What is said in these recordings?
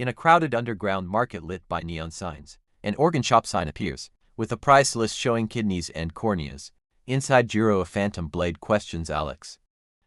In a crowded underground market lit by neon signs, an organ shop sign appears, with a price list showing kidneys and corneas. Inside Jiro, a phantom blade questions Alex.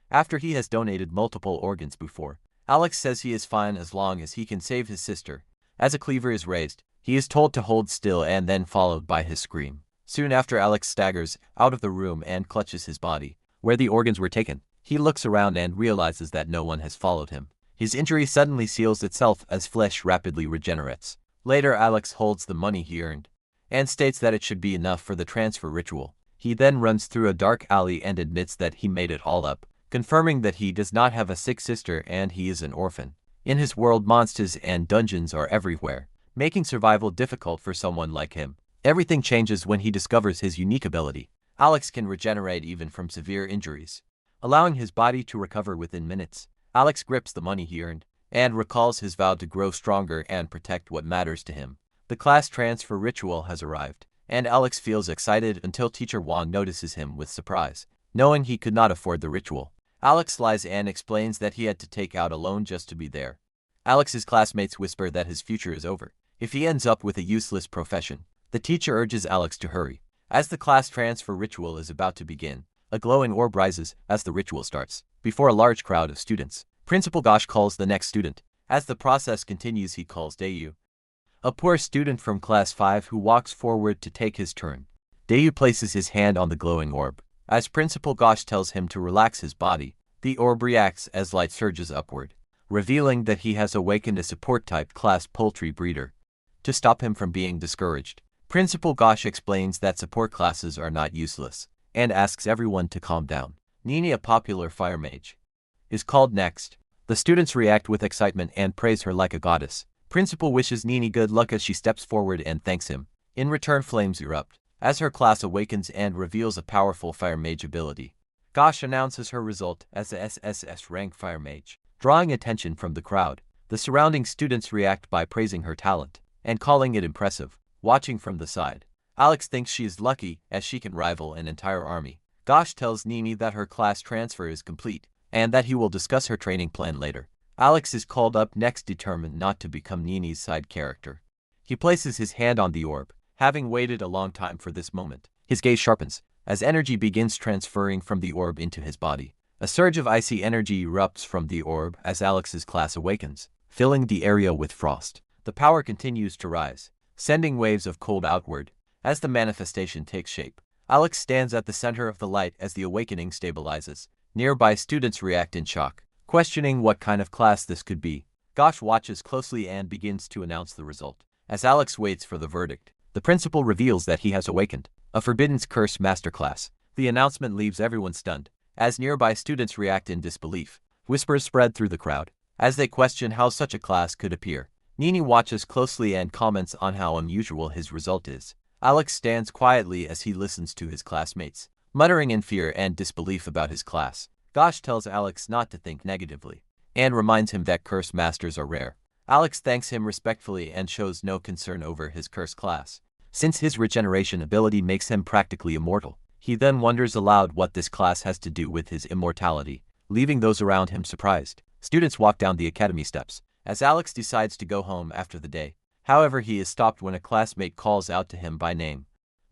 After he has donated multiple organs before, Alex says he is fine as long as he can save his sister. As a cleaver is raised, he is told to hold still and then followed by his scream. Soon after, Alex staggers out of the room and clutches his body, where the organs were taken. He looks around and realizes that no one has followed him. His injury suddenly seals itself as flesh rapidly regenerates. Later, Alex holds the money he earned and states that it should be enough for the transfer ritual. He then runs through a dark alley and admits that he made it all up, confirming that he does not have a sick sister and he is an orphan. In his world, monsters and dungeons are everywhere, making survival difficult for someone like him. Everything changes when he discovers his unique ability. Alex can regenerate even from severe injuries, allowing his body to recover within minutes. Alex grips the money he earned and recalls his vow to grow stronger and protect what matters to him. The class transfer ritual has arrived, and Alex feels excited until teacher Wong notices him with surprise. Knowing he could not afford the ritual, Alex lies and explains that he had to take out a loan just to be there. Alex's classmates whisper that his future is over if he ends up with a useless profession. The teacher urges Alex to hurry. As the class transfer ritual is about to begin, a glowing orb rises as the ritual starts, before a large crowd of students. Principal Gosh calls the next student. As the process continues, he calls Dayu, a poor student from class 5 who walks forward to take his turn. Dayu places his hand on the glowing orb. As Principal Gosh tells him to relax his body, the orb reacts as light surges upward, revealing that he has awakened a support-type class poultry breeder. To stop him from being discouraged, Principal Gosh explains that support classes are not useless, and asks everyone to calm down. Nini, a popular fire mage, is called next. The students react with excitement and praise her like a goddess. Principal wishes Nini good luck as she steps forward and thanks him. In return, flames erupt as her class awakens and reveals a powerful fire mage ability. Gosh announces her result as a SSS rank fire mage, drawing attention from the crowd. The surrounding students react by praising her talent and calling it impressive. Watching from the side, Alex thinks she is lucky as she can rival an entire army. Gosh tells Nini that her class transfer is complete and that he will discuss her training plan later. Alex is called up next, determined not to become Nini's side character. He places his hand on the orb, having waited a long time for this moment. His gaze sharpens as energy begins transferring from the orb into his body. A surge of icy energy erupts from the orb as Alex's class awakens, filling the area with frost. The power continues to rise, sending waves of cold outward. As the manifestation takes shape, Alex stands at the center of the light as the awakening stabilizes. Nearby students react in shock, questioning what kind of class this could be. Gosh watches closely and begins to announce the result. As Alex waits for the verdict, the principal reveals that he has awakened a Forbidden Curse masterclass. The announcement leaves everyone stunned, as nearby students react in disbelief. Whispers spread through the crowd as they question how such a class could appear. Nini watches closely and comments on how unusual his result is. Alex stands quietly as he listens to his classmates, muttering in fear and disbelief about his class. Gosh tells Alex not to think negatively, and reminds him that curse masters are rare. Alex thanks him respectfully and shows no concern over his curse class, since his regeneration ability makes him practically immortal. He then wonders aloud what this class has to do with his immortality, leaving those around him surprised. Students walk down the academy steps, as Alex decides to go home after the day. However, he is stopped when a classmate calls out to him by name.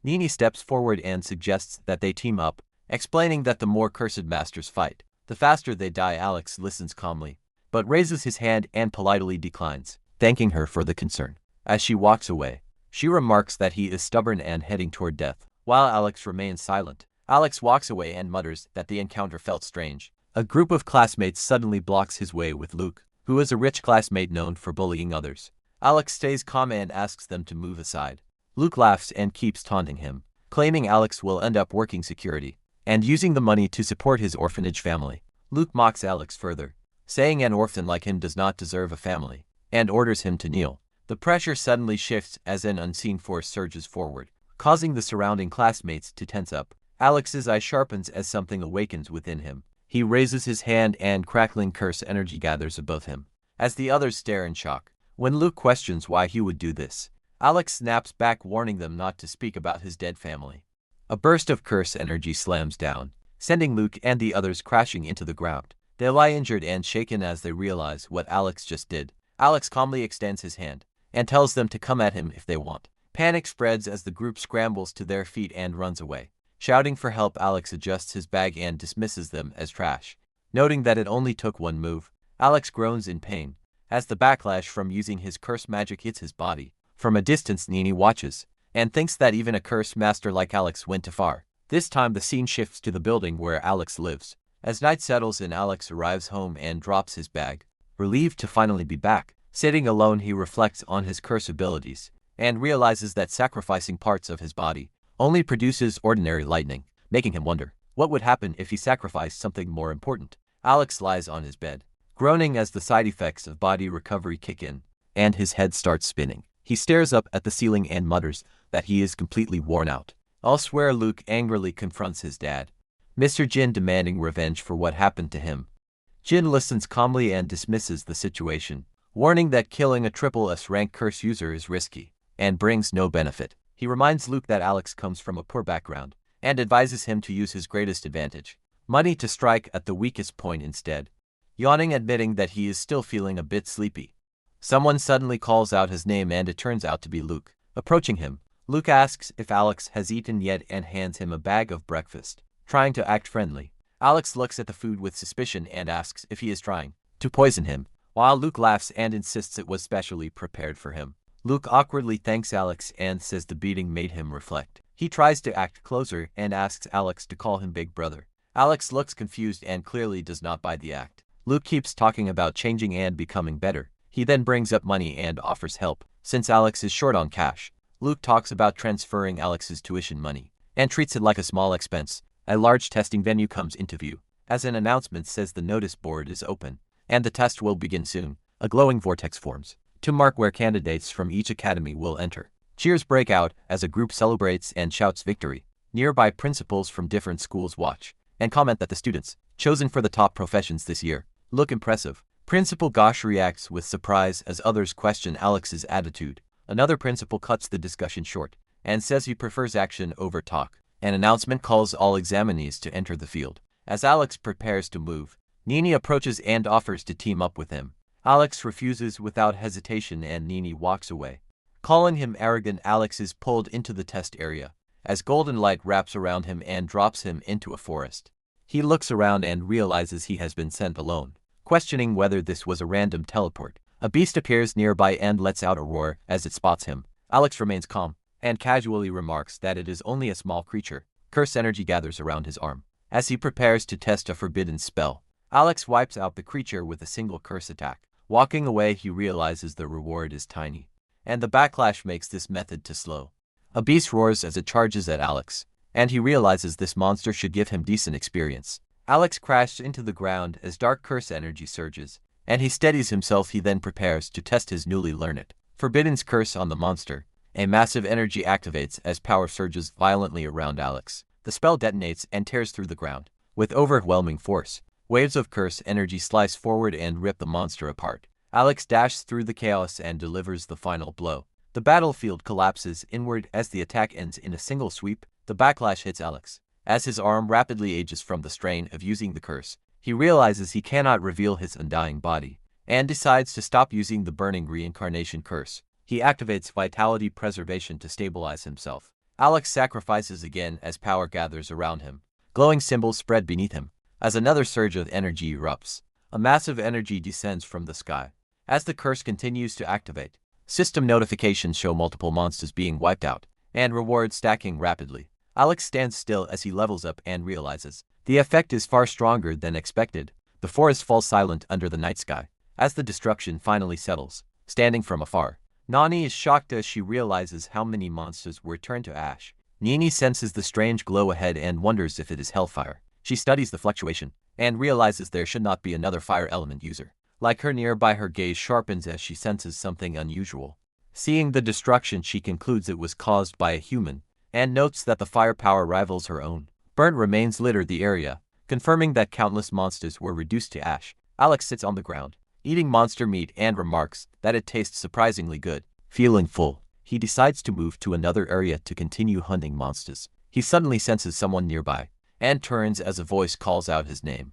Nini steps forward and suggests that they team up, explaining that the more cursed masters fight, the faster they die. Alex listens calmly, but raises his hand and politely declines, thanking her for the concern. As she walks away, she remarks that he is stubborn and heading toward death, while Alex remains silent. Alex walks away and mutters that the encounter felt strange. A group of classmates suddenly blocks his way with Luke, who is a rich classmate known for bullying others. Alex stays calm and asks them to move aside. Luke laughs and keeps taunting him, claiming Alex will end up working security and using the money to support his orphanage family. Luke mocks Alex further, saying an orphan like him does not deserve a family, and orders him to kneel. The pressure suddenly shifts as an unseen force surges forward, causing the surrounding classmates to tense up. Alex's eye sharpens as something awakens within him. He raises his hand and crackling curse energy gathers above him, as the others stare in shock. When Luke questions why he would do this, Alex snaps back, warning them not to speak about his dead family. A burst of curse energy slams down, sending Luke and the others crashing into the ground. They lie injured and shaken as they realize what Alex just did. Alex calmly extends his hand and tells them to come at him if they want. Panic spreads as the group scrambles to their feet and runs away. Shouting for help, Alex adjusts his bag and dismisses them as trash. Noting that it only took one move, Alex groans in pain as the backlash from using his curse magic hits his body. From a distance, Nini watches and thinks that even a curse master like Alex went too far. This time the scene shifts to the building where Alex lives. As night settles in, Alex arrives home and drops his bag. Relieved to finally be back, sitting alone, he reflects on his curse abilities and realizes that sacrificing parts of his body only produces ordinary lightning, making him wonder what would happen if he sacrificed something more important. Alex lies on his bed, groaning as the side effects of body recovery kick in, and his head starts spinning. He stares up at the ceiling and mutters that he is completely worn out. Elsewhere, Luke angrily confronts his dad, Mr. Jin, demanding revenge for what happened to him. Jin listens calmly and dismisses the situation, warning that killing a triple S rank curse user is risky and brings no benefit. He reminds Luke that Alex comes from a poor background and advises him to use his greatest advantage, money, to strike at the weakest point instead. Yawning, admitting that he is still feeling a bit sleepy, someone suddenly calls out his name and it turns out to be Luke. Approaching him, Luke asks if Alex has eaten yet and hands him a bag of breakfast. Trying to act friendly, Alex looks at the food with suspicion and asks if he is trying to poison him, while Luke laughs and insists it was specially prepared for him. Luke awkwardly thanks Alex and says the beating made him reflect. He tries to act closer and asks Alex to call him Big Brother. Alex looks confused and clearly does not buy the act. Luke keeps talking about changing and becoming better. He then brings up money and offers help, since Alex is short on cash. Luke talks about transferring Alex's tuition money and treats it like a small expense. A large testing venue comes into view, as an announcement says the notice board is open, and the test will begin soon. A glowing vortex forms to mark where candidates from each academy will enter. Cheers break out as a group celebrates and shouts victory. Nearby, principals from different schools watch and comment that the students chosen for the top professions this year look impressive. Principal Gosh reacts with surprise as others question Alex's attitude. Another principal cuts the discussion short and says he prefers action over talk. An announcement calls all examinees to enter the field. As Alex prepares to move, Nini approaches and offers to team up with him. Alex refuses without hesitation and Nini walks away. Calling him arrogant, Alex is pulled into the test area as golden light wraps around him and drops him into a forest. He looks around and realizes he has been sent alone, questioning whether this was a random teleport. A beast appears nearby and lets out a roar as it spots him. Alex remains calm and casually remarks that it is only a small creature. Curse energy gathers around his arm as he prepares to test a forbidden spell. Alex wipes out the creature with a single curse attack. Walking away, he realizes the reward is tiny, and the backlash makes this method too slow. A beast roars as it charges at Alex, and he realizes this monster should give him decent experience. Alex crashes into the ground as dark curse energy surges, and he steadies himself. He then prepares to test his newly learned Forbidden's curse on the monster. A massive energy activates as power surges violently around Alex. The spell detonates and tears through the ground with overwhelming force. Waves of curse energy slice forward and rip the monster apart. Alex dashes through the chaos and delivers the final blow. The battlefield collapses inward as the attack ends in a single sweep. The backlash hits Alex as his arm rapidly ages from the strain of using the curse. He realizes he cannot reveal his undying body and decides to stop using the burning reincarnation curse. He activates vitality preservation to stabilize himself. Alex sacrifices again as power gathers around him. Glowing symbols spread beneath him as another surge of energy erupts. A massive energy descends from the sky as the curse continues to activate. System notifications show multiple monsters being wiped out and rewards stacking rapidly. Alex stands still as he levels up and realizes the effect is far stronger than expected. The forest falls silent under the night sky as the destruction finally settles. Standing from afar, Nani is shocked as she realizes how many monsters were turned to ash. Nini senses the strange glow ahead and wonders if it is hellfire. She studies the fluctuation and realizes there should not be another fire element user like her nearby. Her gaze sharpens as she senses something unusual. Seeing the destruction, she concludes it was caused by a human and notes that the firepower rivals her own. Burnt remains litter the area, confirming that countless monsters were reduced to ash. Alex sits on the ground, eating monster meat and remarks that it tastes surprisingly good. Feeling full, he decides to move to another area to continue hunting monsters. He suddenly senses someone nearby and turns as a voice calls out his name.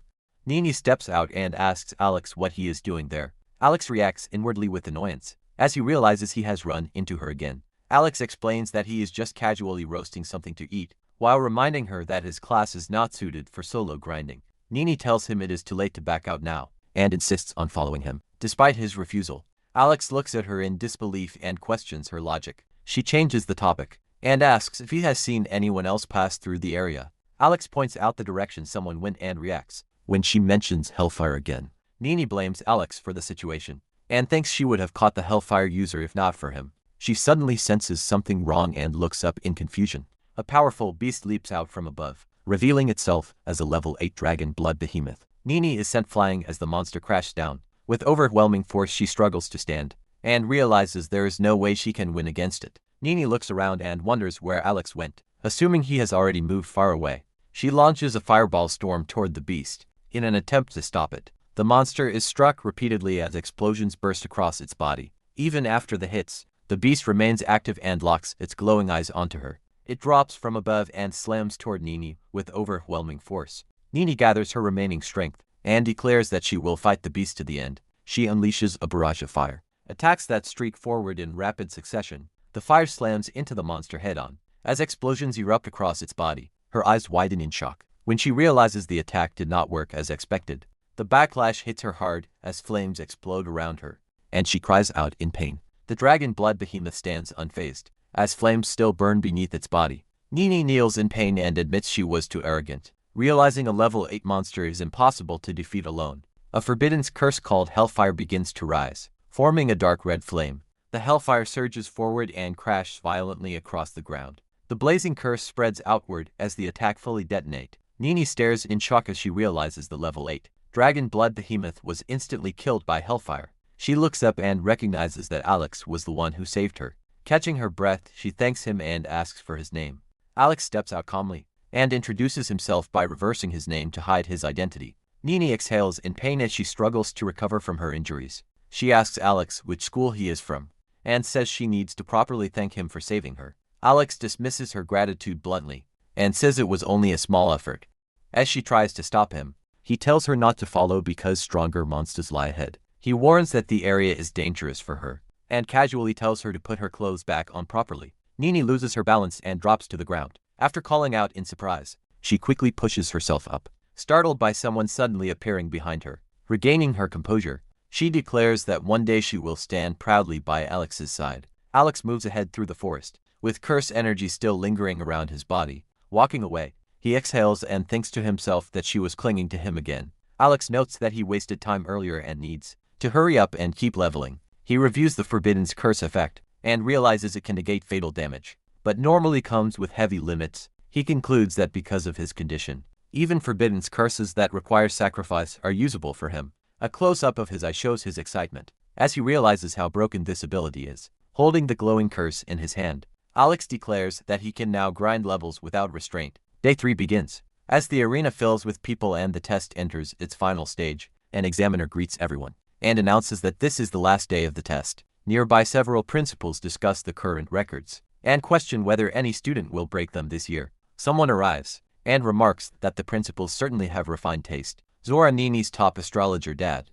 Nini steps out and asks Alex what he is doing there. Alex reacts inwardly with annoyance, as he realizes he has run into her again. Alex explains that he is just casually roasting something to eat, while reminding her that his class is not suited for solo grinding. Nini tells him it is too late to back out now, and insists on following him. Despite his refusal, Alex looks at her in disbelief and questions her logic. She changes the topic, and asks if he has seen anyone else pass through the area. Alex points out the direction someone went and reacts when she mentions Hellfire again. Nini blames Alex for the situation, and thinks she would have caught the Hellfire user if not for him. She suddenly senses something wrong and looks up in confusion. A powerful beast leaps out from above, revealing itself as a level 8 dragon blood behemoth. Nini is sent flying as the monster crashes down. With overwhelming force she struggles to stand, and realizes there is no way she can win against it. Nini looks around and wonders where Alex went. Assuming he has already moved far away, she launches a fireball storm toward the beast, in an attempt to stop it. The monster is struck repeatedly as explosions burst across its body. Even after the hits, the beast remains active and locks its glowing eyes onto her. It drops from above and slams toward Nini with overwhelming force. Nini gathers her remaining strength, and declares that she will fight the beast to the end. She unleashes a barrage of fire, attacks that streak forward in rapid succession. The fire slams into the monster head-on. As explosions erupt across its body, her eyes widen in shock. When she realizes the attack did not work as expected, the backlash hits her hard as flames explode around her, and she cries out in pain. The dragon blood behemoth stands unfazed, as flames still burn beneath its body. Nini kneels in pain and admits she was too arrogant, realizing a level 8 monster is impossible to defeat alone. A forbidden curse called Hellfire begins to rise, forming a dark red flame. The Hellfire surges forward and crashes violently across the ground. The blazing curse spreads outward as the attack fully detonates. Nini stares in shock as she realizes the level 8 dragon blood behemoth was instantly killed by Hellfire. She looks up and recognizes that Alex was the one who saved her. Catching her breath, she thanks him and asks for his name. Alex steps out calmly, and introduces himself by reversing his name to hide his identity. Nini exhales in pain as she struggles to recover from her injuries. She asks Alex which school he is from, and says she needs to properly thank him for saving her. Alex dismisses her gratitude bluntly, and says it was only a small effort. As she tries to stop him, he tells her not to follow because stronger monsters lie ahead. He warns that the area is dangerous for her, and casually tells her to put her clothes back on properly. Nini loses her balance and drops to the ground. After calling out in surprise, she quickly pushes herself up, startled by someone suddenly appearing behind her. Regaining her composure, she declares that one day she will stand proudly by Alex's side. Alex moves ahead through the forest, with curse energy still lingering around his body. Walking away, he exhales and thinks to himself that she was clinging to him again. Alex notes that he wasted time earlier and needs to hurry up and keep leveling. He reviews the Forbidden's curse effect, and realizes it can negate fatal damage, but normally comes with heavy limits. He concludes that because of his condition, even Forbidden's curses that require sacrifice are usable for him. A close-up of his eye shows his excitement, as he realizes how broken this ability is. Holding the glowing curse in his hand, Alex declares that he can now grind levels without restraint. Day 3 begins. As the arena fills with people and the test enters its final stage, an examiner greets everyone, and announces that this is the last day of the test. Nearby, several principals discuss the current records, and question whether any student will break them this year. Someone arrives, and remarks that the principals certainly have refined taste. Zora, Nini's top astrologer dad,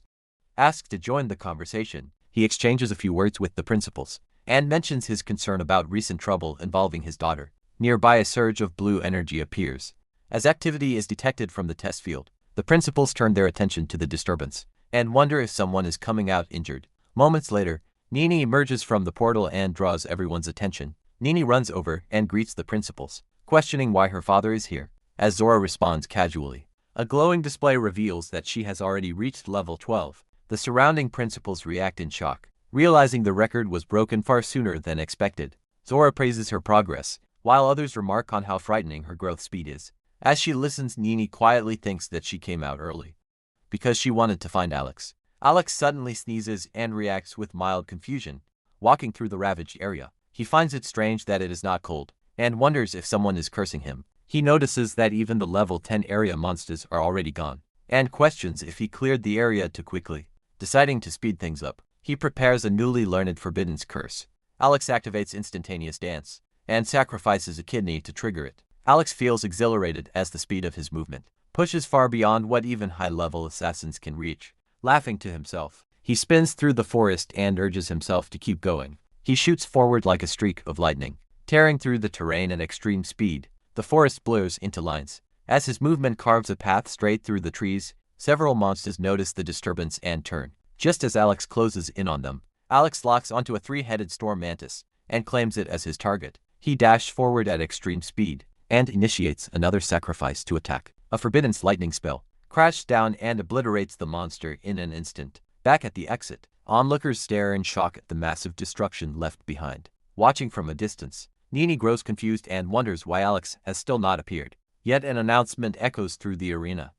asks to join the conversation. He exchanges a few words with the principals, and mentions his concern about recent trouble involving his daughter. Nearby, a surge of blue energy appears. As activity is detected from the test field, the principals turn their attention to the disturbance, and wonder if someone is coming out injured. Moments later, Nini emerges from the portal and draws everyone's attention. Nini runs over and greets the principals, questioning why her father is here. As Zora responds casually, a glowing display reveals that she has already reached level 12. The surrounding principals react in shock, realizing the record was broken far sooner than expected. Zora praises her progress, while others remark on how frightening her growth speed is. As she listens, Nini quietly thinks that she came out early, because she wanted to find Alex. Alex suddenly sneezes and reacts with mild confusion. Walking through the ravaged area, he finds it strange that it is not cold, and wonders if someone is cursing him. He notices that even the level 10 area monsters are already gone, and questions if he cleared the area too quickly. Deciding to speed things up, he prepares a newly learned Forbidden's curse. Alex activates instantaneous dance, and sacrifices a kidney to trigger it. Alex feels exhilarated as the speed of his movement pushes far beyond what even high-level assassins can reach. Laughing to himself, He spins through the forest and urges himself to keep going. He shoots forward like a streak of lightning, tearing through the terrain at extreme speed. The forest blurs into lines. As his movement carves a path straight through the trees, several monsters notice the disturbance and turn. Just as Alex closes in on them, Alex locks onto a three-headed storm mantis and claims it as his target. He dashes forward at extreme speed and initiates another sacrifice to attack. A forbidden lightning spell crashes down and obliterates the monster in an instant. Back at the exit, onlookers stare in shock at the massive destruction left behind. Watching from a distance, Nini grows confused and wonders why Alex has still not appeared. Yet an announcement echoes through the arena,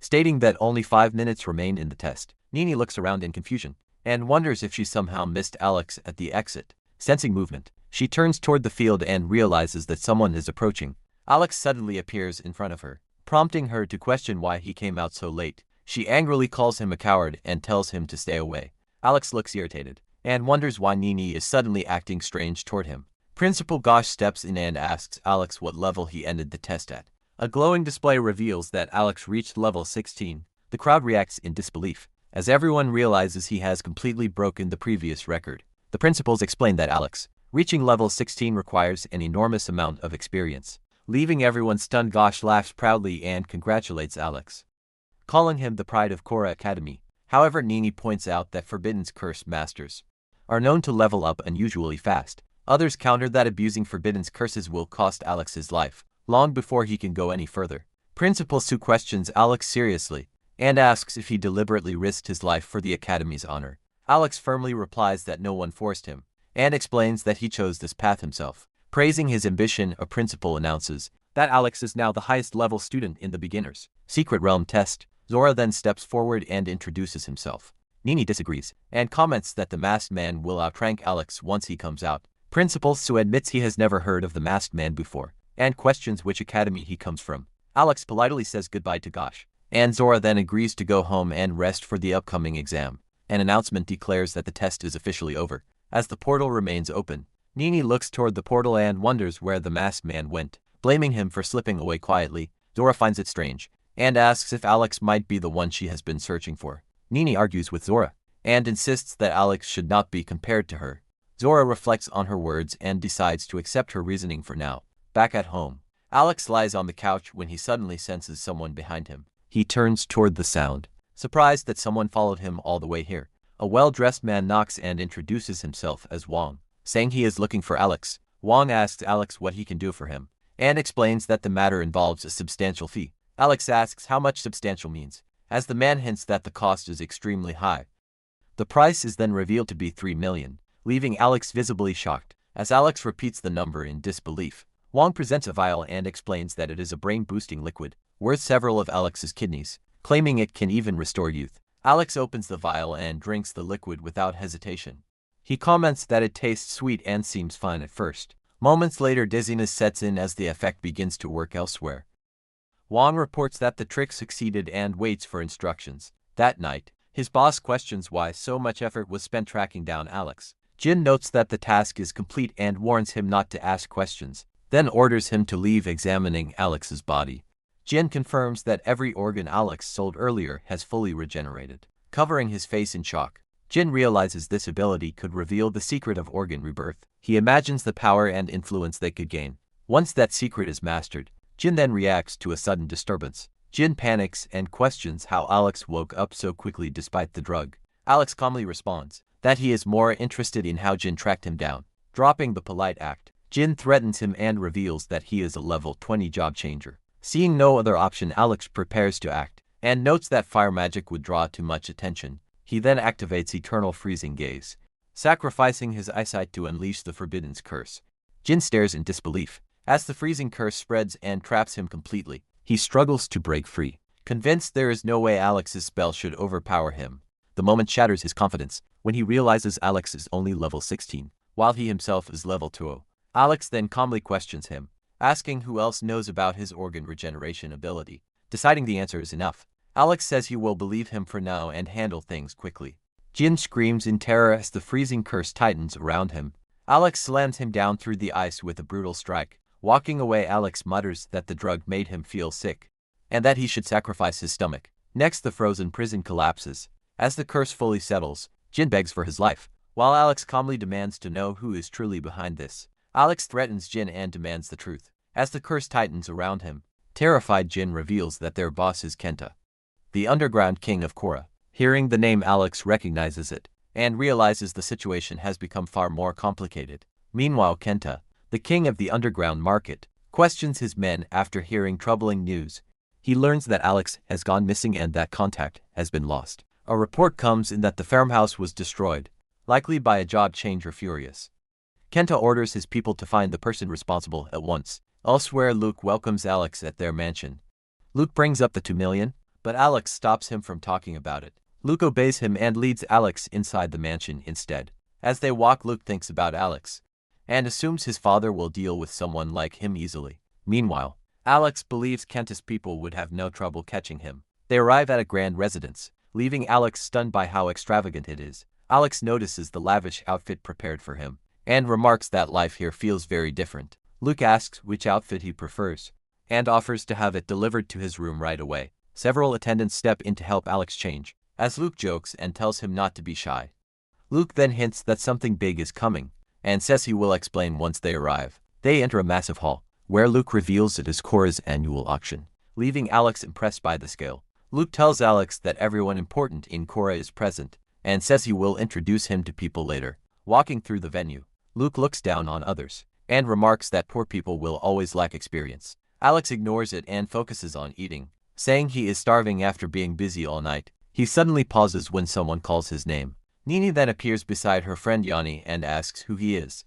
stating that only 5 minutes remain in the test. Nini looks around in confusion and wonders if she somehow missed Alex at the exit. Sensing movement, she turns toward the field and realizes that someone is approaching. Alex suddenly appears in front of her, prompting her to question why he came out so late. She angrily calls him a coward and tells him to stay away. Alex looks irritated and wonders why Nini is suddenly acting strange toward him. Principal Gosh steps in and asks Alex what level he ended the test at. A glowing display reveals that Alex reached level 16. The crowd reacts in disbelief, as everyone realizes he has completely broken the previous record. The principals explain that Alex reaching level 16 requires an enormous amount of experience. Leaving everyone stunned, Gosh laughs proudly and congratulates Alex, calling him the pride of Korra Academy. However, Nini points out that Forbidden's curse masters are known to level up unusually fast. Others counter that abusing Forbidden's curses will cost Alex his life, long before he can go any further. Principal Sue questions Alex seriously and asks if he deliberately risked his life for the Academy's honor. Alex firmly replies that no one forced him, and explains that he chose this path himself. Praising his ambition, a principal announces that Alex is now the highest level student in the beginner's secret realm test. Zora then steps forward and introduces himself. Nini disagrees and comments that the masked man will outrank Alex once he comes out. Principal Sue admits he has never heard of the masked man before and questions which academy he comes from. Alex politely says goodbye to Gosh, and Zora then agrees to go home and rest for the upcoming exam. An announcement declares that the test is officially over. As the portal remains open, Nini looks toward the portal and wonders where the masked man went. Blaming him for slipping away quietly, Zora finds it strange and asks if Alex might be the one she has been searching for. Nini argues with Zora and insists that Alex should not be compared to her. Zora reflects on her words and decides to accept her reasoning for now. Back at home, Alex lies on the couch when he suddenly senses someone behind him. He turns toward the sound, surprised that someone followed him all the way here. A well-dressed man knocks and introduces himself as Wong. Saying he is looking for Alex, Wong asks Alex what he can do for him, and explains that the matter involves a substantial fee. Alex asks how much substantial means, as the man hints that the cost is extremely high. The price is then revealed to be 3 million, leaving Alex visibly shocked. As Alex repeats the number in disbelief, Wong presents a vial and explains that it is a brain-boosting liquid, worth several of Alex's kidneys, claiming it can even restore youth. Alex opens the vial and drinks the liquid without hesitation. He comments that it tastes sweet and seems fine at first. Moments later, dizziness sets in as the effect begins to work elsewhere. Wong reports that the trick succeeded and waits for instructions. That night, his boss questions why so much effort was spent tracking down Alex. Jin notes that the task is complete and warns him not to ask questions, then orders him to leave examining Alex's body. Jin confirms that every organ Alex sold earlier has fully regenerated. Covering his face in shock, Jin realizes this ability could reveal the secret of organ rebirth. He imagines the power and influence they could gain. Once that secret is mastered, Jin then reacts to a sudden disturbance. Jin panics and questions how Alex woke up so quickly despite the drug. Alex calmly responds that he is more interested in how Jin tracked him down. Dropping the polite act, Jin threatens him and reveals that he is a level 20 job changer. Seeing no other option, Alex prepares to act and notes that fire magic would draw too much attention. He then activates Eternal Freezing Gaze, sacrificing his eyesight to unleash the Forbidden's curse. Jin stares in disbelief as the freezing curse spreads and traps him completely. He struggles to break free, convinced there is no way Alex's spell should overpower him. The moment shatters his confidence when he realizes Alex is only level 16, while he himself is level 20. Alex then calmly questions him, asking who else knows about his organ regeneration ability. Deciding the answer is enough, Alex says he will believe him for now and handle things quickly. Jin screams in terror as the freezing curse tightens around him. Alex slams him down through the ice with a brutal strike. Walking away, Alex mutters that the drug made him feel sick, and that he should sacrifice his stomach. Next, the frozen prison collapses, As the curse fully settles, Jin begs for his life, while Alex calmly demands to know who is truly behind this. Alex threatens Jin and demands the truth. As the curse tightens around him, terrified Jin reveals that their boss is Kenta, the underground king of Korra. Hearing the name, Alex recognizes it, and realizes the situation has become far more complicated. Meanwhile, Kenta, the king of the underground market, questions his men after hearing troubling news. He learns that Alex has gone missing and that contact has been lost. A report comes in that the farmhouse was destroyed, likely by a job changer furious. Kenta orders his people to find the person responsible at once. Elsewhere, Luke welcomes Alex at their mansion. Luke brings up the 2 million, but Alex stops him from talking about it. Luke obeys him and leads Alex inside the mansion instead. As they walk, Luke thinks about Alex and assumes his father will deal with someone like him easily. Meanwhile, Alex believes Kenta's people would have no trouble catching him. They arrive at a grand residence, leaving Alex stunned by how extravagant it is. Alex notices the lavish outfit prepared for him and remarks that life here feels very different. Luke asks which outfit he prefers and offers to have it delivered to his room right away. Several attendants step in to help Alex change, as Luke jokes and tells him not to be shy. Luke then hints that something big is coming and says he will explain once they arrive. They enter a massive hall, where Luke reveals it is Korra's annual auction, leaving Alex impressed by the scale. Luke tells Alex that everyone important in Korra is present and says he will introduce him to people later. Walking through the venue, Luke looks down on others and remarks that poor people will always lack experience. Alex ignores it and focuses on eating, saying he is starving after being busy all night. He suddenly pauses when someone calls his name. Nini then appears beside her friend Yanni and asks who he is.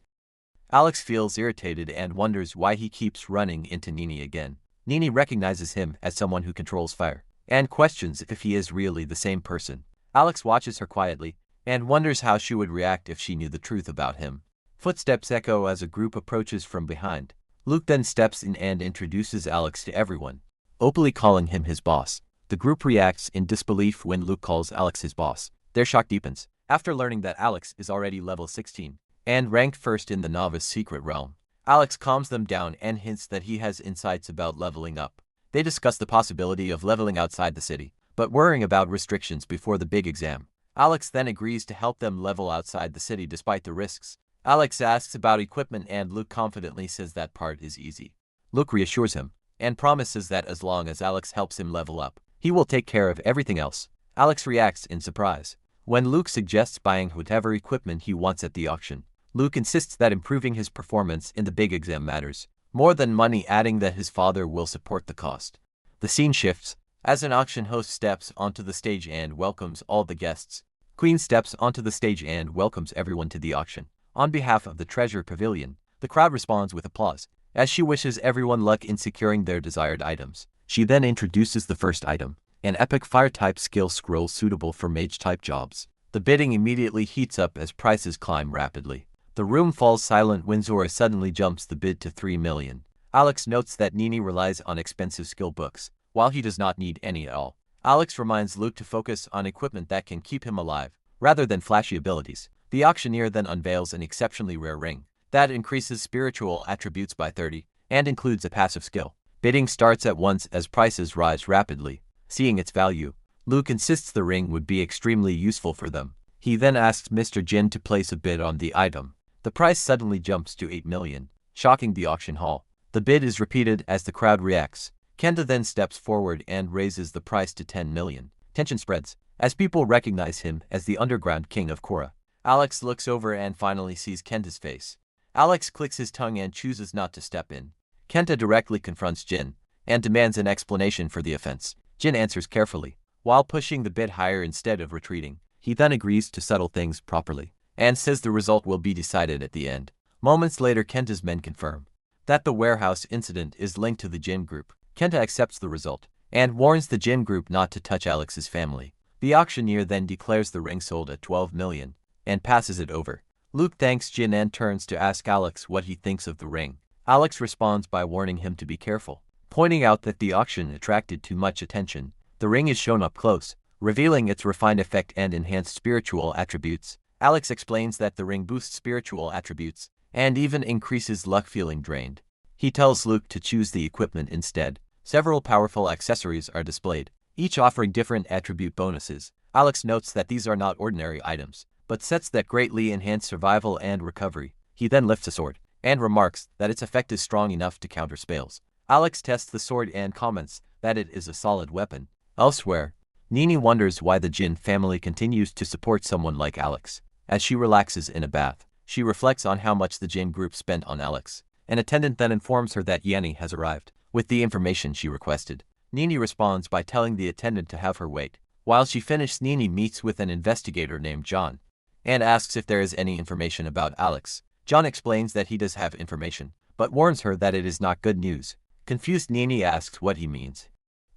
Alex feels irritated and wonders why he keeps running into Nini again. Nini recognizes him as someone who controls fire and questions if he is really the same person. Alex watches her quietly and wonders how she would react if she knew the truth about him. Footsteps echo as a group approaches from behind. Luke then steps in and introduces Alex to everyone, openly calling him his boss. The group reacts in disbelief when Luke calls Alex his boss. Their shock deepens after learning that Alex is already level 16 and ranked first in the novice secret realm. Alex calms them down and hints that he has insights about leveling up. They discuss the possibility of leveling outside the city, but worrying about restrictions before the big exam. Alex then agrees to help them level outside the city despite the risks. Alex asks about equipment and Luke confidently says that part is easy. Luke reassures him and promises that as long as Alex helps him level up, he will take care of everything else. Alex reacts in surprise when Luke suggests buying whatever equipment he wants at the auction. Luke insists that improving his performance in the big exam matters more than money, adding that his father will support the cost. The scene shifts as an auction host steps onto the stage and welcomes all the guests. Queen steps onto the stage and welcomes everyone to the auction. On behalf of the Treasure Pavilion, the crowd responds with applause as she wishes everyone luck in securing their desired items. She then introduces the first item, an epic fire-type skill scroll suitable for mage-type jobs. The bidding immediately heats up as prices climb rapidly. The room falls silent when Zora suddenly jumps the bid to 3 million. Alex notes that Nini relies on expensive skill books, while he does not need any at all. Alex reminds Luke to focus on equipment that can keep him alive, rather than flashy abilities. The auctioneer then unveils an exceptionally rare ring that increases spiritual attributes by 30 and includes a passive skill. Bidding starts at once as prices rise rapidly. Seeing its value, Luke insists the ring would be extremely useful for them. He then asks Mr. Jin to place a bid on the item. The price suddenly jumps to 8 million, shocking the auction hall. The bid is repeated as the crowd reacts. Kenta then steps forward and raises the price to 10 million. Tension spreads as people recognize him as the underground king of Korra. Alex looks over and finally sees Kenta's face. Alex clicks his tongue and chooses not to step in. Kenta directly confronts Jin and demands an explanation for the offense. Jin answers carefully, while pushing the bid higher instead of retreating. He then agrees to settle things properly and says the result will be decided at the end. Moments later, Kenta's men confirm that the warehouse incident is linked to the Jin group. Kenta accepts the result and warns the Jin group not to touch Alex's family. The auctioneer then declares the ring sold at 12 million and passes it over. Luke thanks Jin and turns to ask Alex what he thinks of the ring. Alex responds by warning him to be careful, pointing out that the auction attracted too much attention. The ring is shown up close, revealing its refined effect and enhanced spiritual attributes. Alex explains that the ring boosts spiritual attributes and even increases luck feeling drained. He tells Luke to choose the equipment instead. Several powerful accessories are displayed, each offering different attribute bonuses. Alex notes that these are not ordinary items, but sets that greatly enhance survival and recovery. He then lifts a sword, and remarks that its effect is strong enough to counter spells. Alex tests the sword and comments that it is a solid weapon. Elsewhere, Nini wonders why the Jin family continues to support someone like Alex. As she relaxes in a bath, she reflects on how much the Jin group spent on Alex. An attendant then informs her that Yanni has arrived, with the information she requested. Nini responds by telling the attendant to have her wait. While she finishes, Nini meets with an investigator named John, and asks if there is any information about Alex. John explains that he does have information, but warns her that it is not good news. Confused, Nini asks what he means.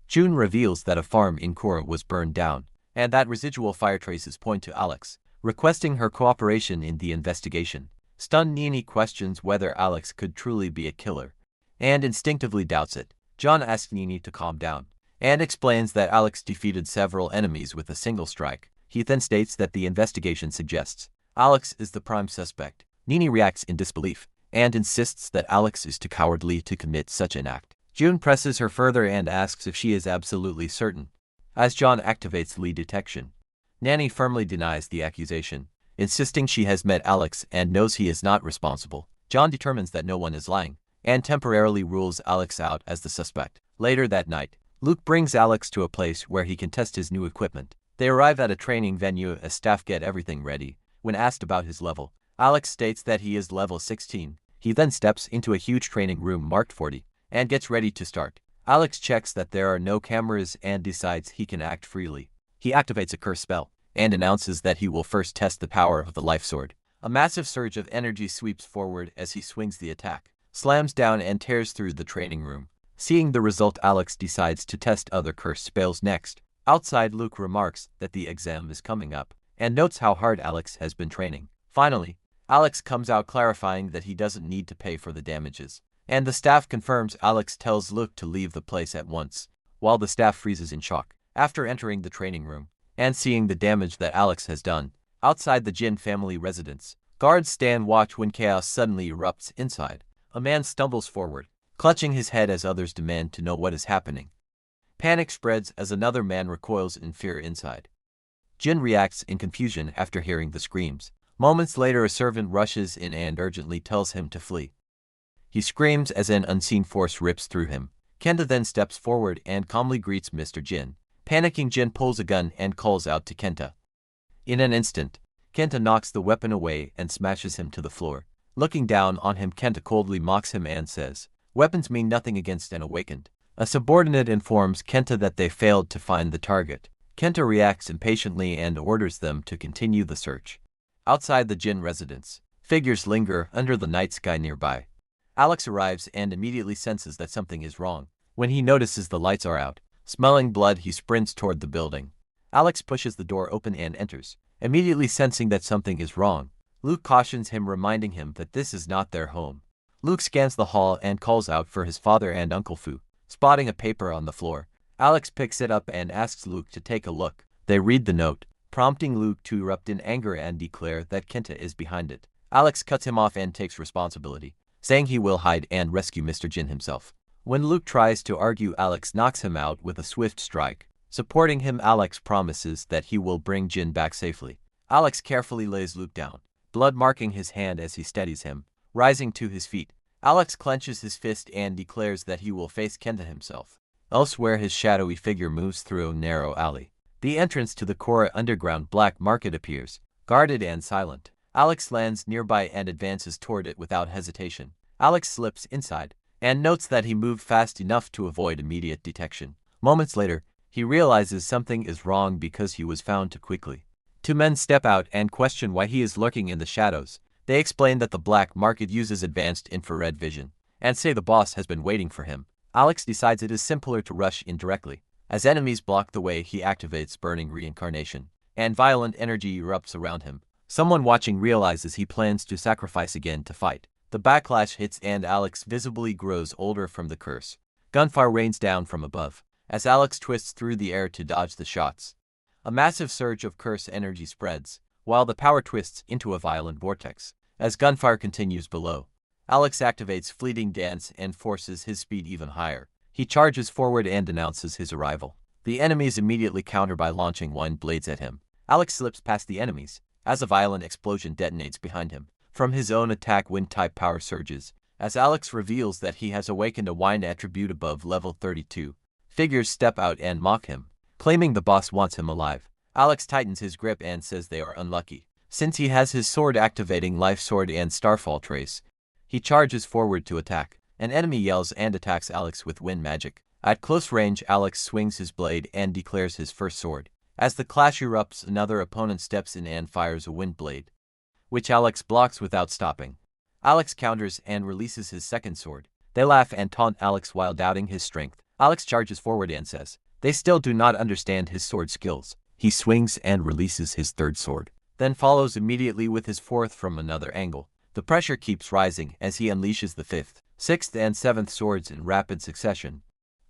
June reveals that a farm in Kora was burned down, and that residual fire traces point to Alex, requesting her cooperation in the investigation. Stunned, Nini questions whether Alex could truly be a killer, and instinctively doubts it. John asks Nini to calm down, and explains that Alex defeated several enemies with a single strike. He then states that the investigation suggests Alex is the prime suspect. Nini reacts in disbelief, and insists that Alex is too cowardly to commit such an act. June presses her further and asks if she is absolutely certain, as John activates lie detection. Nani firmly denies the accusation, insisting she has met Alex and knows he is not responsible. John determines that no one is lying, and temporarily rules Alex out as the suspect. Later that night, Luke brings Alex to a place where he can test his new equipment. They arrive at a training venue as staff get everything ready. When asked about his level, Alex states that he is level 16. He then steps into a huge training room marked 40, and gets ready to start. Alex checks that there are no cameras and decides he can act freely. He activates a curse spell, and announces that he will first test the power of the life sword. A massive surge of energy sweeps forward as he swings the attack, slams down and tears through the training room. Seeing the result, Alex decides to test other curse spells next. Outside, Luke remarks that the exam is coming up, and notes how hard Alex has been training. Finally, Alex comes out clarifying that he doesn't need to pay for the damages, and the staff confirms. Alex tells Luke to leave the place at once, while the staff freezes in shock. After entering the training room, and seeing the damage that Alex has done, outside the Jin family residence, guards stand watch when chaos suddenly erupts inside. A man stumbles forward, clutching his head as others demand to know what is happening. Panic spreads as another man recoils in fear inside. Jin reacts in confusion after hearing the screams. Moments later, a servant rushes in and urgently tells him to flee. He screams as an unseen force rips through him. Kenta then steps forward and calmly greets Mr. Jin. Panicking, Jin pulls a gun and calls out to Kenta. In an instant, Kenta knocks the weapon away and smashes him to the floor. Looking down on him, Kenta coldly mocks him and says, "Weapons mean nothing against an awakened." A subordinate informs Kenta that they failed to find the target. Kenta reacts impatiently and orders them to continue the search. Outside the Jin residence, figures linger under the night sky nearby. Alex arrives and immediately senses that something is wrong. When he notices the lights are out, smelling blood, he sprints toward the building. Alex pushes the door open and enters, immediately sensing that something is wrong. Luke cautions him, reminding him that this is not their home. Luke scans the hall and calls out for his father and Uncle Fu. Spotting a paper on the floor, Alex picks it up and asks Luke to take a look. They read the note, prompting Luke to erupt in anger and declare that Kenta is behind it. Alex cuts him off and takes responsibility, saying he will hide and rescue Mr. Jin himself. When Luke tries to argue, Alex knocks him out with a swift strike. Supporting him, Alex promises that he will bring Jin back safely. Alex carefully lays Luke down, blood marking his hand as he steadies him. Rising to his feet, Alex clenches his fist and declares that he will face Kenta himself. Elsewhere, his shadowy figure moves through a narrow alley. The entrance to the Kora underground black market appears, guarded and silent. Alex lands nearby and advances toward it without hesitation. Alex slips inside, and notes that he moved fast enough to avoid immediate detection. Moments later, he realizes something is wrong because he was found too quickly. Two men step out and question why he is lurking in the shadows. They explain that the black market uses advanced infrared vision, and say the boss has been waiting for him. Alex decides it is simpler to rush in directly. As enemies block the way, he activates burning reincarnation, and violent energy erupts around him. Someone watching realizes he plans to sacrifice again to fight. The backlash hits and Alex visibly grows older from the curse. Gunfire rains down from above, as Alex twists through the air to dodge the shots. A massive surge of curse energy spreads, while the power twists into a violent vortex. As gunfire continues below, Alex activates fleeting dance and forces his speed even higher. He charges forward and announces his arrival. The enemies immediately counter by launching wind blades at him. Alex slips past the enemies, as a violent explosion detonates behind him. From his own attack, wind-type power surges, as Alex reveals that he has awakened a wind attribute above level 32. Figures step out and mock him, claiming the boss wants him alive. Alex tightens his grip and says they are unlucky, since he has his sword activating Life Sword and Starfall trace. He charges forward to attack. An enemy yells and attacks Alex with wind magic. At close range, Alex swings his blade and declares his first sword. As the clash erupts, another opponent steps in and fires a wind blade, which Alex blocks without stopping. Alex counters and releases his second sword. They laugh and taunt Alex while doubting his strength. Alex charges forward and says they still do not understand his sword skills. He swings and releases his third sword, then follows immediately with his fourth from another angle. The pressure keeps rising as he unleashes the fifth, sixth and seventh swords in rapid succession.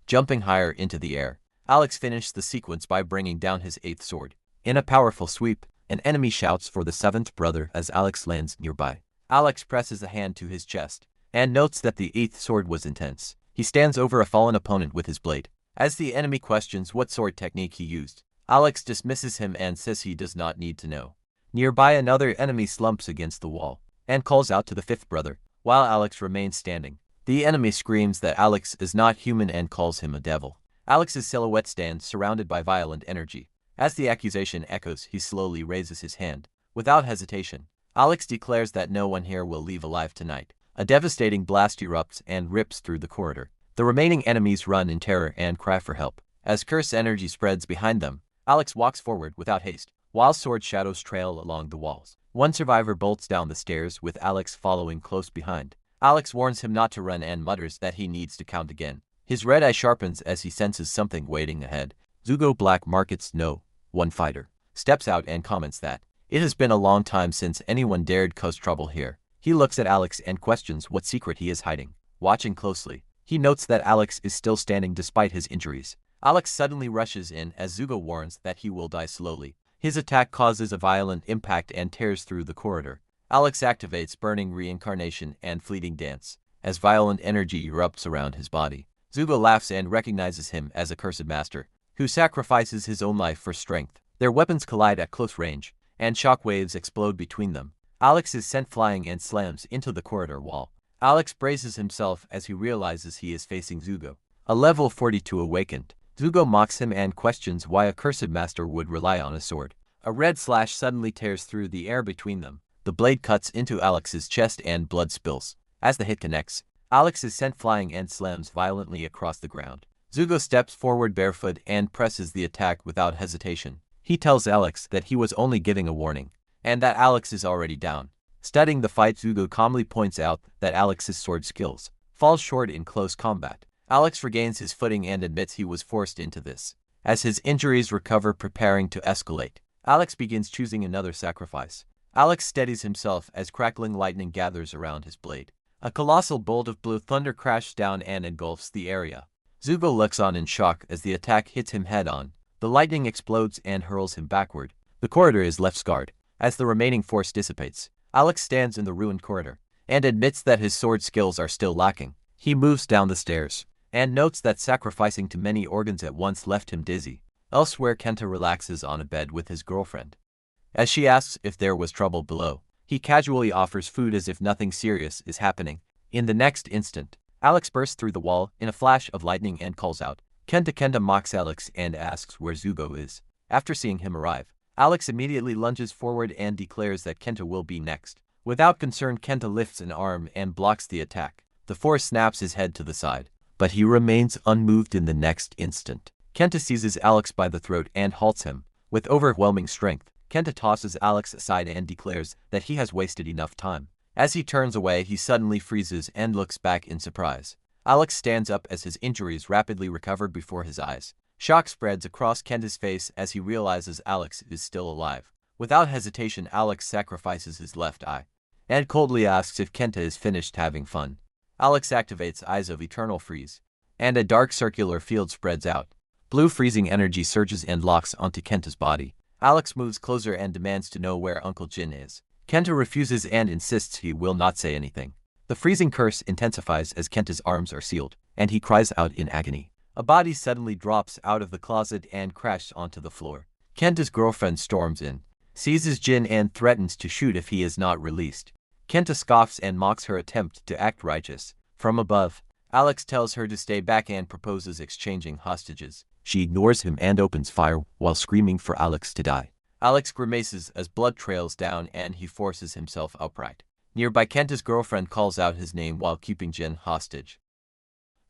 Jumping higher into the air, Alex finished the sequence by bringing down his eighth sword. In a powerful sweep, an enemy shouts for the seventh brother as Alex lands nearby. Alex presses a hand to his chest and notes that the eighth sword was intense. He stands over a fallen opponent with his blade. As the enemy questions what sword technique he used, Alex dismisses him and says he does not need to know. Nearby, another enemy slumps against the wall and calls out to the fifth brother, while Alex remains standing. The enemy screams that Alex is not human and calls him a devil. Alex's silhouette stands surrounded by violent energy. As the accusation echoes, he slowly raises his hand. Without hesitation, Alex declares that no one here will leave alive tonight. A devastating blast erupts and rips through the corridor. The remaining enemies run in terror and cry for help. As curse energy spreads behind them, Alex walks forward without haste, while sword shadows trail along the walls. One survivor bolts down the stairs with Alex following close behind. Alex warns him not to run and mutters that he needs to count again. His red eye sharpens as he senses something waiting ahead. Zugo Black Markets No. One fighter steps out and comments that it has been a long time since anyone dared cause trouble here. He looks at Alex and questions what secret he is hiding. Watching closely, he notes that Alex is still standing despite his injuries. Alex suddenly rushes in as Zugo warns that he will die slowly. His attack causes a violent impact and tears through the corridor. Alex activates Burning Reincarnation and Fleeting Dance as violent energy erupts around his body. Zugo laughs and recognizes him as a cursed master, who sacrifices his own life for strength. Their weapons collide at close range, and shockwaves explode between them. Alex is sent flying and slams into the corridor wall. Alex braces himself as he realizes he is facing Zugo, a level 42 awakened. Zugo mocks him and questions why a cursed master would rely on a sword. A red slash suddenly tears through the air between them. The blade cuts into Alex's chest and blood spills. As the hit connects, Alex is sent flying and slams violently across the ground. Zugo steps forward barefoot and presses the attack without hesitation. He tells Alex that he was only giving a warning, and that Alex is already down. Studying the fight, Zugo calmly points out that Alex's sword skills fall short in close combat. Alex regains his footing and admits he was forced into this. As his injuries recover, preparing to escalate, Alex begins choosing another sacrifice. Alex steadies himself as crackling lightning gathers around his blade. A colossal bolt of blue thunder crashes down and engulfs the area. Zugo looks on in shock as the attack hits him head-on. The lightning explodes and hurls him backward. The corridor is left scarred. As the remaining force dissipates, Alex stands in the ruined corridor and admits that his sword skills are still lacking. He moves down the stairs and notes that sacrificing to many organs at once left him dizzy. Elsewhere, Kenta relaxes on a bed with his girlfriend. As she asks if there was trouble below, he casually offers food as if nothing serious is happening. In the next instant, Alex bursts through the wall in a flash of lightning and calls out. Kenta mocks Alex and asks where Zugo is. After seeing him arrive, Alex immediately lunges forward and declares that Kenta will be next. Without concern, Kenta lifts an arm and blocks the attack. The force snaps his head to the side, but he remains unmoved in the next instant. Kenta seizes Alex by the throat and halts him. With overwhelming strength, Kenta tosses Alex aside and declares that he has wasted enough time. As he turns away, he suddenly freezes and looks back in surprise. Alex stands up as his injuries rapidly recover before his eyes. Shock spreads across Kenta's face as he realizes Alex is still alive. Without hesitation, Alex sacrifices his left eye and coldly asks if Kenta is finished having fun. Alex activates Eyes of Eternal Freeze, and a dark circular field spreads out. Blue freezing energy surges and locks onto Kenta's body. Alex moves closer and demands to know where Uncle Jin is. Kenta refuses and insists he will not say anything. The freezing curse intensifies as Kenta's arms are sealed, and he cries out in agony. A body suddenly drops out of the closet and crashes onto the floor. Kenta's girlfriend storms in, seizes Jin and threatens to shoot if he is not released. Kenta scoffs and mocks her attempt to act righteous. From above, Alex tells her to stay back and proposes exchanging hostages. She ignores him and opens fire while screaming for Alex to die. Alex grimaces as blood trails down and he forces himself upright. Nearby, Kenta's girlfriend calls out his name while keeping Jin hostage.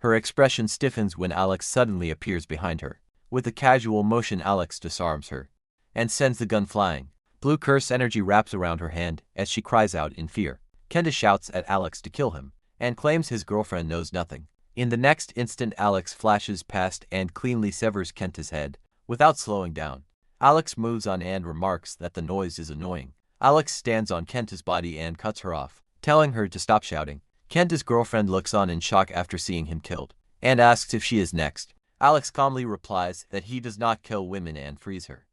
Her expression stiffens when Alex suddenly appears behind her. With a casual motion, Alex disarms her and sends the gun flying. Blue curse energy wraps around her hand as she cries out in fear. Kenta shouts at Alex to kill him and claims his girlfriend knows nothing. In the next instant, Alex flashes past and cleanly severs Kenta's head without slowing down. Alex moves on and remarks that the noise is annoying. Alex stands on Kenta's body and cuts her off, telling her to stop shouting. Kenta's girlfriend looks on in shock after seeing him killed and asks if she is next. Alex calmly replies that he does not kill women and frees her.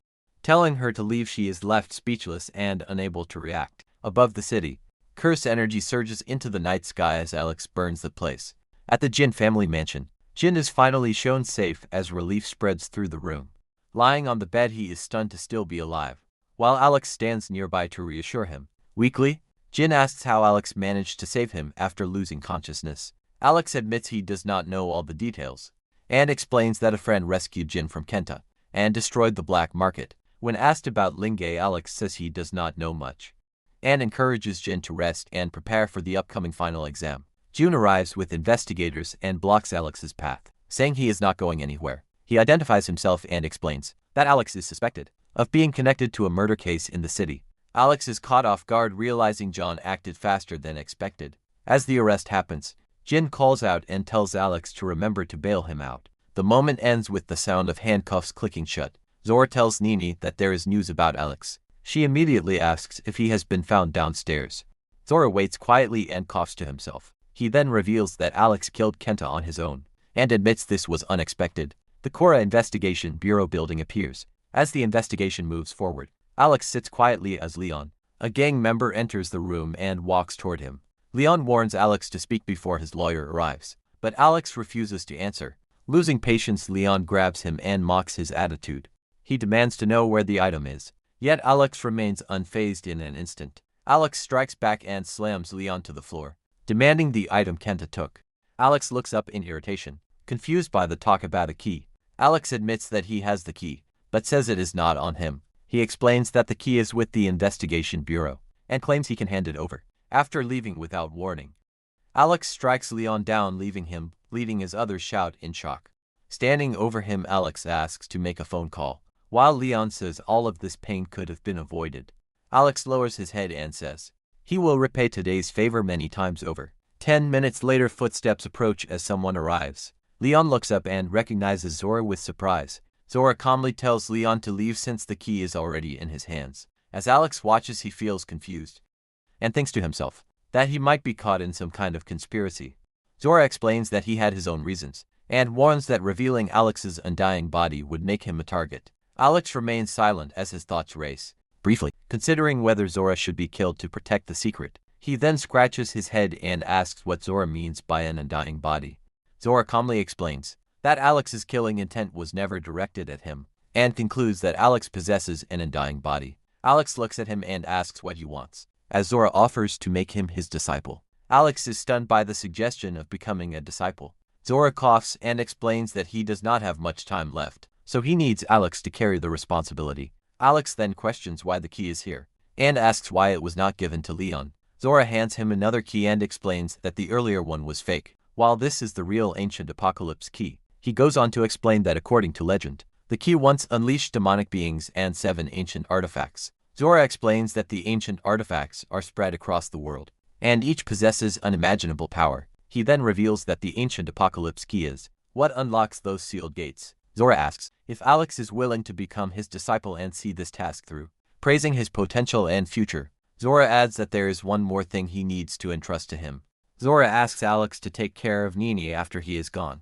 Telling her to leave, she is left speechless and unable to react. Above the city, curse energy surges into the night sky as Alex burns the place. At the Jin family mansion, Jin is finally shown safe as relief spreads through the room. Lying on the bed, he is stunned to still be alive, while Alex stands nearby to reassure him. Weakly, Jin asks how Alex managed to save him after losing consciousness. Alex admits he does not know all the details, and explains that a friend rescued Jin from Kenta and destroyed the black market. When asked about Lingay, Alex says he does not know much, and encourages Jin to rest and prepare for the upcoming final exam. June arrives with investigators and blocks Alex's path, saying he is not going anywhere. He identifies himself and explains that Alex is suspected of being connected to a murder case in the city. Alex is caught off guard, realizing John acted faster than expected. As the arrest happens, Jin calls out and tells Alex to remember to bail him out. The moment ends with the sound of handcuffs clicking shut. Zora tells Nini that there is news about Alex. She immediately asks if he has been found downstairs. Zora waits quietly and coughs to himself. He then reveals that Alex killed Kenta on his own, and admits this was unexpected. The Cora Investigation Bureau building appears. As the investigation moves forward, Alex sits quietly as Leon, a gang member, enters the room and walks toward him. Leon warns Alex to speak before his lawyer arrives, but Alex refuses to answer. Losing patience, Leon grabs him and mocks his attitude. He demands to know where the item is, yet Alex remains unfazed. In an instant, Alex strikes back and slams Leon to the floor, demanding the item Kenta took. Alex looks up in irritation, confused by the talk about a key. Alex admits that he has the key, but says it is not on him. He explains that the key is with the Investigation Bureau, and claims he can hand it over. After leaving without warning, Alex strikes Leon down, leaving him bleeding as others shout in shock. Standing over him, Alex asks to make a phone call, while Leon says all of this pain could have been avoided. Alex lowers his head and says he will repay today's favor many times over. 10 minutes later, footsteps approach as someone arrives. Leon looks up and recognizes Zora with surprise. Zora calmly tells Leon to leave since the key is already in his hands. As Alex watches, he feels confused and thinks to himself that he might be caught in some kind of conspiracy. Zora explains that he had his own reasons and warns that revealing Alex's undying body would make him a target. Alex remains silent as his thoughts race, briefly considering whether Zora should be killed to protect the secret. He then scratches his head and asks what Zora means by an undying body. Zora calmly explains that Alex's killing intent was never directed at him, and concludes that Alex possesses an undying body. Alex looks at him and asks what he wants, as Zora offers to make him his disciple. Alex is stunned by the suggestion of becoming a disciple. Zora coughs and explains that he does not have much time left, so he needs Alex to carry the responsibility. Alex then questions why the key is here, and asks why it was not given to Leon. Zora hands him another key and explains that the earlier one was fake, while this is the real ancient apocalypse key. He goes on to explain that according to legend, the key once unleashed demonic beings and 7 ancient artifacts. Zora explains that the ancient artifacts are spread across the world, and each possesses unimaginable power. He then reveals that the ancient apocalypse key is what unlocks those sealed gates. Zora asks if Alex is willing to become his disciple and see this task through, praising his potential and future. Zora adds that there is one more thing he needs to entrust to him. Zora asks Alex to take care of Nini after he is gone.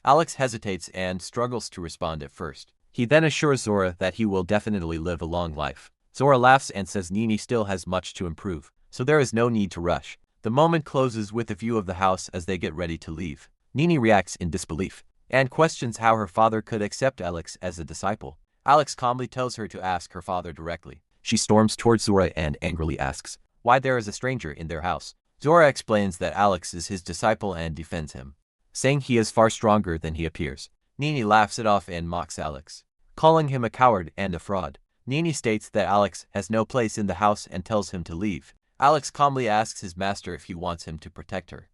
Alex hesitates and struggles to respond at first. He then assures Zora that he will definitely live a long life. Zora laughs and says Nini still has much to improve, so there is no need to rush. The moment closes with a view of the house as they get ready to leave. Nini reacts in disbelief, and questions how her father could accept Alex as a disciple. Alex calmly tells her to ask her father directly. She storms towards Zora and angrily asks why there is a stranger in their house. Zora explains that Alex is his disciple and defends him, saying he is far stronger than he appears. Nini laughs it off and mocks Alex, calling him a coward and a fraud. Nini states that Alex has no place in the house and tells him to leave. Alex calmly asks his master if he wants him to protect her.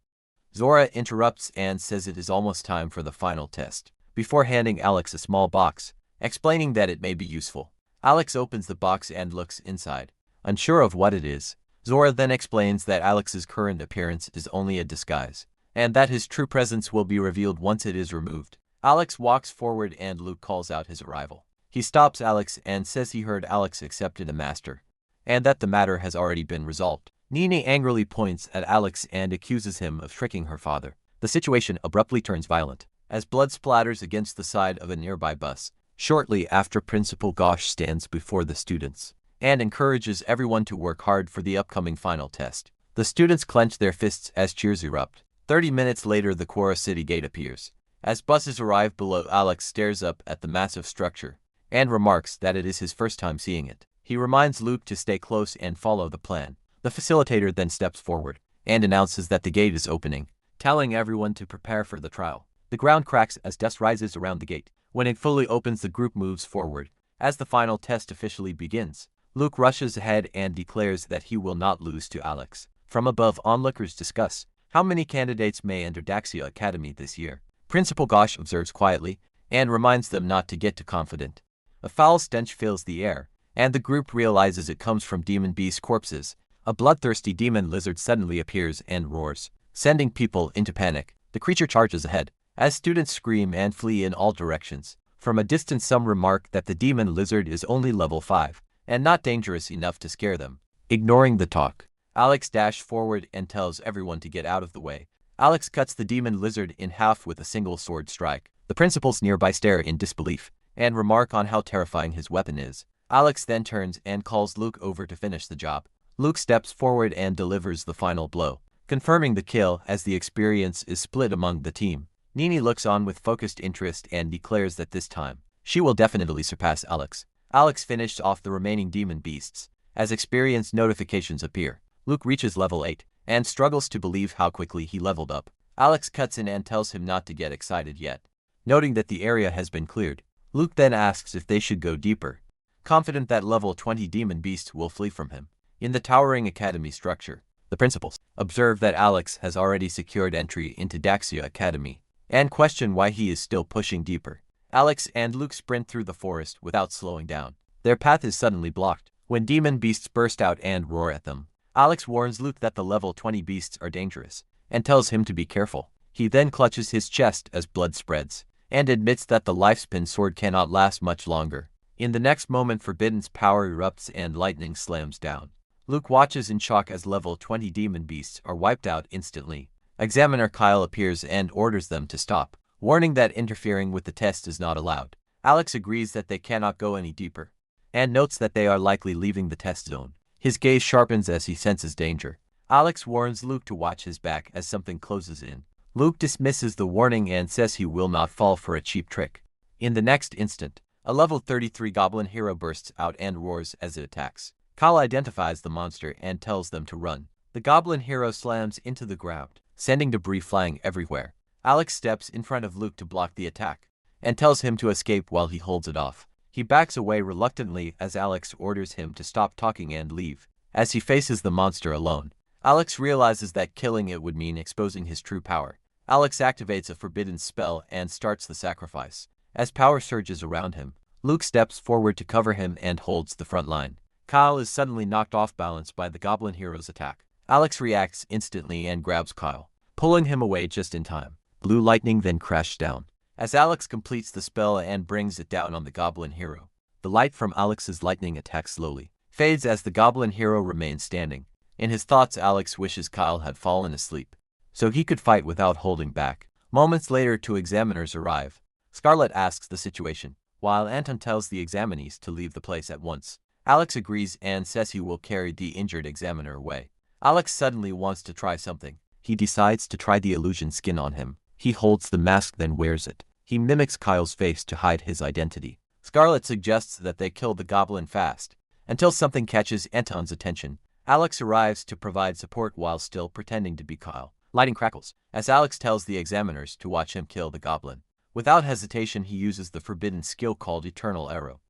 Zora interrupts and says it is almost time for the final test, before handing Alex a small box, explaining that it may be useful. Alex opens the box and looks inside, unsure of what it is. Zora then explains that Alex's current appearance is only a disguise, and that his true presence will be revealed once it is removed. Alex walks forward and Luke calls out his arrival. He stops Alex and says he heard Alex accepted a master, and that the matter has already been resolved. Nini angrily points at Alex and accuses him of tricking her father. The situation abruptly turns violent, as blood splatters against the side of a nearby bus. Shortly after, Principal Gosh stands before the students and encourages everyone to work hard for the upcoming final test. The students clench their fists as cheers erupt. 30 minutes later, the Quora City gate appears. As buses arrive below, Alex stares up at the massive structure and remarks that it is his first time seeing it. He reminds Luke to stay close and follow the plan. The facilitator then steps forward and announces that the gate is opening, telling everyone to prepare for the trial. The ground cracks as dust rises around the gate. When it fully opens, the group moves forward. As the final test officially begins, Luke rushes ahead and declares that he will not lose to Alex. From above, onlookers discuss how many candidates may enter Daxia Academy this year. Principal Gosh observes quietly and reminds them not to get too confident. A foul stench fills the air, and the group realizes it comes from demon beast corpses. A bloodthirsty demon lizard suddenly appears and roars, sending people into panic. The creature charges ahead, as students scream and flee in all directions. From a distance, some remark that the demon lizard is only level 5, and not dangerous enough to scare them. Ignoring the talk, Alex dashes forward and tells everyone to get out of the way. Alex cuts the demon lizard in half with a single sword strike. The principals nearby stare in disbelief and remark on how terrifying his weapon is. Alex then turns and calls Luke over to finish the job. Luke steps forward and delivers the final blow, confirming the kill as the experience is split among the team. Nini looks on with focused interest and declares that this time, she will definitely surpass Alex. Alex finished off the remaining demon beasts. As experience notifications appear, Luke reaches level 8 and struggles to believe how quickly he leveled up. Alex cuts in and tells him not to get excited yet, noting that the area has been cleared. Luke then asks if they should go deeper, confident that level 20 demon beasts will flee from him. In the towering academy structure, the principals observe that Alex has already secured entry into Daxia Academy and question why he is still pushing deeper. Alex and Luke sprint through the forest without slowing down. Their path is suddenly blocked when demon beasts burst out and roar at them. Alex warns Luke that the level 20 beasts are dangerous and tells him to be careful. He then clutches his chest as blood spreads and admits that the lifespin sword cannot last much longer. In the next moment, Forbidden's power erupts and lightning slams down. Luke watches in shock as level 20 demon beasts are wiped out instantly. Examiner Kyle appears and orders them to stop, warning that interfering with the test is not allowed. Alex agrees that they cannot go any deeper, and notes that they are likely leaving the test zone. His gaze sharpens as he senses danger. Alex warns Luke to watch his back as something closes in. Luke dismisses the warning and says he will not fall for a cheap trick. In the next instant, a level 33 goblin hero bursts out and roars as it attacks. Kyle identifies the monster and tells them to run. The goblin hero slams into the ground, sending debris flying everywhere. Alex steps in front of Luke to block the attack, and tells him to escape while he holds it off. He backs away reluctantly as Alex orders him to stop talking and leave. As he faces the monster alone, Alex realizes that killing it would mean exposing his true power. Alex activates a forbidden spell and starts the sacrifice. As power surges around him, Luke steps forward to cover him and holds the front line. Kyle is suddenly knocked off balance by the goblin hero's attack. Alex reacts instantly and grabs Kyle, pulling him away just in time. Blue lightning then crashed down. As Alex completes the spell and brings it down on the goblin hero, the light from Alex's lightning attack slowly fades as the goblin hero remains standing. In his thoughts, Alex wishes Kyle had fallen asleep, so he could fight without holding back. Moments later, two examiners arrive. Scarlet asks the situation, while Anton tells the examinees to leave the place at once. Alex agrees and says he will carry the injured examiner away. Alex suddenly wants to try something. He decides to try the illusion skin on him. He holds the mask then wears it, He mimics Kyle's face to hide his identity. Scarlet suggests that they kill the goblin fast, until something catches Anton's attention. Alex arrives to provide support while still pretending to be Kyle. Lighting crackles, as Alex tells the examiners to watch him kill the goblin. Without hesitation, he uses the forbidden skill called Eternal Arrow,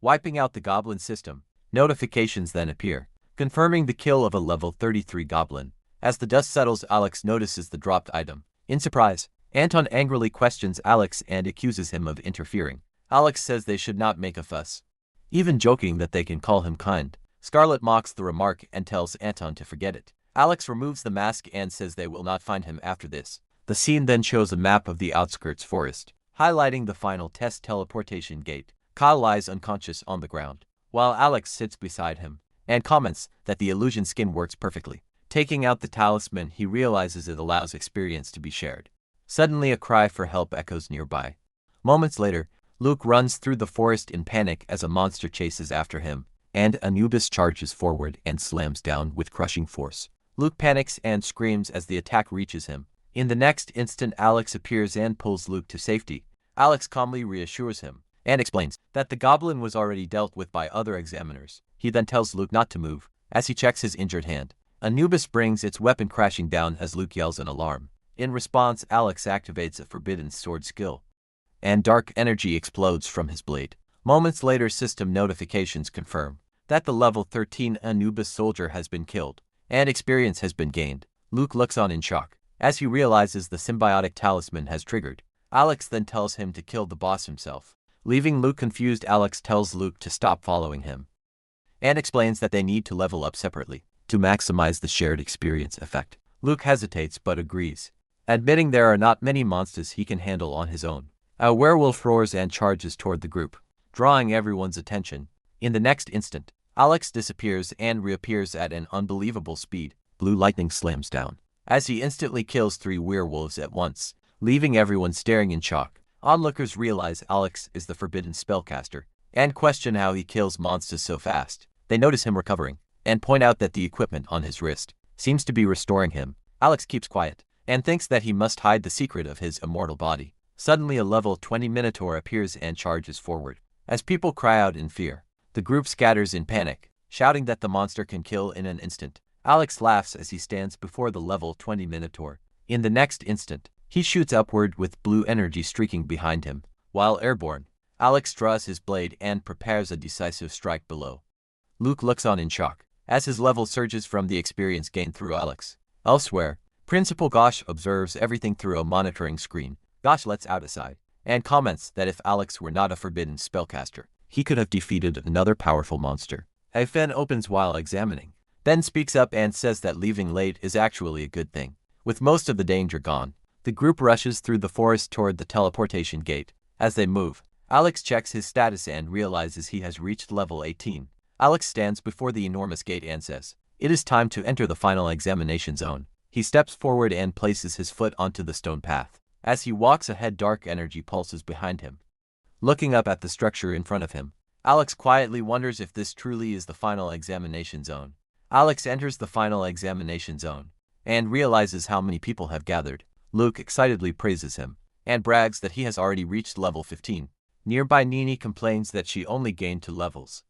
wiping out the goblin system. Notifications then appear, confirming the kill of a level 33 goblin. As the dust settles, Alex notices the dropped item. In surprise, Anton angrily questions Alex and accuses him of interfering. Alex says they should not make a fuss, even joking that they can call him kind. Scarlet mocks the remark and tells Anton to forget it. Alex removes the mask and says they will not find him after this. The scene then shows a map of the outskirts forest, highlighting the final test teleportation gate. Kyle lies unconscious on the ground, while Alex sits beside him, and comments that the illusion skin works perfectly. Taking out the talisman, he realizes it allows experience to be shared. Suddenly a cry for help echoes nearby. Moments later, Luke runs through the forest in panic as a monster chases after him, and Anubis charges forward and slams down with crushing force. Luke panics and screams as the attack reaches him. In the next instant, Alex appears and pulls Luke to safety. Alex calmly reassures him and explains that the goblin was already dealt with by other examiners. He then tells Luke not to move as he checks his injured hand. Anubis brings its weapon crashing down as Luke yells an alarm. In response, Alex activates a forbidden sword skill, and dark energy explodes from his blade. Moments later, system notifications confirm that the level 13 Anubis soldier has been killed, and experience has been gained. Luke looks on in shock as he realizes the symbiotic talisman has triggered. Alex then tells him to kill the boss himself. Leaving Luke confused, Alex tells Luke to stop following him, and explains that they need to level up separately to maximize the shared experience effect. Luke hesitates but agrees, admitting there are not many monsters he can handle on his own. A werewolf roars and charges toward the group, drawing everyone's attention. In the next instant, Alex disappears and reappears at an unbelievable speed. Blue lightning slams down, as he instantly kills 3 werewolves at once, leaving everyone staring in shock. Onlookers realize Alex is the forbidden spellcaster, and question how he kills monsters so fast. They notice him recovering, and point out that the equipment on his wrist seems to be restoring him. Alex keeps quiet, and thinks that he must hide the secret of his immortal body. Suddenly a level 20 Minotaur appears and charges forward. As people cry out in fear, the group scatters in panic, shouting that the monster can kill in an instant. Alex laughs as he stands before the level 20 Minotaur. In the next instant, he shoots upward with blue energy streaking behind him. While airborne, Alex draws his blade and prepares a decisive strike below. Luke looks on in shock as his level surges from the experience gained through Alex. Elsewhere, Principal Gosh observes everything through a monitoring screen. Gosh lets out a sigh and comments that if Alex were not a forbidden spellcaster, he could have defeated another powerful monster. A fan opens while examining, then speaks up and says that leaving late is actually a good thing. With most of the danger gone, the group rushes through the forest toward the teleportation gate. As they move, Alex checks his status and realizes he has reached level 18. Alex stands before the enormous gate and says, "It is time to enter the final examination zone." He steps forward and places his foot onto the stone path. As he walks ahead, dark energy pulses behind him. Looking up at the structure in front of him, Alex quietly wonders if this truly is the final examination zone. Alex enters the final examination zone and realizes how many people have gathered. Luke excitedly praises him and brags that he has already reached level 15. Nearby, Nini complains that she only gained 2 levels,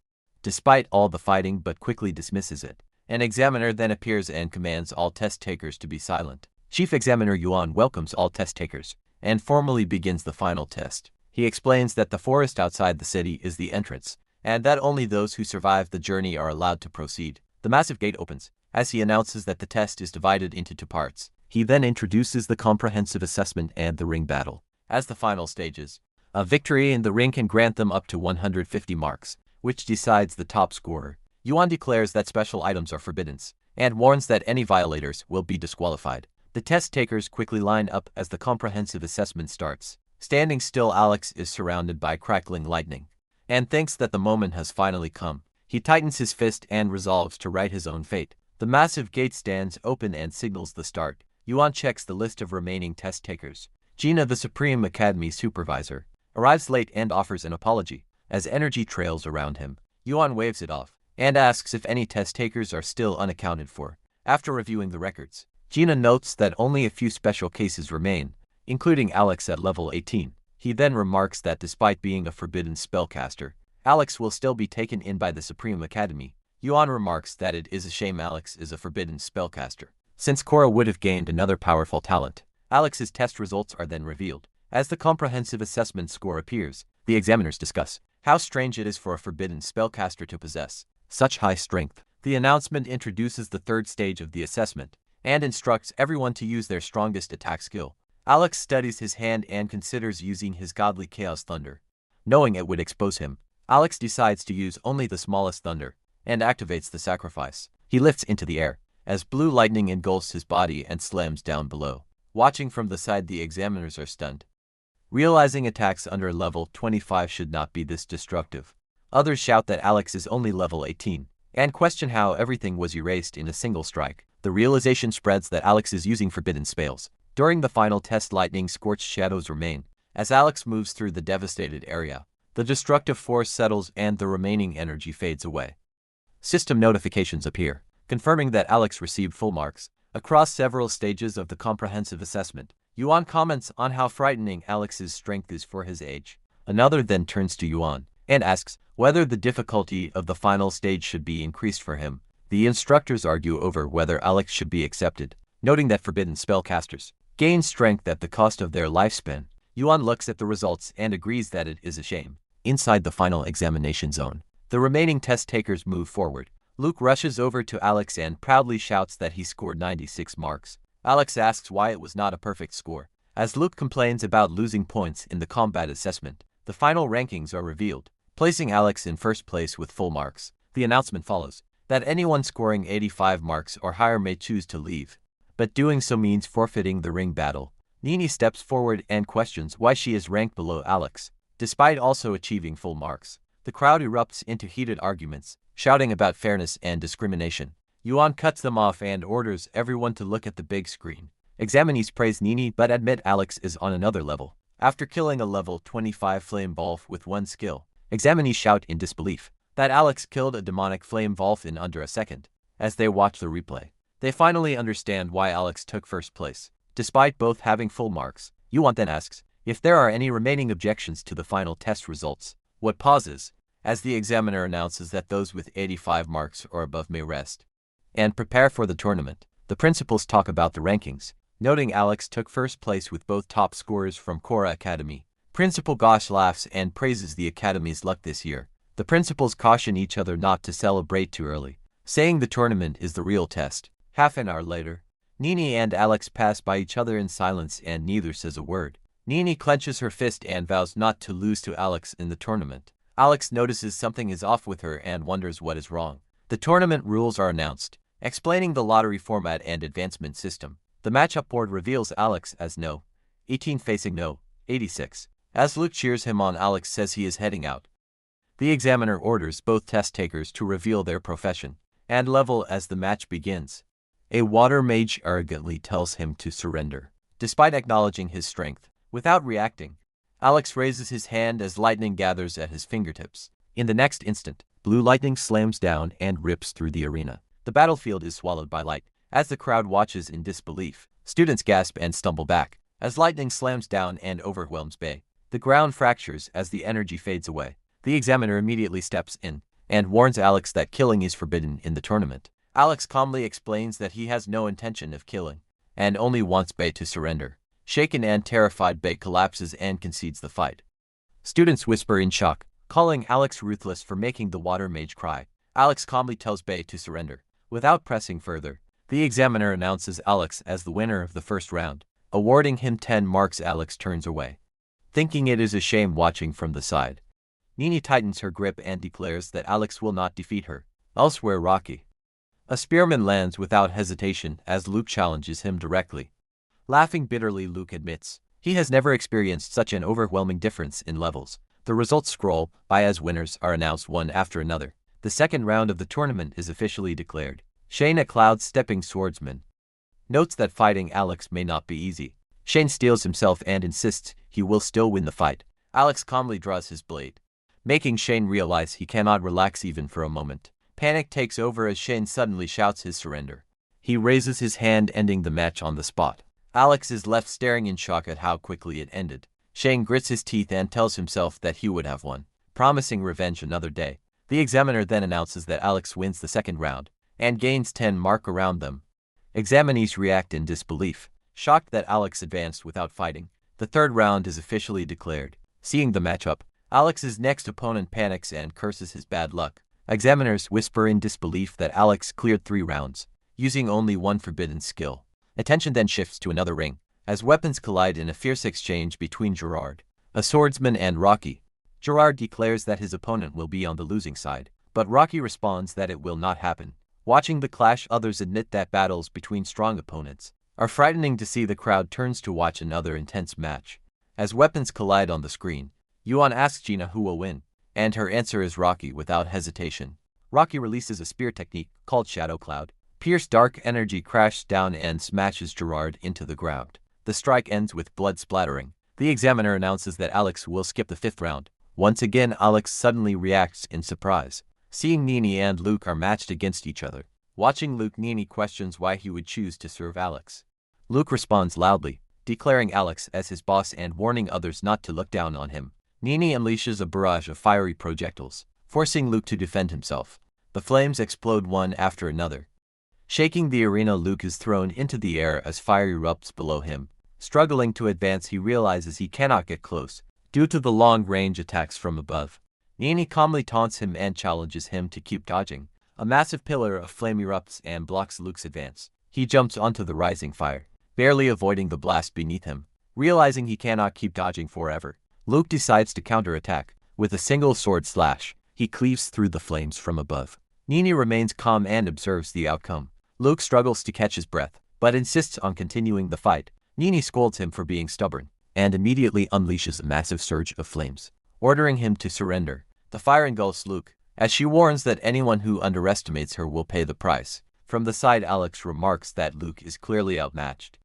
despite all the fighting, but quickly dismisses it. An examiner then appears and commands all test takers to be silent. Chief Examiner Yuan welcomes all test takers and formally begins the final test. He explains that the forest outside the city is the entrance, and that only those who survive the journey are allowed to proceed. The massive gate opens as he announces that the test is divided into 2 parts. He then introduces the comprehensive assessment and the ring battle as the final stages. A victory in the ring can grant them up to 150 marks, which decides the top scorer. Yuan declares that special items are forbidden, and warns that any violators will be disqualified. The test takers quickly line up as the comprehensive assessment starts. Standing still, Alex is surrounded by crackling lightning, and thinks that the moment has finally come. He tightens his fist and resolves to write his own fate. The massive gate stands open and signals the start. Yuan checks the list of remaining test takers. Gina, the Supreme Academy supervisor, arrives late and offers an apology. As energy trails around him, Yuan waves it off and asks if any test takers are still unaccounted for. After reviewing the records, Gina notes that only a few special cases remain. including Alex at level 18. He then remarks that despite being a forbidden spellcaster, Alex will still be taken in by the Supreme Academy. Yuan remarks that it is a shame Alex is a forbidden spellcaster, since Korra would have gained another powerful talent. Alex's test results are then revealed. As the comprehensive assessment score appears, the examiners discuss how strange it is for a forbidden spellcaster to possess such high strength. The announcement introduces the third stage of the assessment and instructs everyone to use their strongest attack skill. Alex studies his hand and considers using his godly Chaos Thunder. Knowing it would expose him, Alex decides to use only the smallest thunder and activates the sacrifice. He lifts into the air as blue lightning engulfs his body and slams down below. Watching from the side, the examiners are stunned, realizing attacks under level 25 should not be this destructive. Others shout that Alex is only level 18 and question how everything was erased in a single strike. The realization spreads that Alex is using forbidden spells. During the final test, lightning scorched shadows remain. As Alex moves through the devastated area, the destructive force settles and the remaining energy fades away. System notifications appear, confirming that Alex received full marks. Across several stages of the comprehensive assessment, Yuan comments on how frightening Alex's strength is for his age. Another then turns to Yuan and asks whether the difficulty of the final stage should be increased for him. The instructors argue over whether Alex should be accepted, noting that forbidden spellcasters gain strength at the cost of their lifespan. Yuan looks at the results and agrees that it is a shame. Inside the final examination zone, the remaining test takers move forward. Luke rushes over to Alex and proudly shouts that he scored 96 marks. Alex asks why it was not a perfect score. As Luke complains about losing points in the combat assessment, the final rankings are revealed, placing Alex in first place with full marks. The announcement follows that anyone scoring 85 marks or higher may choose to leave, but doing so means forfeiting the ring battle. Nini steps forward and questions why she is ranked below Alex, despite also achieving full marks. The crowd erupts into heated arguments, shouting about fairness and discrimination. Yuan cuts them off and orders everyone to look at the big screen. Examinees praise Nini but admit Alex is on another level. After killing a level 25 flame wolf with one skill, examinees shout in disbelief that Alex killed a demonic flame wolf in under a second. As they watch the replay, they finally understand why Alex took first place, despite both having full marks. Yuan then asks if there are any remaining objections to the final test results. What pauses, as the examiner announces that those with 85 marks or above may rest and prepare for the tournament. The principals talk about the rankings, noting Alex took first place with both top scorers from Korra Academy. Principal Gosh laughs and praises the Academy's luck this year. The principals caution each other not to celebrate too early, saying the tournament is the real test. Half an hour later, Nini and Alex pass by each other in silence and neither says a word. Nini clenches her fist and vows not to lose to Alex in the tournament. Alex notices something is off with her and wonders what is wrong. The tournament rules are announced, explaining the lottery format and advancement system. The matchup board reveals Alex as No. 18 facing No. 86. As Luke cheers him on, Alex says he is heading out. The examiner orders both test takers to reveal their profession and level as the match begins. A water mage arrogantly tells him to surrender, despite acknowledging his strength. Without reacting, Alex raises his hand as lightning gathers at his fingertips. In the next instant, blue lightning slams down and rips through the arena. The battlefield is swallowed by light. As the crowd watches in disbelief, students gasp and stumble back as lightning slams down and overwhelms Bei. The ground fractures as the energy fades away. The examiner immediately steps in and warns Alex that killing is forbidden in the tournament. Alex calmly explains that he has no intention of killing and only wants Bei to surrender. Shaken and terrified, Bei collapses and concedes the fight. Students whisper in shock, calling Alex ruthless for making the water mage cry. Alex calmly tells Bei to surrender. Without pressing further, the examiner announces Alex as the winner of the first round, awarding him 10 marks. Alex turns away, thinking it is a shame watching from the side. Nini tightens her grip and declares that Alex will not defeat her. Elsewhere, Rocky. A spearman lands without hesitation as Luke challenges him directly. Laughing bitterly, Luke admits he has never experienced such an overwhelming difference in levels. The results scroll by as winners are announced one after another. The second round of the tournament is officially declared. Shane, a cloud-stepping swordsman, notes that fighting Alex may not be easy. Shane steels himself and insists he will still win the fight. Alex calmly draws his blade, making Shane realize he cannot relax even for a moment. Panic takes over as Shane suddenly shouts his surrender. He raises his hand, ending the match on the spot. Alex is left staring in shock at how quickly it ended. Shane grits his teeth and tells himself that he would have won, promising revenge another day. The examiner then announces that Alex wins the second round and gains 10 mark around them. Examinees react in disbelief, shocked that Alex advanced without fighting. The third round is officially declared. Seeing the matchup, Alex's next opponent panics and curses his bad luck. Examiners whisper in disbelief that Alex cleared 3 rounds, using only one forbidden skill. Attention then shifts to another ring, as weapons collide in a fierce exchange between Gerard, a swordsman, and Rocky. Gerard declares that his opponent will be on the losing side, but Rocky responds that it will not happen. Watching the clash, others admit that battles between strong opponents are frightening to see. The crowd turns to watch another intense match. As weapons collide on the screen, Yuan asks Gina who will win, and her answer is Rocky without hesitation. Rocky releases a spear technique called Shadow Cloud. Pierce dark energy crashes down and smashes Gerard into the ground. The strike ends with blood splattering. The examiner announces that Alex will skip the 5th round. Once again, Alex suddenly reacts in surprise, seeing Nini and Luke are matched against each other. Watching Luke, Nini questions why he would choose to serve Alex. Luke responds loudly, declaring Alex as his boss and warning others not to look down on him. Nini unleashes a barrage of fiery projectiles, forcing Luke to defend himself. The flames explode one after another. Shaking the arena, Luke is thrown into the air as fire erupts below him. Struggling to advance, he realizes he cannot get close due to the long-range attacks from above. Nini calmly taunts him and challenges him to keep dodging. A massive pillar of flame erupts and blocks Luke's advance. He jumps onto the rising fire, barely avoiding the blast beneath him. Realizing he cannot keep dodging forever, Luke decides to counterattack. With a single sword slash, he cleaves through the flames from above. Nini remains calm and observes the outcome. Luke struggles to catch his breath, but insists on continuing the fight. Nini scolds him for being stubborn, and immediately unleashes a massive surge of flames, ordering him to surrender. The fire engulfs Luke, as she warns that anyone who underestimates her will pay the price. From the side, Alex remarks that Luke is clearly outmatched.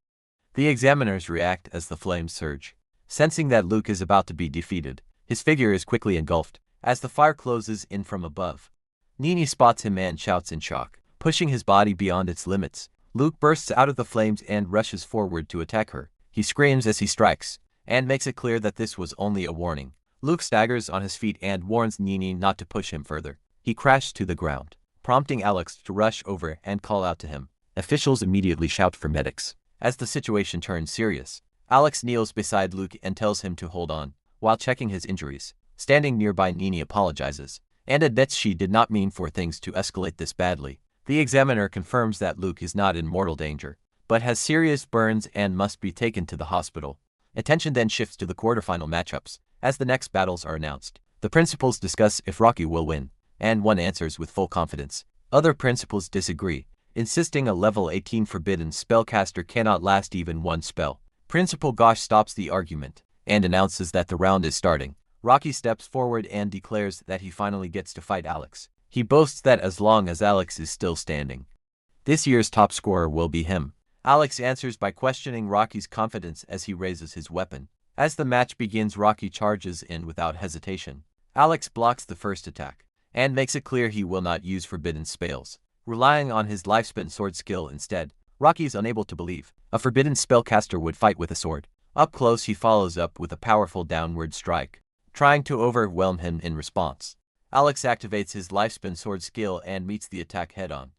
The examiners react as the flames surge. Sensing that Luke is about to be defeated, his figure is quickly engulfed, as the fire closes in from above. Nini spots him and shouts in shock, pushing his body beyond its limits. Luke bursts out of the flames and rushes forward to attack her. He screams as he strikes, and makes it clear that this was only a warning. Luke staggers on his feet and warns Nini not to push him further. He crashes to the ground, prompting Alex to rush over and call out to him. Officials immediately shout for medics. As the situation turns serious, Alex kneels beside Luke and tells him to hold on, while checking his injuries. Standing nearby, Nini apologizes, and admits she did not mean for things to escalate this badly. The examiner confirms that Luke is not in mortal danger, but has serious burns and must be taken to the hospital. Attention then shifts to the quarterfinal matchups, as the next battles are announced. The principals discuss if Rocky will win, and one answers with full confidence. Other principals disagree, insisting a level 18 forbidden spellcaster cannot last even one spell. Principal Gosh stops the argument, and announces that the round is starting. Rocky steps forward and declares that he finally gets to fight Alex. He boasts that as long as Alex is still standing, this year's top scorer will be him. Alex answers by questioning Rocky's confidence as he raises his weapon. As the match begins, Rocky charges in without hesitation. Alex blocks the first attack, and makes it clear he will not use forbidden spells, relying on his lifespan sword skill instead. Rocky is unable to believe a forbidden spellcaster would fight with a sword. Up close, he follows up with a powerful downward strike, trying to overwhelm him in response. Alex activates his lifespan sword skill and meets the attack head-on.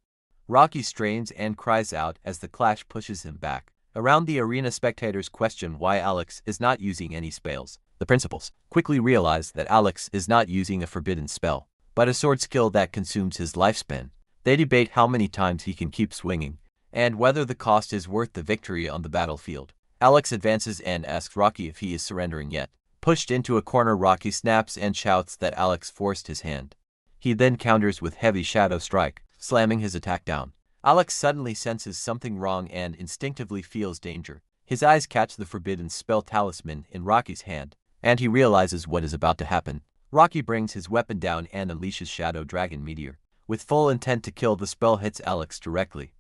Rocky strains and cries out as the clash pushes him back. Around the arena, spectators question why Alex is not using any spells. The principals quickly realize that Alex is not using a forbidden spell, but a sword skill that consumes his lifespan. They debate how many times he can keep swinging, and whether the cost is worth the victory on the battlefield. Alex advances and asks Rocky if he is surrendering yet. Pushed into a corner, Rocky snaps and shouts that Alex forced his hand. He then counters with heavy shadow strike, slamming his attack down. Alex suddenly senses something wrong and instinctively feels danger. His eyes catch the forbidden spell talisman in Rocky's hand, and he realizes what is about to happen. Rocky brings his weapon down and unleashes Shadow Dragon Meteor. With full intent to kill, the spell hits Alex directly.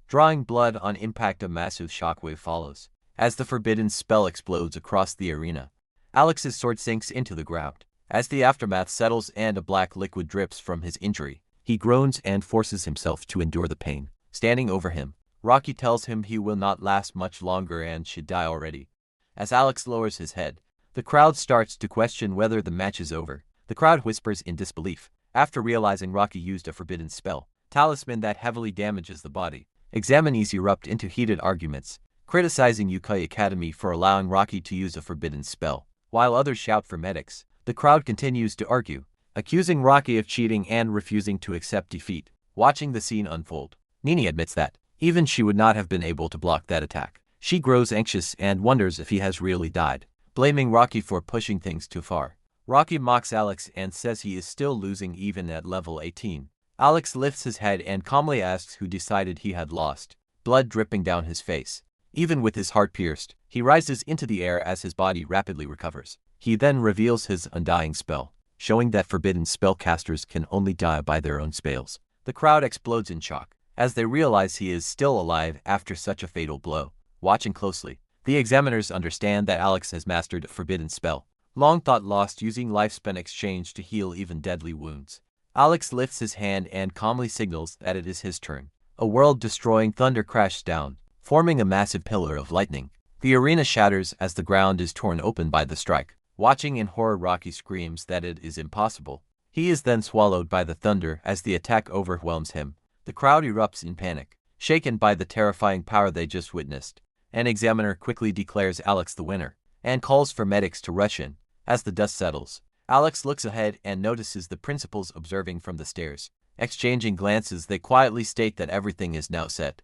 Drawing blood on impact, a massive shockwave follows, as the forbidden spell explodes across the arena. Alex's sword sinks into the ground. As the aftermath settles and a black liquid drips from his injury, he groans and forces himself to endure the pain. Standing over him, Rocky tells him he will not last much longer and should die already. As Alex lowers his head, the crowd starts to question whether the match is over. The crowd whispers in disbelief, after realizing Rocky used a forbidden spell, talisman that heavily damages the body. Examinees erupt into heated arguments, criticizing Yukai Academy for allowing Rocky to use a forbidden spell. While others shout for medics, the crowd continues to argue, accusing Rocky of cheating and refusing to accept defeat. Watching the scene unfold, Nini admits that, even she would not have been able to block that attack. She grows anxious and wonders if he has really died, blaming Rocky for pushing things too far. Rocky mocks Alex and says he is still losing even at level 18. Alex lifts his head and calmly asks who decided he had lost, blood dripping down his face. Even with his heart pierced, he rises into the air as his body rapidly recovers. He then reveals his undying spell, showing that forbidden spellcasters can only die by their own spells. The crowd explodes in shock, as they realize he is still alive after such a fatal blow. Watching closely, the examiners understand that Alex has mastered a forbidden spell, long thought lost, using lifespan exchange to heal even deadly wounds. Alex lifts his hand and calmly signals that it is his turn. A world-destroying thunder crashes down, forming a massive pillar of lightning. The arena shatters as the ground is torn open by the strike. Watching in horror, Rocky screams that it is impossible. He is then swallowed by the thunder as the attack overwhelms him. The crowd erupts in panic, shaken by the terrifying power they just witnessed. An examiner quickly declares Alex the winner, and calls for medics to rush in. As the dust settles, Alex looks ahead and notices the principals observing from the stairs. Exchanging glances, they quietly state that everything is now set.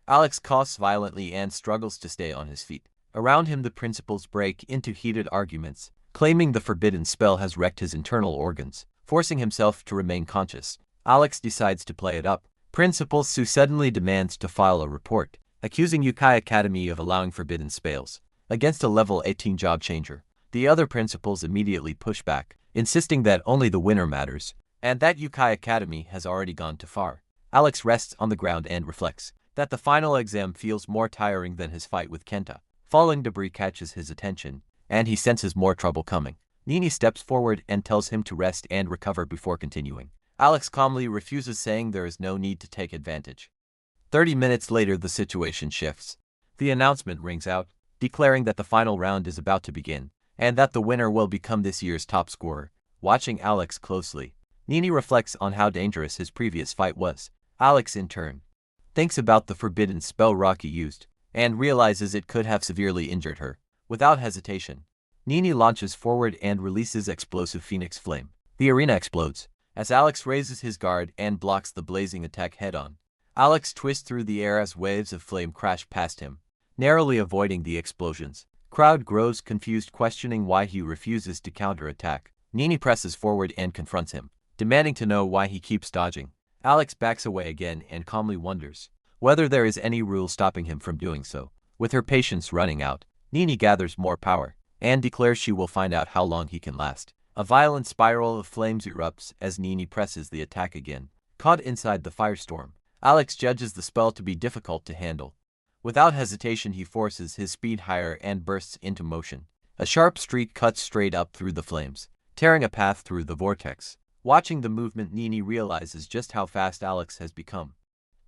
Alex coughs violently and struggles to stay on his feet. Around him, the principals break into heated arguments, claiming the forbidden spell has wrecked his internal organs, forcing himself to remain conscious. Alex decides to play it up. Principal Sue suddenly demands to file a report, accusing Yukai Academy of allowing forbidden spells against a level 18 job changer. The other principals immediately push back, insisting that only the winner matters, and that Yukai Academy has already gone too far. Alex rests on the ground and reflects that the final exam feels more tiring than his fight with Kenta. Falling debris catches his attention, and he senses more trouble coming. Nini steps forward and tells him to rest and recover before continuing. Alex calmly refuses, saying there is no need to take advantage. 30 minutes later, the situation shifts. The announcement rings out, declaring that the final round is about to begin, and that the winner will become this year's top scorer. Watching Alex closely, Nini reflects on how dangerous his previous fight was. Alex, in turn, thinks about the forbidden spell Rocky used, and realizes it could have severely injured her. Without hesitation, Nini launches forward and releases explosive Phoenix Flame. The arena explodes, as Alex raises his guard and blocks the blazing attack head-on. Alex twists through the air as waves of flame crash past him, narrowly avoiding the explosions. Crowd grows confused, questioning why he refuses to counterattack. Nini presses forward and confronts him, demanding to know why he keeps dodging. Alex backs away again and calmly wonders whether there is any rule stopping him from doing so. With her patience running out, Nini gathers more power and declares she will find out how long he can last. A violent spiral of flames erupts as Nini presses the attack again. Caught inside the firestorm, Alex judges the spell to be difficult to handle. Without hesitation, he forces his speed higher and bursts into motion. A sharp streak cuts straight up through the flames, tearing a path through the vortex. Watching the movement, Nini realizes just how fast Alex has become.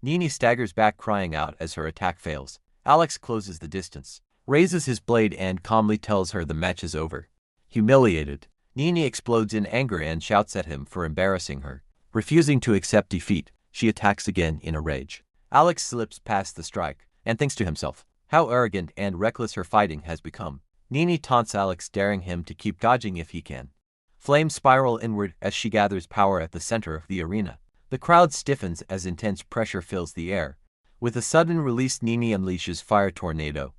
Nini staggers back, crying out as her attack fails. Alex closes the distance, raises his blade and calmly tells her the match is over. Humiliated, Nini explodes in anger and shouts at him for embarrassing her. Refusing to accept defeat, she attacks again in a rage. Alex slips past the strike and thinks to himself how arrogant and reckless her fighting has become. Nini taunts Alex, daring him to keep dodging if he can. Flames spiral inward as she gathers power at the center of the arena. The crowd stiffens as intense pressure fills the air. With a sudden release, Nini unleashes Fire Tornado.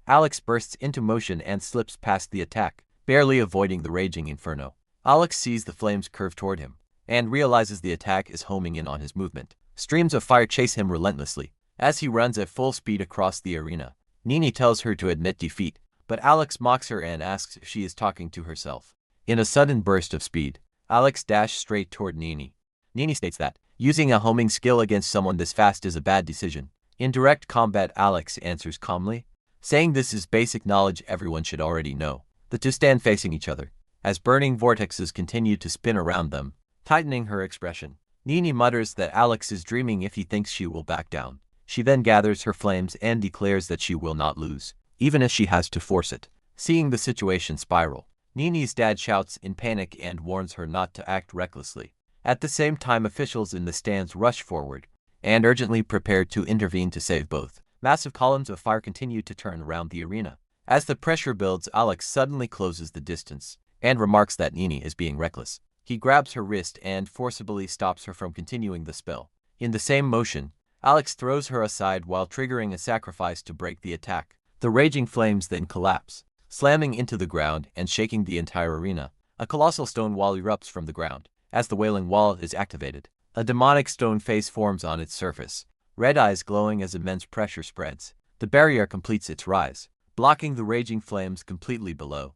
Alex bursts into motion and slips past the attack, barely avoiding the raging inferno. Alex sees the flames curve toward him, and realizes the attack is homing in on his movement. Streams of fire chase him relentlessly as he runs at full speed across the arena. Nini tells her to admit defeat, but Alex mocks her and asks if she is talking to herself. In a sudden burst of speed, Alex dashes straight toward Nini. Nini states that using a homing skill against someone this fast is a bad decision. In direct combat, Alex answers calmly, saying this is basic knowledge everyone should already know. The two stand facing each other, as burning vortexes continue to spin around them, tightening her expression. Nini mutters that Alex is dreaming if he thinks she will back down. She then gathers her flames and declares that she will not lose, even if she has to force it. Seeing the situation spiral, Nini's dad shouts in panic and warns her not to act recklessly. At the same time, officials in the stands rush forward and urgently prepare to intervene to save both. Massive columns of fire continue to turn around the arena. As the pressure builds, Alex suddenly closes the distance and remarks that Nini is being reckless. He grabs her wrist and forcibly stops her from continuing the spell. In the same motion, Alex throws her aside while triggering a sacrifice to break the attack. The raging flames then collapse, slamming into the ground and shaking the entire arena. A colossal stone wall erupts from the ground. As the Wailing Wall is activated, a demonic stone face forms on its surface, red eyes glowing as immense pressure spreads. The barrier completes its rise, blocking the raging flames completely below.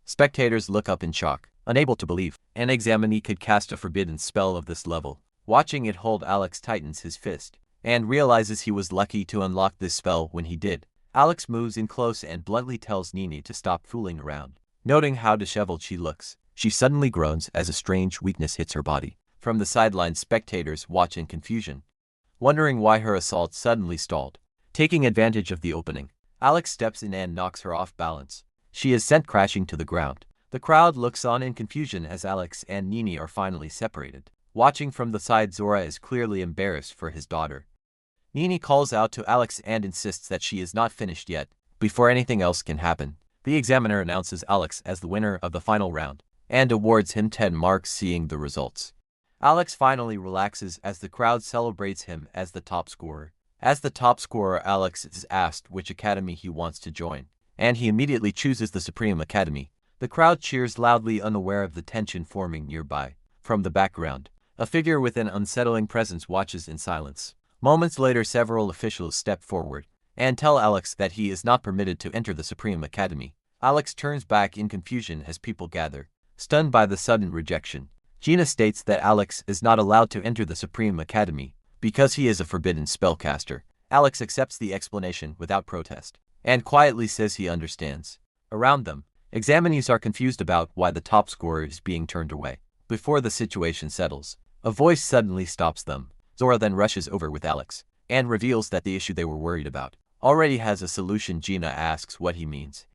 Spectators look up in shock, unable to believe an examinee could cast a forbidden spell of this level. Watching it hold, Alex tightens his fist and realizes he was lucky to unlock this spell when he did. Alex moves in close and bluntly tells Nini to stop fooling around. Noting how disheveled she looks, she suddenly groans as a strange weakness hits her body. From the sidelines, spectators watch in confusion, wondering why her assault suddenly stalled. Taking advantage of the opening, Alex steps in and knocks her off balance. She is sent crashing to the ground. The crowd looks on in confusion as Alex and Nini are finally separated. Watching from the side, Zora is clearly embarrassed for his daughter. Nini calls out to Alex and insists that she is not finished yet. Before anything else can happen, the examiner announces Alex as the winner of the final round and awards him 10 marks. Seeing the results, Alex finally relaxes as the crowd celebrates him as the top scorer. As the top scorer, Alex is asked which academy he wants to join, and he immediately chooses the Supreme Academy. The crowd cheers loudly, unaware of the tension forming nearby. From the background, a figure with an unsettling presence watches in silence. Moments later, several officials step forward and tell Alex that he is not permitted to enter the Supreme Academy. Alex turns back in confusion as people gather, stunned by the sudden rejection. Gina states that Alex is not allowed to enter the Supreme Academy because he is a forbidden spellcaster. Alex accepts the explanation without protest and quietly says he understands. Around them, examinees are confused about why the top scorer is being turned away. Before the situation settles, a voice suddenly stops them. Zora then rushes over with Alex and reveals that the issue they were worried about already has a solution. Gina asks what he means.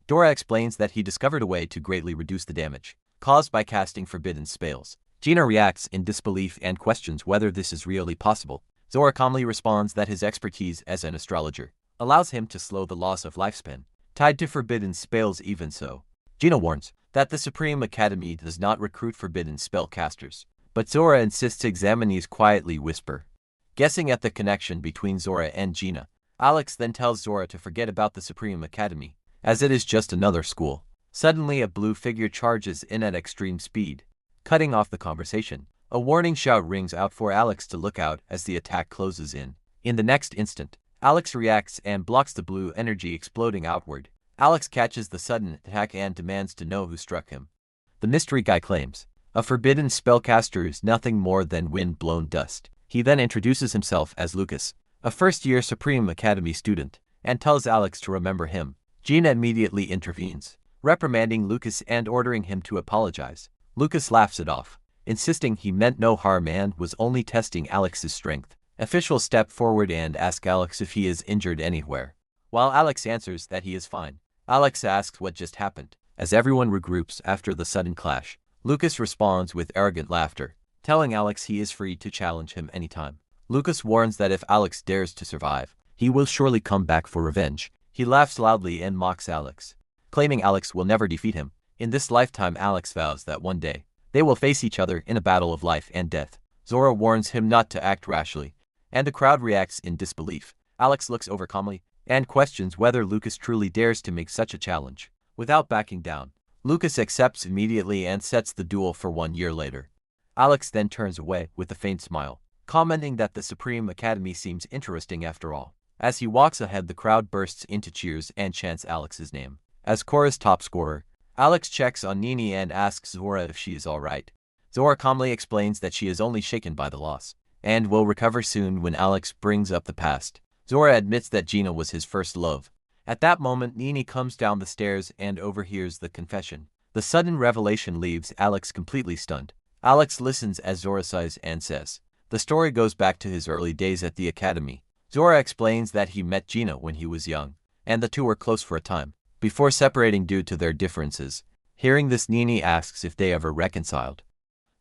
Dora explains that he discovered a way to greatly reduce the damage caused by casting forbidden spells. Gina reacts in disbelief and questions whether this is really possible. Zora calmly responds that his expertise as an astrologer allows him to slow the loss of lifespan tied to forbidden spells. Even so, Gina warns that the Supreme Academy does not recruit forbidden spellcasters, but Zora insists. Examinees quietly whisper, guessing at the connection between Zora and Gina. Alex then tells Zora to forget about the Supreme Academy, as it is just another school. Suddenly, a blue figure charges in at extreme speed, cutting off the conversation. A warning shout rings out for Alex to look out as the attack closes in. In the next instant, Alex reacts and blocks the blue energy exploding outward. Alex catches the sudden attack and demands to know who struck him. The mystery guy claims a forbidden spellcaster is nothing more than wind-blown dust. He then introduces himself as Lucas, a first-year Supreme Academy student, and tells Alex to remember him. Gina immediately intervenes, reprimanding Lucas and ordering him to apologize. Lucas laughs it off, insisting he meant no harm and was only testing Alex's strength. Officials step forward and ask Alex if he is injured anywhere. While Alex answers that he is fine, Alex asks what just happened. As everyone regroups after the sudden clash, Lucas responds with arrogant laughter, telling Alex he is free to challenge him anytime. Lucas warns that if Alex dares to survive, he will surely come back for revenge. He laughs loudly and mocks Alex, claiming Alex will never defeat him. In this lifetime, Alex vows that one day, they will face each other in a battle of life and death. Zora warns him not to act rashly, and the crowd reacts in disbelief. Alex looks over calmly and questions whether Lucas truly dares to make such a challenge. Without backing down, Lucas accepts immediately and sets the duel for 1 year later. Alex then turns away with a faint smile, commenting that the Supreme Academy seems interesting after all. As he walks ahead, the crowd bursts into cheers and chants Alex's name. As chorus top scorer, Alex checks on Nini and asks Zora if she is alright. Zora calmly explains that she is only shaken by the loss, and will recover soon. When Alex brings up the past, Zora admits that Gina was his first love. At that moment, Nini comes down the stairs and overhears the confession. The sudden revelation leaves Alex completely stunned. Alex listens as Zora sighs and says, the story goes back to his early days at the academy. Zora explains that he met Gina when he was young, and the two were close for a time, before separating due to their differences. Hearing this, Nini asks if they ever reconciled.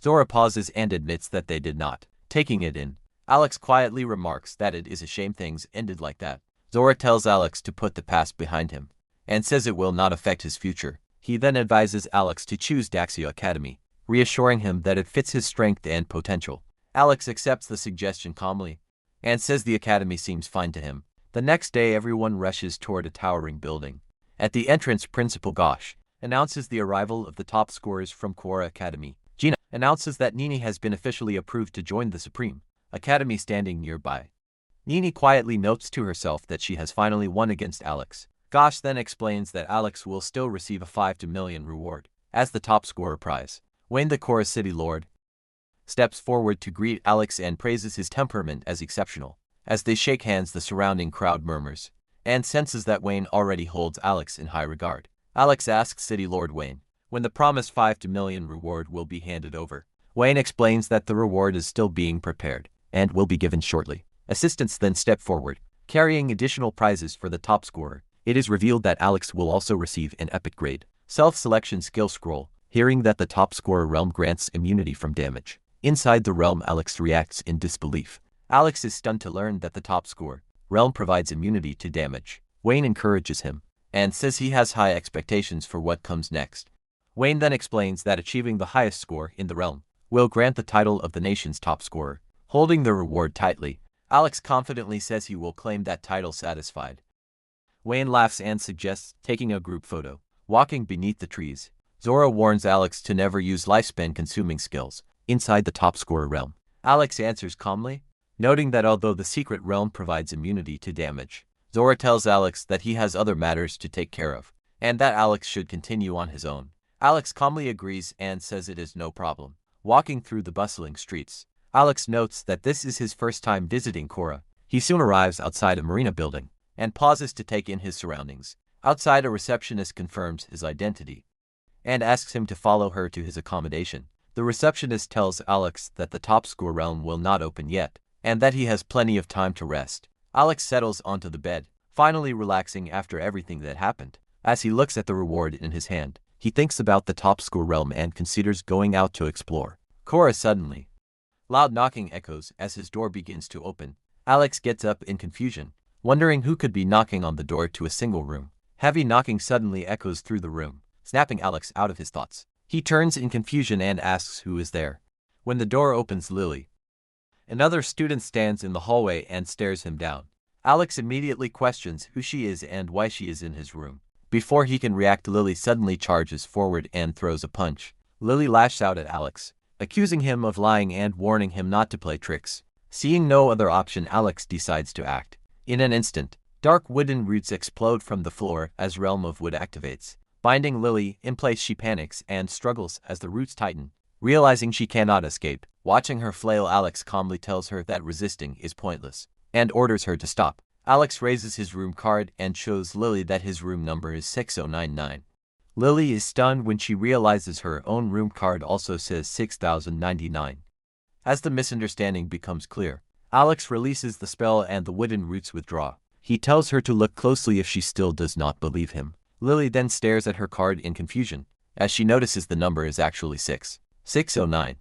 Zora pauses and admits that they did not. Taking it in, Alex quietly remarks that it is a shame things ended like that. Zora tells Alex to put the past behind him, and says it will not affect his future. He then advises Alex to choose Daxia Academy, reassuring him that it fits his strength and potential. Alex accepts the suggestion calmly, and says the academy seems fine to him. The next day, everyone rushes toward a towering building. At the entrance, Principal Gosh announces the arrival of the top scorers from Quora Academy. Gina announces that Nini has been officially approved to join the Supreme Academy standing nearby. Nini quietly notes to herself that she has finally won against Alex. Gosh then explains that Alex will still receive a 5 million reward as the top scorer prize. Wayne, the Quora City Lord, steps forward to greet Alex and praises his temperament as exceptional. As they shake hands, the surrounding crowd murmurs and senses that Wayne already holds Alex in high regard. Alex asks City Lord Wayne when the promised 5 million reward will be handed over. Wayne explains that the reward is still being prepared and will be given shortly. Assistants then step forward, carrying additional prizes for the top scorer. It is revealed that Alex will also receive an epic grade self-selection skill scroll. Hearing that the top scorer realm grants immunity from damage inside the realm, Alex reacts in disbelief. Alex is stunned to learn that the top scorer realm provides immunity to damage. Wayne encourages him and says he has high expectations for what comes next. Wayne then explains that achieving the highest score in the realm will grant the title of the nation's top scorer. Holding the reward tightly, Alex confidently says he will claim that title satisfied. Wayne laughs and suggests taking a group photo. Walking beneath the trees, Zora warns Alex to never use lifespan-consuming skills inside the top scorer realm. Alex answers calmly, noting that although the secret realm provides immunity to damage, Zora tells Alex that he has other matters to take care of, and that Alex should continue on his own. Alex calmly agrees and says it is no problem. Walking through the bustling streets, Alex notes that this is his first time visiting Quora. He soon arrives outside a marina building and pauses to take in his surroundings. Outside, a receptionist confirms his identity and asks him to follow her to his accommodation. The receptionist tells Alex that the top score realm will not open yet, and that he has plenty of time to rest. Alex settles onto the bed, finally relaxing after everything that happened. As he looks at the reward in his hand, he thinks about the top score realm and considers going out to explore. Quora suddenly. Loud knocking echoes as his door begins to open. Alex gets up in confusion, wondering who could be knocking on the door to a single room. Heavy knocking suddenly echoes through the room, snapping Alex out of his thoughts. He turns in confusion and asks who is there. When the door opens, Lily, another student, stands in the hallway and stares him down. Alex immediately questions who she is and why she is in his room. Before he can react, Lily suddenly charges forward and throws a punch. Lily lashes out at Alex, accusing him of lying and warning him not to play tricks. Seeing no other option, Alex decides to act. In an instant, dark wooden roots explode from the floor as Realm of Wood activates. Binding Lily in place, she panics and struggles as the roots tighten. Realizing she cannot escape, watching her flail, Alex calmly tells her that resisting is pointless and orders her to stop. Alex raises his room card and shows Lily that his room number is 6099. Lily is stunned when she realizes her own room card also says 6099. As the misunderstanding becomes clear, Alex releases the spell and the wooden roots withdraw. He tells her to look closely if she still does not believe him. Lily then stares at her card in confusion, as she notices the number is actually 609.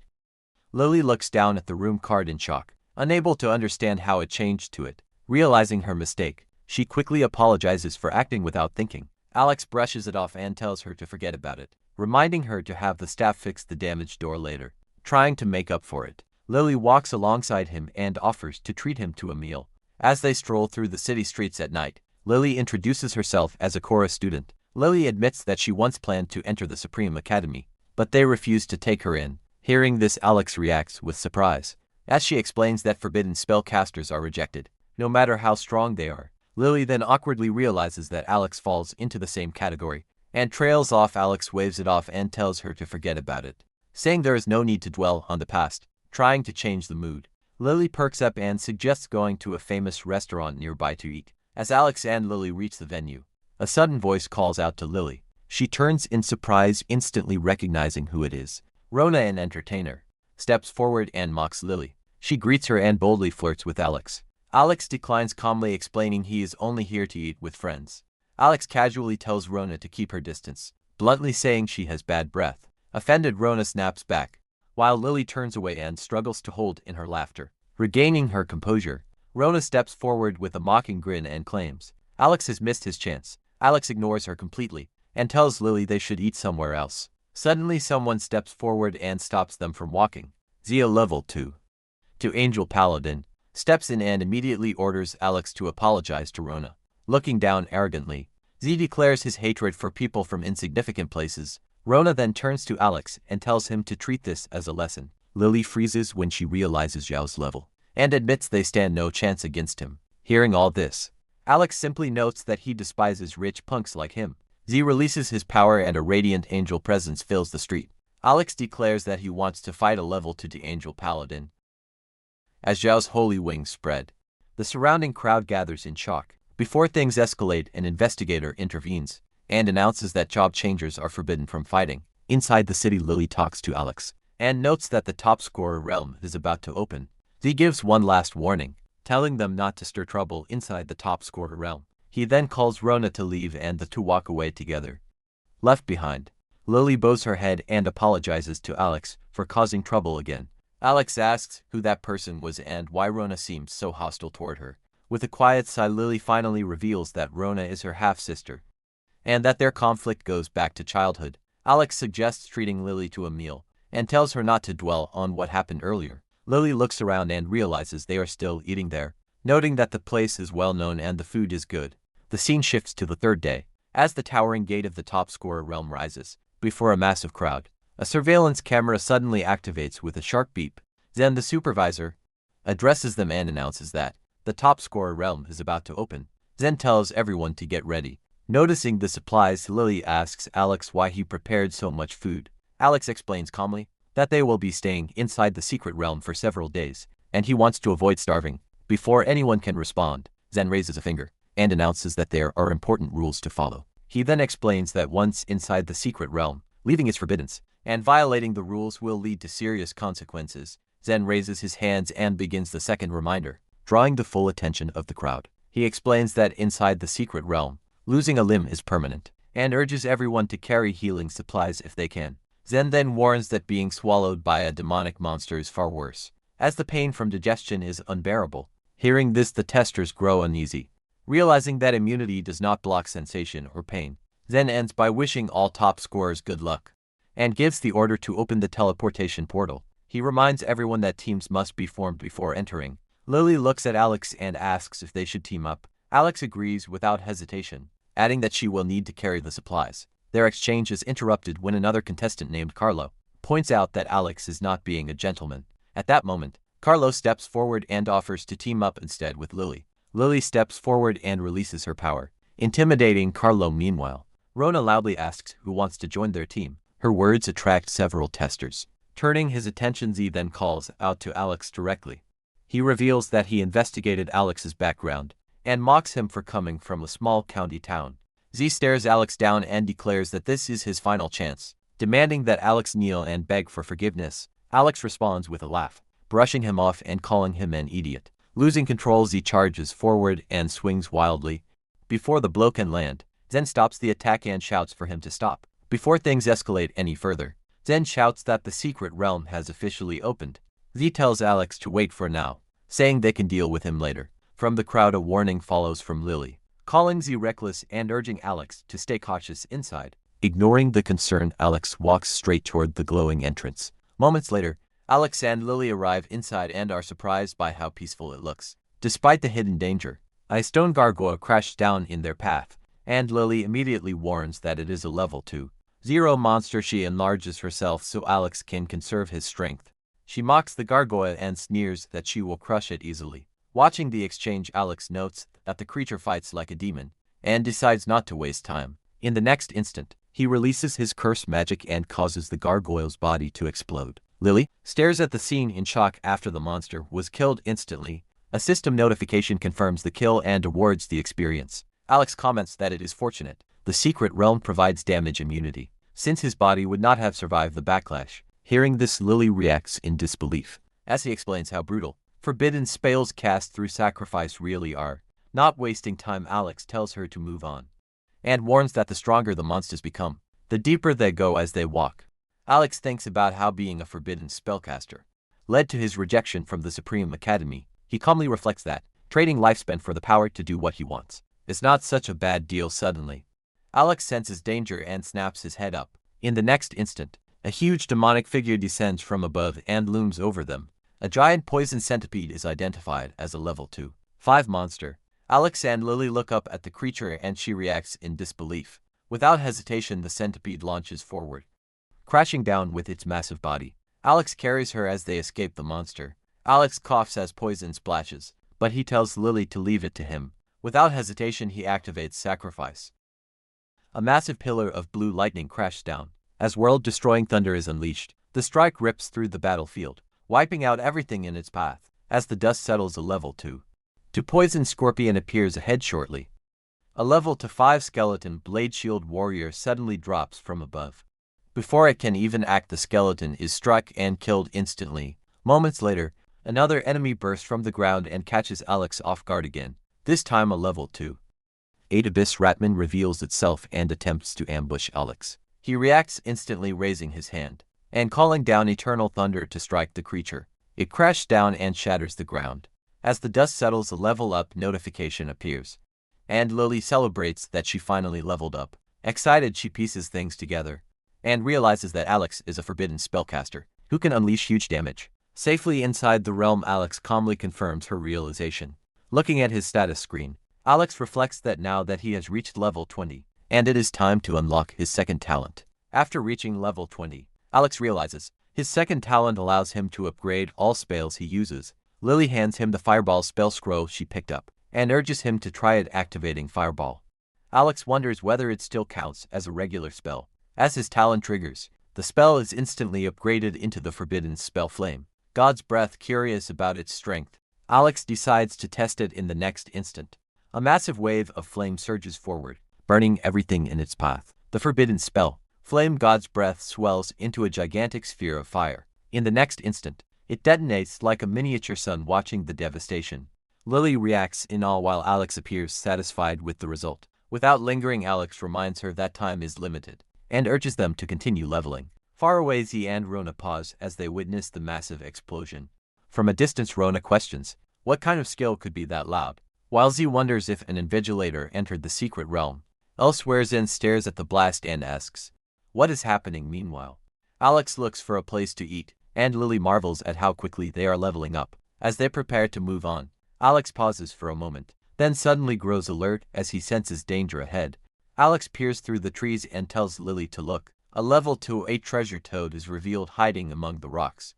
Lily looks down at the room card in shock, unable to understand how it changed to it. Realizing her mistake, she quickly apologizes for acting without thinking. Alex brushes it off and tells her to forget about it, reminding her to have the staff fix the damaged door later. Trying to make up for it, Lily walks alongside him and offers to treat him to a meal. As they stroll through the city streets at night, Lily introduces herself as a Quora student. Lily admits that she once planned to enter the Supreme Academy, but they refuse to take her in. Hearing this, Alex reacts with surprise, as she explains that forbidden spellcasters are rejected, no matter how strong they are. Lily then awkwardly realizes that Alex falls into the same category, and trails off. Alex waves it off and tells her to forget about it, saying there is no need to dwell on the past, trying to change the mood. Lily perks up and suggests going to a famous restaurant nearby to eat. As Alex and Lily reach the venue, a sudden voice calls out to Lily. She turns in surprise, instantly recognizing who it is. Rona, an entertainer, steps forward and mocks Lily. She greets her and boldly flirts with Alex. Alex declines, calmly explaining he is only here to eat with friends. Alex casually tells Rona to keep her distance, bluntly saying she has bad breath. Offended, Rona snaps back, while Lily turns away and struggles to hold in her laughter. Regaining her composure, Rona steps forward with a mocking grin and claims Alex has missed his chance. Alex ignores her completely and tells Lily they should eat somewhere else. Suddenly someone steps forward and stops them from walking. Zia, level 2. To Angel Paladin, steps in and immediately orders Alex to apologize to Rona. Looking down arrogantly, Z declares his hatred for people from insignificant places. Rona then turns to Alex and tells him to treat this as a lesson. Lily freezes when she realizes Zhao's level, and admits they stand no chance against him. Hearing all this, Alex simply notes that he despises rich punks like him. Z releases his power and a radiant angel presence fills the street. Alex declares that he wants to fight a level 2 Angel Paladin. As Zhao's holy wings spread, the surrounding crowd gathers in shock. Before things escalate, an investigator intervenes and announces that job changers are forbidden from fighting. Inside the city, Lily talks to Alex and notes that the top scorer realm is about to open. Z gives one last warning, telling them not to stir trouble inside the top scorer realm. He then calls Rona to leave and the two walk away together. Left behind, Lily bows her head and apologizes to Alex for causing trouble again. Alex asks who that person was and why Rona seems so hostile toward her. With a quiet sigh, Lily finally reveals that Rona is her half-sister, and that their conflict goes back to childhood. Alex suggests treating Lily to a meal, and tells her not to dwell on what happened earlier. Lily looks around and realizes they are still eating there, noting that the place is well known and the food is good. The scene shifts to the third day, as the towering gate of the top scorer realm rises, before a massive crowd. A surveillance camera suddenly activates with a sharp beep. Then the supervisor addresses them and announces that the top scorer realm is about to open. Zen tells everyone to get ready. Noticing the supplies, Lily asks Alex why he prepared so much food. Alex explains calmly that they will be staying inside the secret realm for several days, and he wants to avoid starving. Before anyone can respond, Zen raises a finger and announces that there are important rules to follow. He then explains that once inside the secret realm, leaving is forbidden, and violating the rules will lead to serious consequences. Zen raises his hands and begins the second reminder, drawing the full attention of the crowd. He explains that inside the secret realm, losing a limb is permanent, and urges everyone to carry healing supplies if they can. Zen then warns that being swallowed by a demonic monster is far worse, as the pain from digestion is unbearable. Hearing this, the testers grow uneasy, realizing that immunity does not block sensation or pain. Zen ends by wishing all top scorers good luck, and gives the order to open the teleportation portal. He reminds everyone that teams must be formed before entering. Lily looks at Alex and asks if they should team up. Alex agrees without hesitation, adding that she will need to carry the supplies. Their exchange is interrupted when another contestant named Carlo points out that Alex is not being a gentleman. At that moment, Carlo steps forward and offers to team up instead with Lily. Lily steps forward and releases her power, intimidating Carlo. Meanwhile, Rona loudly asks who wants to join their team. Her words attract several testers. Turning his attention, Z then calls out to Alex directly. He reveals that he investigated Alex's background and mocks him for coming from a small county town. Z stares Alex down and declares that this is his final chance, demanding that Alex kneel and beg for forgiveness. Alex responds with a laugh, brushing him off and calling him an idiot. Losing control, Z charges forward and swings wildly. Before the blow can land, Zen stops the attack and shouts for him to stop. Before things escalate any further, Zen shouts that the secret realm has officially opened. Z tells Alex to wait for now, saying they can deal with him later. From the crowd, a warning follows from Lily, calling Z reckless and urging Alex to stay cautious inside. Ignoring the concern, Alex walks straight toward the glowing entrance. Moments later, Alex and Lily arrive inside and are surprised by how peaceful it looks. Despite the hidden danger, a stone gargoyle crashed down in their path, and Lily immediately warns that it is a level 2 monster. She enlarges herself so Alex can conserve his strength. She mocks the gargoyle and sneers that she will crush it easily. Watching the exchange, Alex notes that the creature fights like a demon, and decides not to waste time. In the next instant, he releases his curse magic and causes the gargoyle's body to explode. Lily stares at the scene in shock after the monster was killed instantly. A system notification confirms the kill and awards the experience. Alex comments that it is fortunate the secret realm provides damage immunity, since his body would not have survived the backlash. Hearing this, Lily reacts in disbelief, as he explains how brutal Forbidden spells cast through sacrifice really are. Not wasting time, Alex tells her to move on, and warns that the stronger the monsters become, the deeper they go as they walk. Alex thinks about how being a forbidden spellcaster led to his rejection from the Supreme Academy. He calmly reflects that trading lifespan for the power to do what he wants is not such a bad deal. Suddenly, Alex senses danger and snaps his head up. In the next instant, a huge demonic figure descends from above and looms over them. A giant poison centipede is identified as a level 2/5 monster. Alex and Lily look up at the creature and she reacts in disbelief. Without hesitation, the centipede launches forward, crashing down with its massive body. Alex carries her as they escape the monster. Alex coughs as poison splashes, but he tells Lily to leave it to him. Without hesitation, he activates sacrifice. A massive pillar of blue lightning crashes down. As world-destroying thunder is unleashed, the strike rips through the battlefield, wiping out everything in its path. As the dust settles, a level 2 poison scorpion appears ahead shortly. A level 5 skeleton blade shield warrior suddenly drops from above. Before it can even act, the skeleton is struck and killed instantly. Moments later, another enemy bursts from the ground and catches Alex off guard again. This time a level 2/8 abyss ratman reveals itself and attempts to ambush Alex. He reacts instantly, raising his hand and calling down eternal thunder to strike the creature. It crashes down and shatters the ground. As the dust settles, a level up notification appears, and Lily celebrates that she finally leveled up. Excited, she pieces things together and realizes that Alex is a forbidden spellcaster who can unleash huge damage. Safely inside the realm, Alex calmly confirms her realization. Looking at his status screen, Alex reflects that now that he has reached level 20, and it is time to unlock his second talent. After reaching level 20, Alex realizes his second talent allows him to upgrade all spells he uses. Lily hands him the fireball spell scroll she picked up and urges him to try it, activating fireball. Alex wonders whether it still counts as a regular spell. As his talent triggers, the spell is instantly upgraded into the forbidden spell flame God's breath. Curious about its strength, Alex decides to test it. In the next instant, a massive wave of flame surges forward, burning everything in its path. The forbidden spell flame God's breath swells into a gigantic sphere of fire. In the next instant, it detonates like a miniature sun, watching the devastation. Lily reacts in awe while Alex appears satisfied with the result. Without lingering, Alex reminds her that time is limited and urges them to continue leveling. Far away, Z and Rona pause as they witness the massive explosion. From a distance, Rona questions, what kind of skill could be that loud? While Z wonders if an invigilator entered the secret realm. Elsewhere, Zen stares at the blast and asks, what is happening? Meanwhile, Alex looks for a place to eat, and Lily marvels at how quickly they are leveling up. As they prepare to move on, Alex pauses for a moment, then suddenly grows alert as he senses danger ahead. Alex peers through the trees and tells Lily to look. A level 2/8 treasure toad is revealed hiding among the rocks.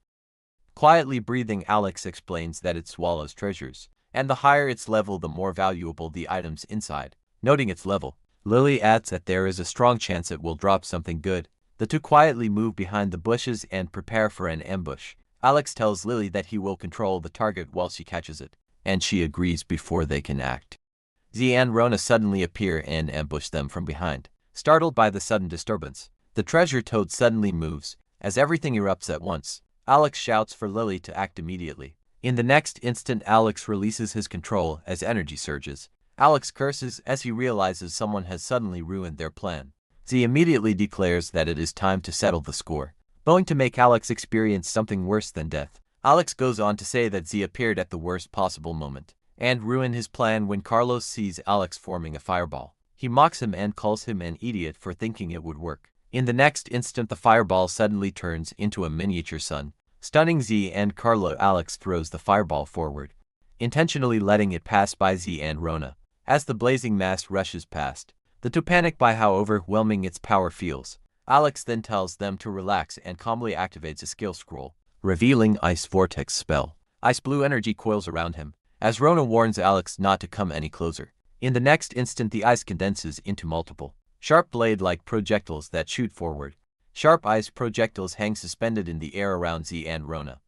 Quietly breathing, Alex explains that it swallows treasures, and the higher its level, the more valuable the items inside. Noting its level, Lily adds that there is a strong chance it will drop something good. The two quietly move behind the bushes and prepare for an ambush. Alex tells Lily that he will control the target while she catches it, and she agrees before they can act. Z and Rona suddenly appear and ambush them from behind. Startled by the sudden disturbance, the treasure toad suddenly moves. As everything erupts at once, Alex shouts for Lily to act immediately. In the next instant, Alex releases his control as energy surges. Alex curses as he realizes someone has suddenly ruined their plan. Z immediately declares that it is time to settle the score, going to make Alex experience something worse than death. Alex goes on to say that Z appeared at the worst possible moment and ruined his plan when Carlos sees Alex forming a fireball. He mocks him and calls him an idiot for thinking it would work. In the next instant, the fireball suddenly turns into a miniature sun, stunning Z and Carlo. Alex throws the fireball forward, intentionally letting it pass by Z and Rona. As the blazing mass rushes past, the two panic by how overwhelming its power feels. Alex then tells them to relax and calmly activates a skill scroll, revealing Ice Vortex spell. Ice blue energy coils around him, as Rona warns Alex not to come any closer. In the next instant, the ice condenses into multiple sharp blade-like projectiles that shoot forward. Sharp ice projectiles hang suspended in the air around Z and Rona.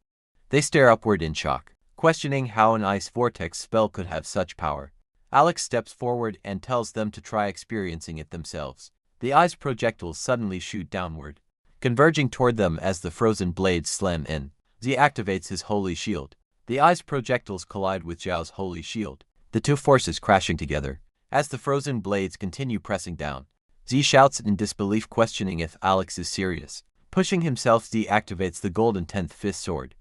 They stare upward in shock, questioning how an Ice Vortex spell could have such power. Alex steps forward and tells them to try experiencing it themselves. The ice projectiles suddenly shoot downward, converging toward them as the frozen blades slam in. Z activates his holy shield, The ice projectiles collide with Zhao's holy shield, the two forces crashing together. As the frozen blades continue pressing down, Z shouts in disbelief, questioning if Alex is serious. Pushing himself, Z activates the golden 10th fist sword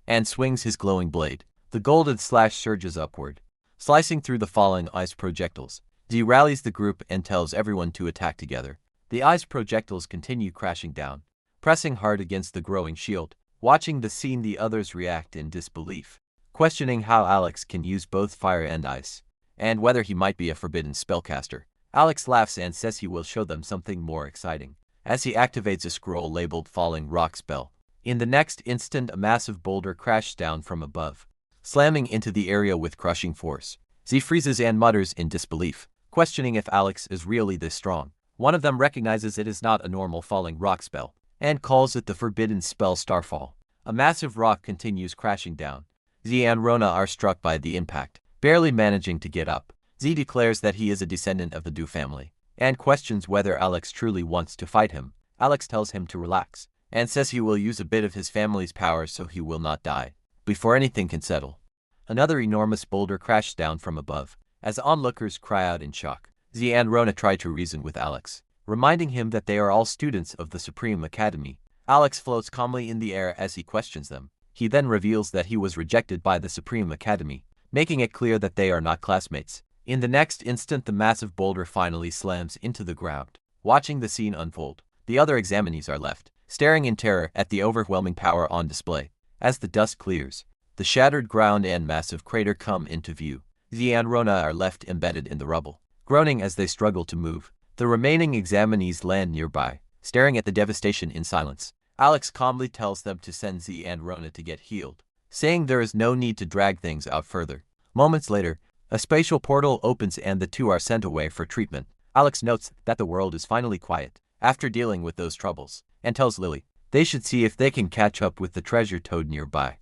and swings his glowing blade. The golden slash surges upward, slicing through the falling ice projectiles. Z rallies the group and tells everyone to attack together. The ice projectiles continue crashing down, pressing hard against the growing shield. Watching the scene, the others react in disbelief, questioning how Alex can use both fire and ice, and whether he might be a forbidden spellcaster. Alex laughs and says he will show them something more exciting, as he activates a scroll labeled Falling Rock spell. In the next instant, a massive boulder crashes down from above, slamming into the area with crushing force. Z freezes and mutters in disbelief, questioning if Alex is really this strong. One of them recognizes it is not a normal falling rock spell, and calls it the forbidden spell Starfall. A massive rock continues crashing down. Z and Rona are struck by the impact, barely managing to get up. Z declares that he is a descendant of the Du family, and questions whether Alex truly wants to fight him. Alex tells him to relax, and says he will use a bit of his family's power so he will not die before anything can settle. Another enormous boulder crashes down from above, as onlookers cry out in shock. Z and Rona try to reason with Alex, reminding him that they are all students of the Supreme Academy. Alex floats calmly in the air as he questions them. He then reveals that he was rejected by the Supreme Academy, making it clear that they are not classmates. In the next instant, the massive boulder finally slams into the ground. Watching the scene unfold, the other examinees are left, staring in terror at the overwhelming power on display. As the dust clears, the shattered ground and massive crater come into view. Z and Rona are left embedded in the rubble, groaning as they struggle to move. The remaining examinees land nearby, staring at the devastation in silence. Alex calmly tells them to send Z and Rona to get healed, saying there is no need to drag things out further. Moments later, a spatial portal opens and the two are sent away for treatment. Alex notes that the world is finally quiet after dealing with those troubles, and tells Lily they should see if they can catch up with the treasure toad nearby.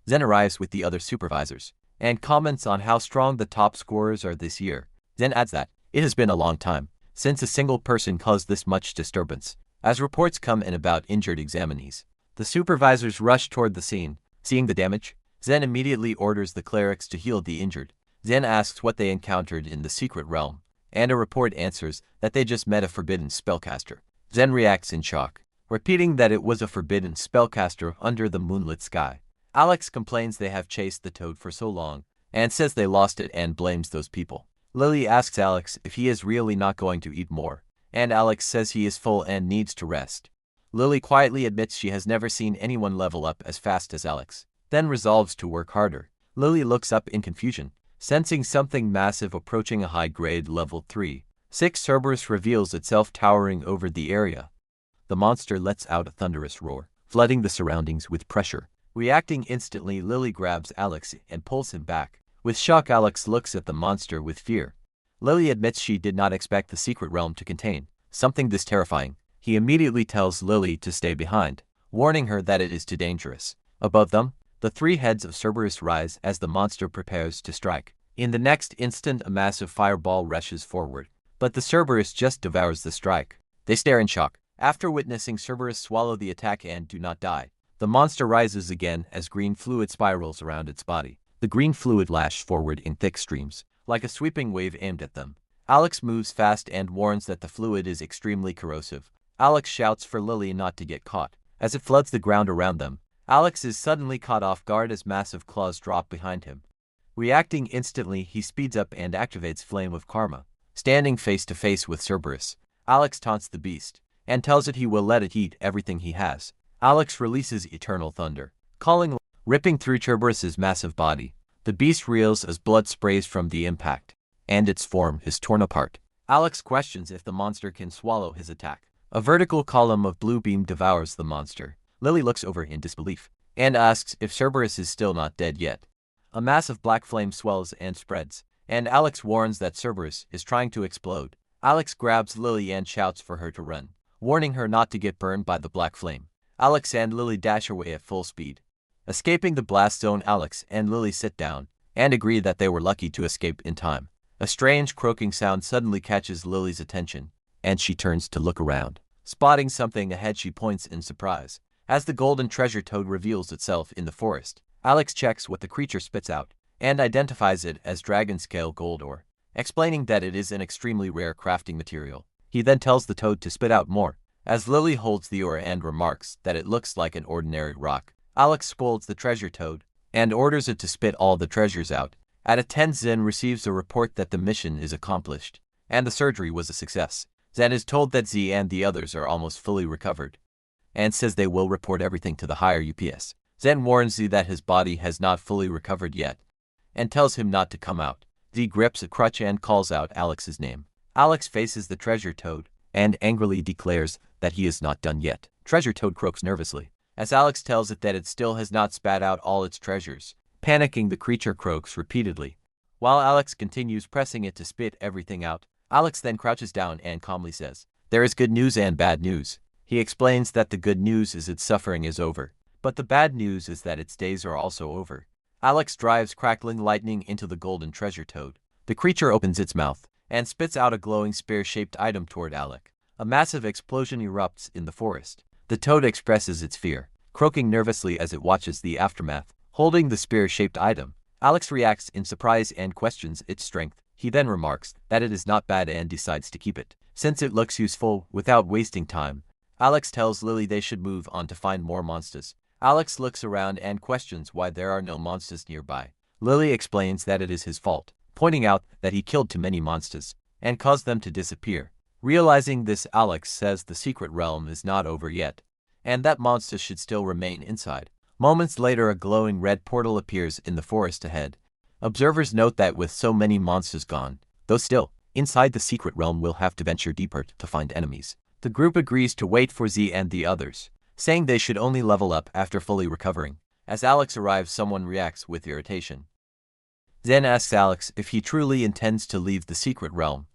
Zen arrives with the other supervisors, and comments on how strong the top scorers are this year. Zen adds that it has been a long time since a single person caused this much disturbance. As reports come in about injured examinees, the supervisors rush toward the scene. Seeing the damage, Zen immediately orders the clerics to heal the injured. Zen asks what they encountered in the secret realm, and a report answers that they just met a forbidden spellcaster. Zen reacts in shock, repeating that it was a forbidden spellcaster under the moonlit sky. Alex complains they have chased the toad for so long, and says they lost it and blames those people. Lily asks Alex if he is really not going to eat more, and Alex says he is full and needs to rest. Lily quietly admits she has never seen anyone level up as fast as Alex, then resolves to work harder. Lily looks up in confusion, sensing something massive approaching a high-grade level 3. 6 Cerberus reveals itself towering over the area. The monster lets out a thunderous roar, flooding the surroundings with pressure. Reacting instantly, Lily grabs Alex and pulls him back. With shock, Alex looks at the monster with fear. Lily admits she did not expect the secret realm to contain something this terrifying. He immediately tells Lily to stay behind, warning her that it is too dangerous. Above them, the 3 heads of Cerberus rise as the monster prepares to strike. In the next instant, a massive fireball rushes forward, but the Cerberus just devours the strike. They stare in shock. After witnessing Cerberus swallow the attack and do not die, the monster rises again as green fluid spirals around its body. The green fluid lashes forward in thick streams, like a sweeping wave aimed at them. Alex moves fast and warns that the fluid is extremely corrosive. Alex shouts for Lily not to get caught. As it floods the ground around them, Alex is suddenly caught off guard as massive claws drop behind him. Reacting instantly, he speeds up and activates Flame of Karma. Standing face to face with Cerberus, Alex taunts the beast, and tells it he will let it eat everything he has. Alex releases Eternal Thunder, ripping through Cerberus's massive body. The beast reels as blood sprays from the impact, and its form is torn apart. Alex questions if the monster can swallow his attack. A vertical column of blue beam devours the monster. Lily looks over in disbelief, and asks if Cerberus is still not dead yet. A massive black flame swells and spreads, and Alex warns that Cerberus is trying to explode. Alex grabs Lily and shouts for her to run, warning her not to get burned by the black flame. Alex and Lily dash away at full speed. Escaping the blast zone, Alex and Lily sit down and agree that they were lucky to escape in time. A strange croaking sound suddenly catches Lily's attention, and she turns to look around. Spotting something ahead, she points in surprise. As the golden treasure toad reveals itself in the forest, Alex checks what the creature spits out, and identifies it as dragon-scale gold ore, explaining that it is an extremely rare crafting material. He then tells the toad to spit out more, as Lily holds the ore and remarks that it looks like an ordinary rock. Alex scolds the treasure toad, and orders it to spit all the treasures out. At a 10, Zen receives a report that the mission is accomplished, and the surgery was a success. Zen is told that Z and the others are almost fully recovered, and says they will report everything to the higher UPS. Zen warns Z that his body has not fully recovered yet, and tells him not to come out. Z grips a crutch and calls out Alex's name. Alex faces the treasure toad, and angrily declares that he is not done yet. Treasure toad croaks nervously, as Alex tells it that it still has not spat out all its treasures. Panicking, the creature croaks repeatedly. While Alex continues pressing it to spit everything out, Alex then crouches down and calmly says, "There is good news and bad news." He explains that the good news is its suffering is over, but the bad news is that its days are also over. Alex drives crackling lightning into the golden treasure toad. The creature opens its mouth and spits out a glowing spear-shaped item toward Alex. A massive explosion erupts in the forest. The toad expresses its fear, croaking nervously as it watches the aftermath. Holding the spear-shaped item, Alex reacts in surprise and questions its strength. He then remarks that it is not bad and decides to keep it, since it looks useful. Without wasting time, Alex tells Lily they should move on to find more monsters. Alex looks around and questions why there are no monsters nearby. Lily explains that it is his fault, pointing out that he killed too many monsters and caused them to disappear. Realizing this, Alex says the secret realm is not over yet, and that monsters should still remain inside. Moments later, a glowing red portal appears in the forest ahead. Observers note that with so many monsters gone, though still inside the secret realm, we'll have to venture deeper to find enemies. The group agrees to wait for Z and the others, saying they should only level up after fully recovering. As Alex arrives, someone reacts with irritation. Zen asks Alex if he truly intends to leave the secret realm,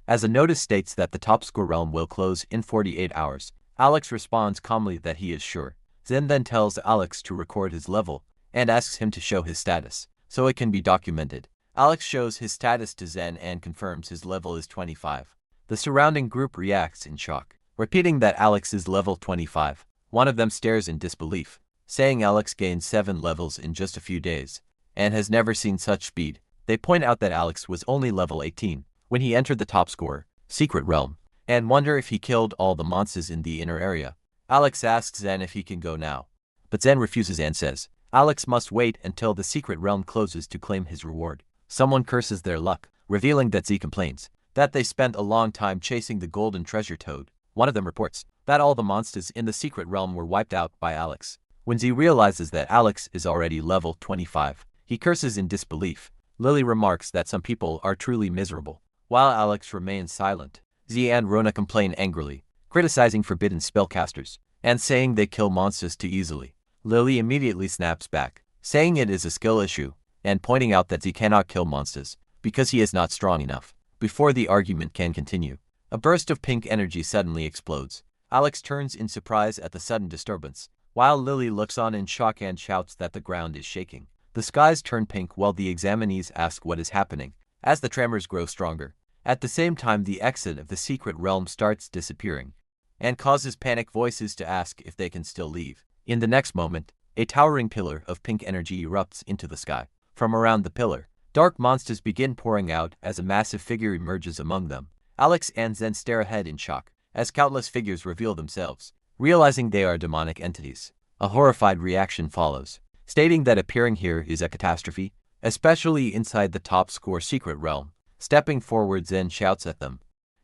as a notice states that the top score realm will close in 48 hours. Alex responds calmly that he is sure. Zen then tells Alex to record his level and asks him to show his status, so it can be documented. Alex shows his status to Zen and confirms his level is 25. The surrounding group reacts in shock, repeating that Alex is level 25. One of them stares in disbelief, saying Alex gained 7 levels in just a few days, and has never seen such speed. They point out that Alex was only level 18 when he entered the top score secret realm, and wonder if he killed all the monsters in the inner area. Alex asks Zen if he can go now, but Zen refuses and says Alex must wait until the secret realm closes to claim his reward. Someone curses their luck, revealing that Z complains that they spent a long time chasing the golden treasure toad. One of them reports that all the monsters in the secret realm were wiped out by Alex. When Z realizes that Alex is already level 25, he curses in disbelief. Lily remarks that some people are truly miserable, while Alex remains silent. Z and Rona complain angrily, criticizing forbidden spellcasters, and saying they kill monsters too easily. Lily immediately snaps back, saying it is a skill issue, and pointing out that Z cannot kill monsters because he is not strong enough. Before the argument can continue, a burst of pink energy suddenly explodes. Alex turns in surprise at the sudden disturbance, while Lily looks on in shock and shouts that the ground is shaking. The skies turn pink while the examinees ask what is happening, as the tremors grow stronger. At the same time, the exit of the secret realm starts disappearing, and causes panic voices to ask if they can still leave. In the next moment, a towering pillar of pink energy erupts into the sky. From around the pillar, dark monsters begin pouring out as a massive figure emerges among them. Alex and Zen stare ahead in shock, as countless figures reveal themselves. Realizing they are demonic entities, a horrified reaction follows, stating that appearing here is a catastrophe, especially inside the top score secret realm. Stepping forward, Zen shouts at them,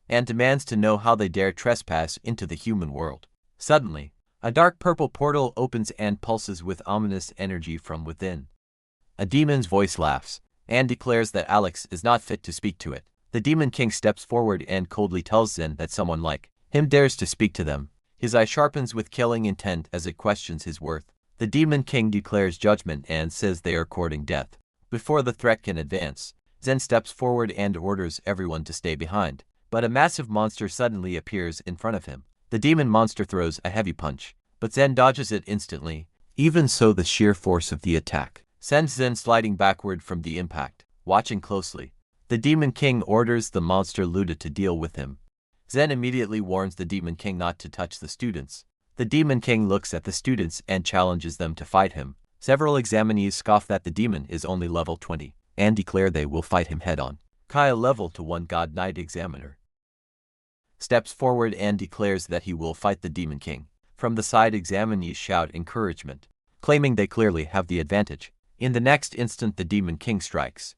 and demands to know how they dare trespass into the human world. Suddenly, a dark purple portal opens and pulses with ominous energy from within. A demon's voice laughs, and declares that Alex is not fit to speak to it. The Demon King steps forward and coldly tells Zen that someone like him dares to speak to them. His eye sharpens with killing intent as it questions his worth. The Demon King declares judgment and says they are courting death. Before the threat can advance, Zen steps forward and orders everyone to stay behind. But a massive monster suddenly appears in front of him. The demon monster throws a heavy punch, but Zen dodges it instantly. Even so, the sheer force of the attack sends Zen sliding backward from the impact. Watching closely, the Demon King orders the monster Luda to deal with him. Zen immediately warns the Demon King not to touch the students. The Demon King looks at the students and challenges them to fight him. Several examinees scoff that the demon is only level 20, and declare they will fight him head-on. Kai, a level to 1 God Knight examiner, steps forward and declares that he will fight the Demon King. From the side, examinees shout encouragement, claiming they clearly have the advantage. In the next instant, the Demon King strikes,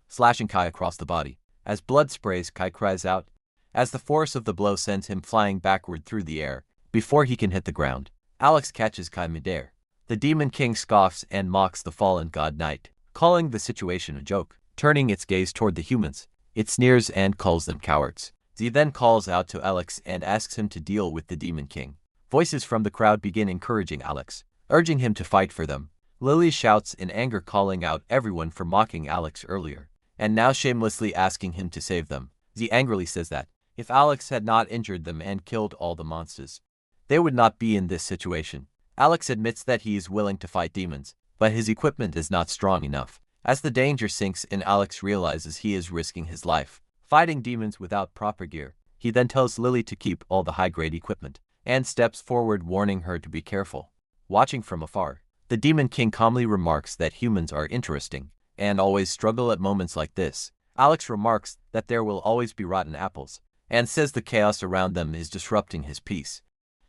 slashing Kai across the body. As blood sprays, Kai cries out, as the force of the blow sends him flying backward through the air. Before he can hit the ground, Alex catches Kai midair. The Demon King scoffs and mocks the fallen God Knight, calling the situation a joke. Turning its gaze toward the humans, it sneers and calls them cowards. Z then calls out to Alex and asks him to deal with the Demon King. Voices from the crowd begin encouraging Alex, urging him to fight for them. Lily shouts in anger, calling out everyone for mocking Alex earlier, and now shamelessly asking him to save them. Z angrily says that if Alex had not injured them and killed all the monsters, they would not be in this situation. Alex admits that he is willing to fight demons, but his equipment is not strong enough. As the danger sinks in, Alex realizes he is risking his life fighting demons without proper gear. He then tells Lily to keep all the high-grade equipment, and steps forward, warning her to be careful. Watching from afar, the Demon King calmly remarks that humans are interesting, and always struggle at moments like this. Alex remarks that there will always be rotten apples, and says the chaos around them is disrupting his peace.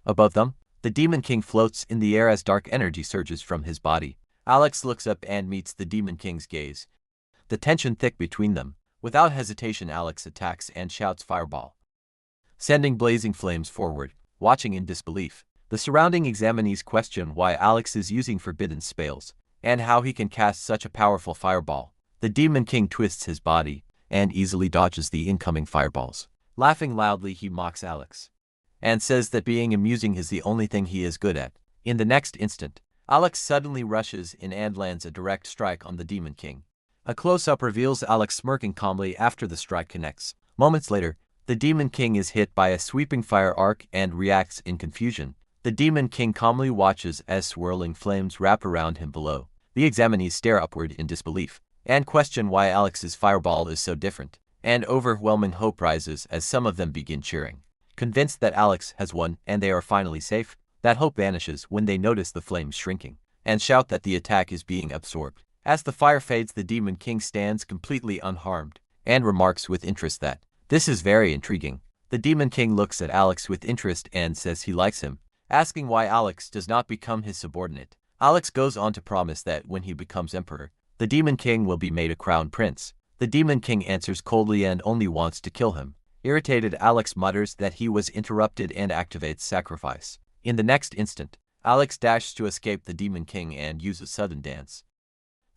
Above them, the Demon King floats in the air as dark energy surges from his body. Alex looks up and meets the Demon King's gaze, the tension thick between them. Without hesitation, Alex attacks and shouts fireball, sending blazing flames forward. Watching in disbelief, the surrounding examinees question why Alex is using forbidden spells, and how he can cast such a powerful fireball. The Demon King twists his body, and easily dodges the incoming fireballs. Laughing loudly, he mocks Alex, and says that being amusing is the only thing he is good at. In the next instant, Alex suddenly rushes in and lands a direct strike on the Demon King. A close-up reveals Alex smirking calmly after the strike connects. Moments later, the Demon King is hit by a sweeping fire arc and reacts in confusion. The Demon King calmly watches as swirling flames wrap around him below. The examinees stare upward in disbelief, and question why Alex's fireball is so different. And overwhelming hope rises as some of them begin cheering. Convinced that Alex has won and they are finally safe, that hope vanishes when they notice the flames shrinking, and shout that the attack is being absorbed. As the fire fades, the Demon King stands completely unharmed, and remarks with interest that this is very intriguing. The Demon King looks at Alex with interest and says he likes him, asking why Alex does not become his subordinate. Alex goes on to promise that when he becomes emperor, the Demon King will be made a crown prince. The Demon King answers coldly and only wants to kill him. Irritated, Alex mutters that he was interrupted and activates sacrifice. In the next instant, Alex dashes to escape the Demon King and uses sudden dance.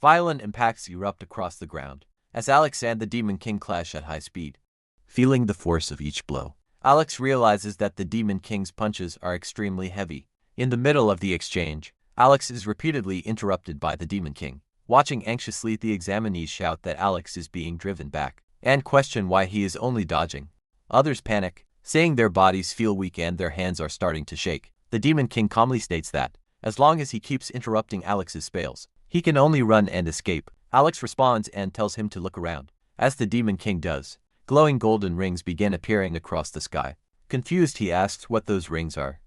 Violent impacts erupt across the ground, as Alex and the Demon King clash at high speed. Feeling the force of each blow, Alex realizes that the Demon King's punches are extremely heavy. In the middle of the exchange, Alex is repeatedly interrupted by the Demon King. Watching anxiously, the examinees shout that Alex is being driven back, and question why he is only dodging. Others panic, saying their bodies feel weak and their hands are starting to shake. The Demon King calmly states that, as long as he keeps interrupting Alex's spells, he can only run and escape. Alex responds and tells him to look around. As the Demon King does, glowing golden rings begin appearing across the sky. Confused, he asks what those rings are.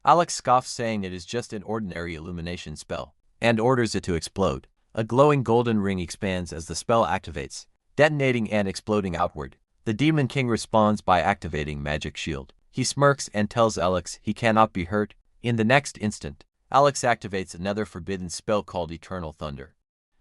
Alex scoffs, saying it is just an ordinary illumination spell, and orders it to explode. A glowing golden ring expands as the spell activates, detonating and exploding outward. The Demon King responds by activating Magic Shield. He smirks and tells Alex he cannot be hurt. In the next instant, Alex activates another forbidden spell called Eternal Thunder.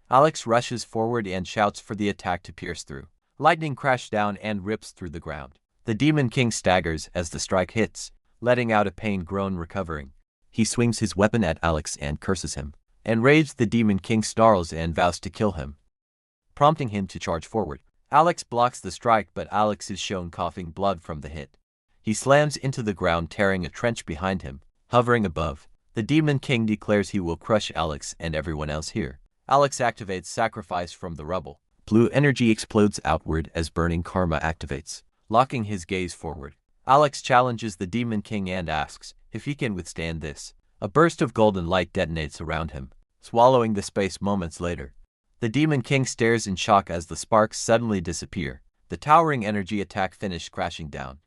Alex rushes forward and shouts for the attack to pierce through. Lightning crashes down and rips through the ground. The Demon King staggers as the strike hits, letting out a pained groan. Recovering, he swings his weapon at Alex and curses him. Enraged, the Demon King snarls and vows to kill him, prompting him to charge forward. Alex blocks the strike, but Alex is shown coughing blood from the hit. He slams into the ground, tearing a trench behind him. Hovering above, the Demon King declares he will crush Alex and everyone else here. Alex activates sacrifice from the rubble. Blue energy explodes outward as burning karma activates, locking his gaze forward. Alex challenges the Demon King and asks if he can withstand this. A burst of golden light detonates around him, swallowing the space. Moments later, the Demon King stares in shock as the sparks suddenly disappear. The towering energy attack finished, crashing down,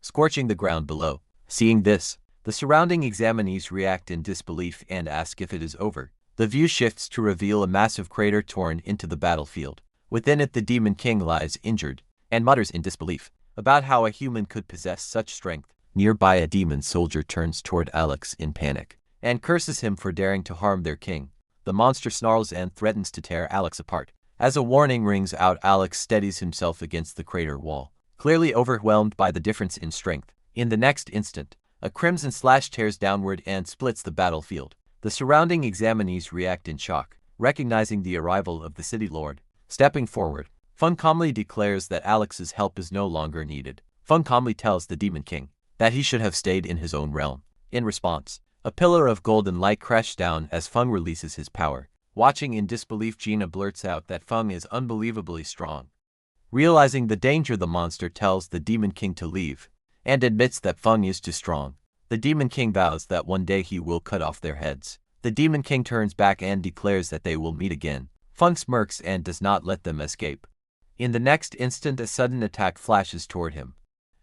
scorching the ground below. Seeing this, the surrounding examinees react in disbelief and ask if it is over. The view shifts to reveal a massive crater torn into the battlefield. Within it, the Demon King lies injured and mutters in disbelief about how a human could possess such strength. Nearby, a demon soldier turns toward Alex in panic and curses him for daring to harm their king. The monster snarls and threatens to tear Alex apart. As a warning rings out, Alex steadies himself against the crater wall, clearly overwhelmed by the difference in strength. In the next instant, a crimson slash tears downward and splits the battlefield. The surrounding examinees react in shock, recognizing the arrival of the city lord. Stepping forward, Fung calmly declares that Alex's help is no longer needed. Fung calmly tells the Demon King that he should have stayed in his own realm. In response, a pillar of golden light crashes down as Fung releases his power. Watching in disbelief, Gina blurts out that Fung is unbelievably strong. Realizing the danger, the monster tells the Demon King to leave and admits that Fung is too strong. The Demon King vows that one day he will cut off their heads. The Demon King turns back and declares that they will meet again. Fung smirks and does not let them escape. In the next instant, a sudden attack flashes toward him.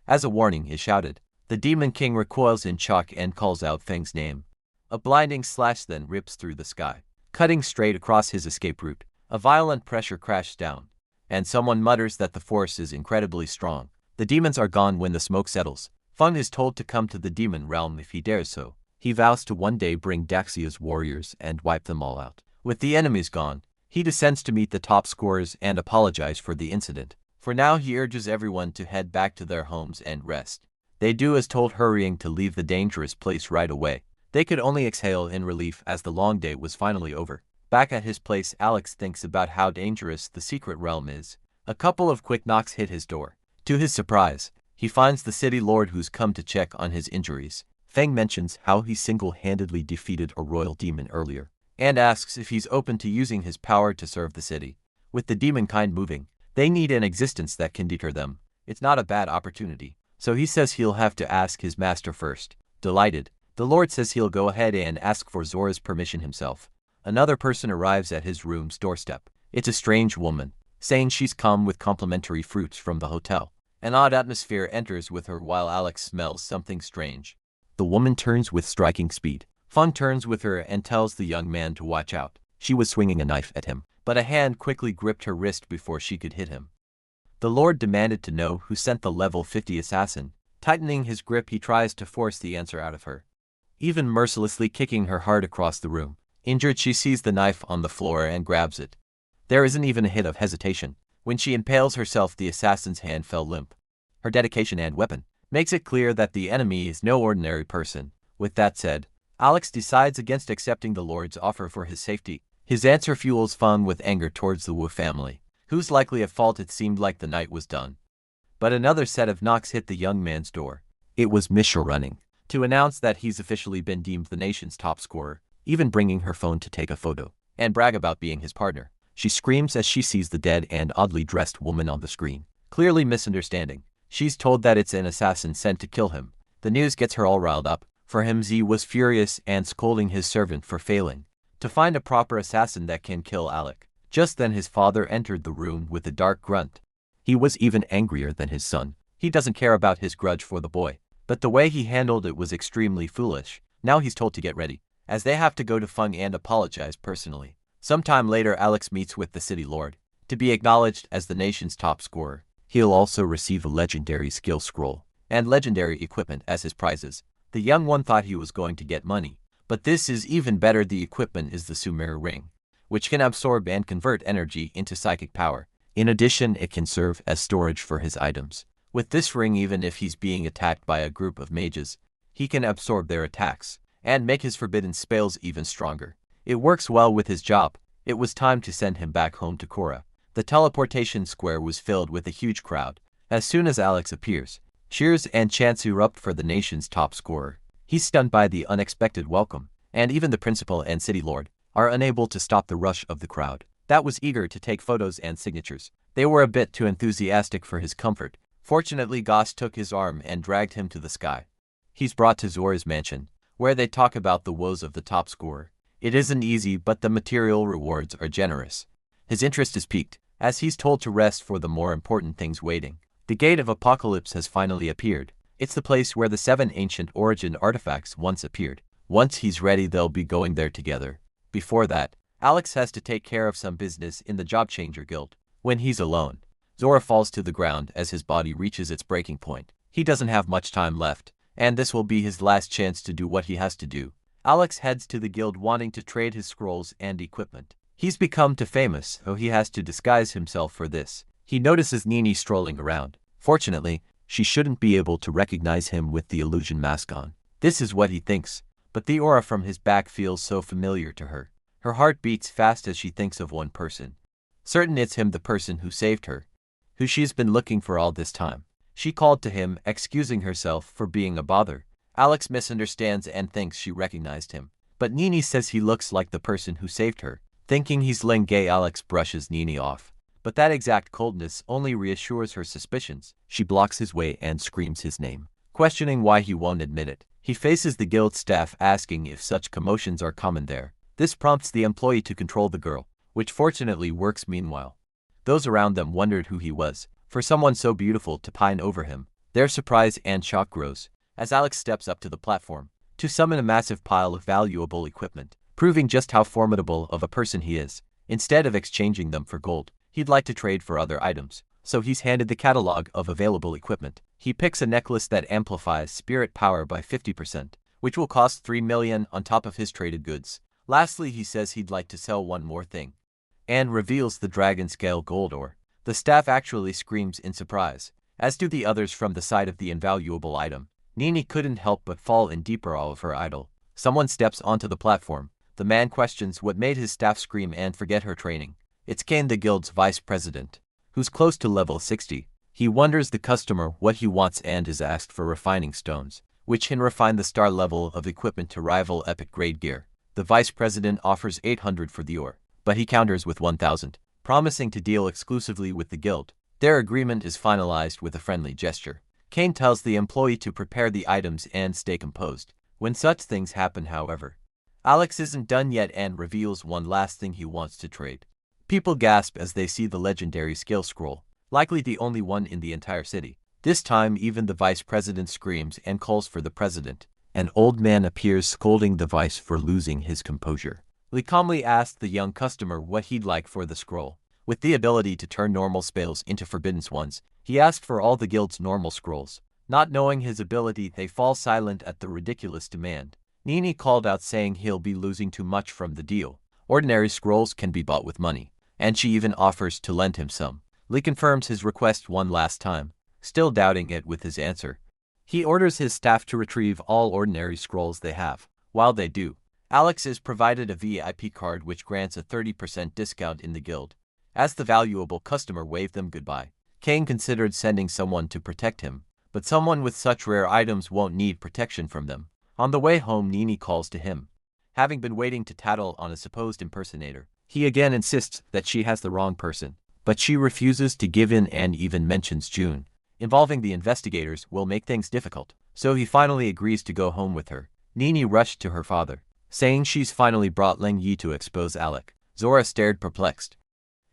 As a warning is shouted, the Demon King recoils in shock and calls out Feng's name. A blinding slash then rips through the sky, cutting straight across his escape route. A violent pressure crashes down, and someone mutters that the force is incredibly strong. The demons are gone when the smoke settles. Fung is told to come to the demon realm if he dares so. He vows to one day bring Daxia's warriors and wipe them all out. With the enemies gone, he descends to meet the top scorers and apologize for the incident. For now, he urges everyone to head back to their homes and rest. They do as told, hurrying to leave the dangerous place right away. They could only exhale in relief as the long day was finally over. Back at his place, Alex thinks about how dangerous the secret realm is. A couple of quick knocks hit his door. To his surprise, he finds the city lord who's come to check on his injuries. Feng mentions how he single-handedly defeated a royal demon earlier, and asks if he's open to using his power to serve the city. With the demon kind moving, they need an existence that can deter them. It's not a bad opportunity, so he says he'll have to ask his master first. Delighted, the lord says he'll go ahead and ask for Zora's permission himself. Another person arrives at his room's doorstep. It's a strange woman, saying she's come with complimentary fruits from the hotel. An odd atmosphere enters with her while Alex smells something strange. The woman turns with striking speed. Fung turns with her and tells the young man to watch out. She was swinging a knife at him, but a hand quickly gripped her wrist before she could hit him. The lord demanded to know who sent the level 50 assassin. Tightening his grip, he tries to force the answer out of her, even mercilessly kicking her hard across the room. Injured, she sees the knife on the floor and grabs it. There isn't even a hit of hesitation. When she impales herself, the assassin's hand fell limp. Her dedication and weapon makes it clear that the enemy is no ordinary person. With that said, Alex decides against accepting the lord's offer for his safety. His answer fuels Fung with anger towards the Wu family, who's likely at fault. It seemed like the night was done. But another set of knocks hit the young man's door. It was Misha running to announce that he's officially been deemed the nation's top scorer, even bringing her phone to take a photo and brag about being his partner. She screams as she sees the dead and oddly dressed woman on the screen, clearly misunderstanding. She's told that it's an assassin sent to kill him. The news gets her all riled up. For him, Z was furious and scolding his servant for failing to find a proper assassin that can kill Alec. Just then his father entered the room with a dark grunt. He was even angrier than his son. He doesn't care about his grudge for the boy, but the way he handled it was extremely foolish. Now he's told to get ready, as they have to go to Fung and apologize personally. Sometime later, Alex meets with the city lord to be acknowledged as the nation's top scorer. He'll also receive a legendary skill scroll and legendary equipment as his prizes. The young one thought he was going to get money, but this is even better. The equipment is the Sumer ring, which can absorb and convert energy into psychic power. In addition, it can serve as storage for his items. With this ring, even if he's being attacked by a group of mages, he can absorb their attacks and make his forbidden spells even stronger. It works well with his job. It was time to send him back home to Korra. The teleportation square was filled with a huge crowd. As soon as Alex appears, cheers and chants erupt for the nation's top scorer. He's stunned by the unexpected welcome, and even the principal and city lord are unable to stop the rush of the crowd that was eager to take photos and signatures. They were a bit too enthusiastic for his comfort. Fortunately, Goss took his arm and dragged him to the sky. He's brought to Zora's mansion, where they talk about the woes of the top scorer. It isn't easy, but the material rewards are generous. His interest is piqued, as he's told to rest for the more important things waiting. The Gate of Apocalypse has finally appeared. It's the place where the 7 ancient origin artifacts once appeared. Once he's ready, they'll be going there together. Before that, Alex has to take care of some business in the Job Changer Guild. When he's alone, Zora falls to the ground as his body reaches its breaking point. He doesn't have much time left, and this will be his last chance to do what he has to do. Alex heads to the guild wanting to trade his scrolls and equipment. He's become too famous, so he has to disguise himself for this. He notices Nini strolling around. Fortunately, she shouldn't be able to recognize him with the illusion mask on. This is what he thinks, but the aura from his back feels so familiar to her. Her heart beats fast as she thinks of one person. Certain it's him, the person who saved her, who she's been looking for all this time. She called to him, excusing herself for being a bother. Alex misunderstands and thinks she recognized him, but Nini says he looks like the person who saved her. Thinking he's Lenge, Alex brushes Nini off, but that exact coldness only reassures her suspicions. She blocks his way and screams his name, questioning why he won't admit it. He faces the guild staff asking if such commotions are common there. This prompts the employee to control the girl, which fortunately works. Meanwhile, those around them wondered who he was, for someone so beautiful to pine over him. Their surprise and shock grows as Alex steps up to the platform to summon a massive pile of valuable equipment, proving just how formidable of a person he is. Instead of exchanging them for gold, he'd like to trade for other items, so he's handed the catalog of available equipment. He picks a necklace that amplifies spirit power by 50%, which will cost 3 million on top of his traded goods. Lastly, he says he'd like to sell one more thing, and reveals the dragon scale gold ore. The staff actually screams in surprise, as do the others from the sight of the invaluable item. Nini couldn't help but fall in deeper awe of her idol. Someone steps onto the platform. The man questions what made his staff scream and forget her training. It's Kane, the guild's vice president, who's close to level 60. He wonders the customer what he wants and is asked for refining stones, which can refine the star level of equipment to rival epic grade gear. The vice president offers 800 for the ore, but he counters with 1,000, promising to deal exclusively with the guild. Their agreement is finalized with a friendly gesture. Kane tells the employee to prepare the items and stay composed. When such things happen, however, Alex isn't done yet and reveals one last thing he wants to trade. People gasp as they see the legendary skill scroll, likely the only one in the entire city. This time even the vice president screams and calls for the president. An old man appears, scolding the vice for losing his composure. Lee calmly asks the young customer what he'd like for the scroll. With the ability to turn normal spells into forbidden ones, he asked for all the guild's normal scrolls. Not knowing his ability, they fall silent at the ridiculous demand. Nini called out, saying he'll be losing too much from the deal. Ordinary scrolls can be bought with money, and she even offers to lend him some. Lee confirms his request one last time, still doubting it with his answer. He orders his staff to retrieve all ordinary scrolls they have. While they do, Alex is provided a VIP card which grants a 30% discount in the guild. As the valuable customer waved them goodbye, Kane considered sending someone to protect him, but someone with such rare items won't need protection from them. On the way home, Nini calls to him. Having been waiting to tattle on a supposed impersonator, he again insists that she has the wrong person, but she refuses to give in and even mentions June. Involving the investigators will make things difficult, so he finally agrees to go home with her. Nini rushed to her father, saying she's finally brought Leng Yi to expose Alec. Zora stared perplexed.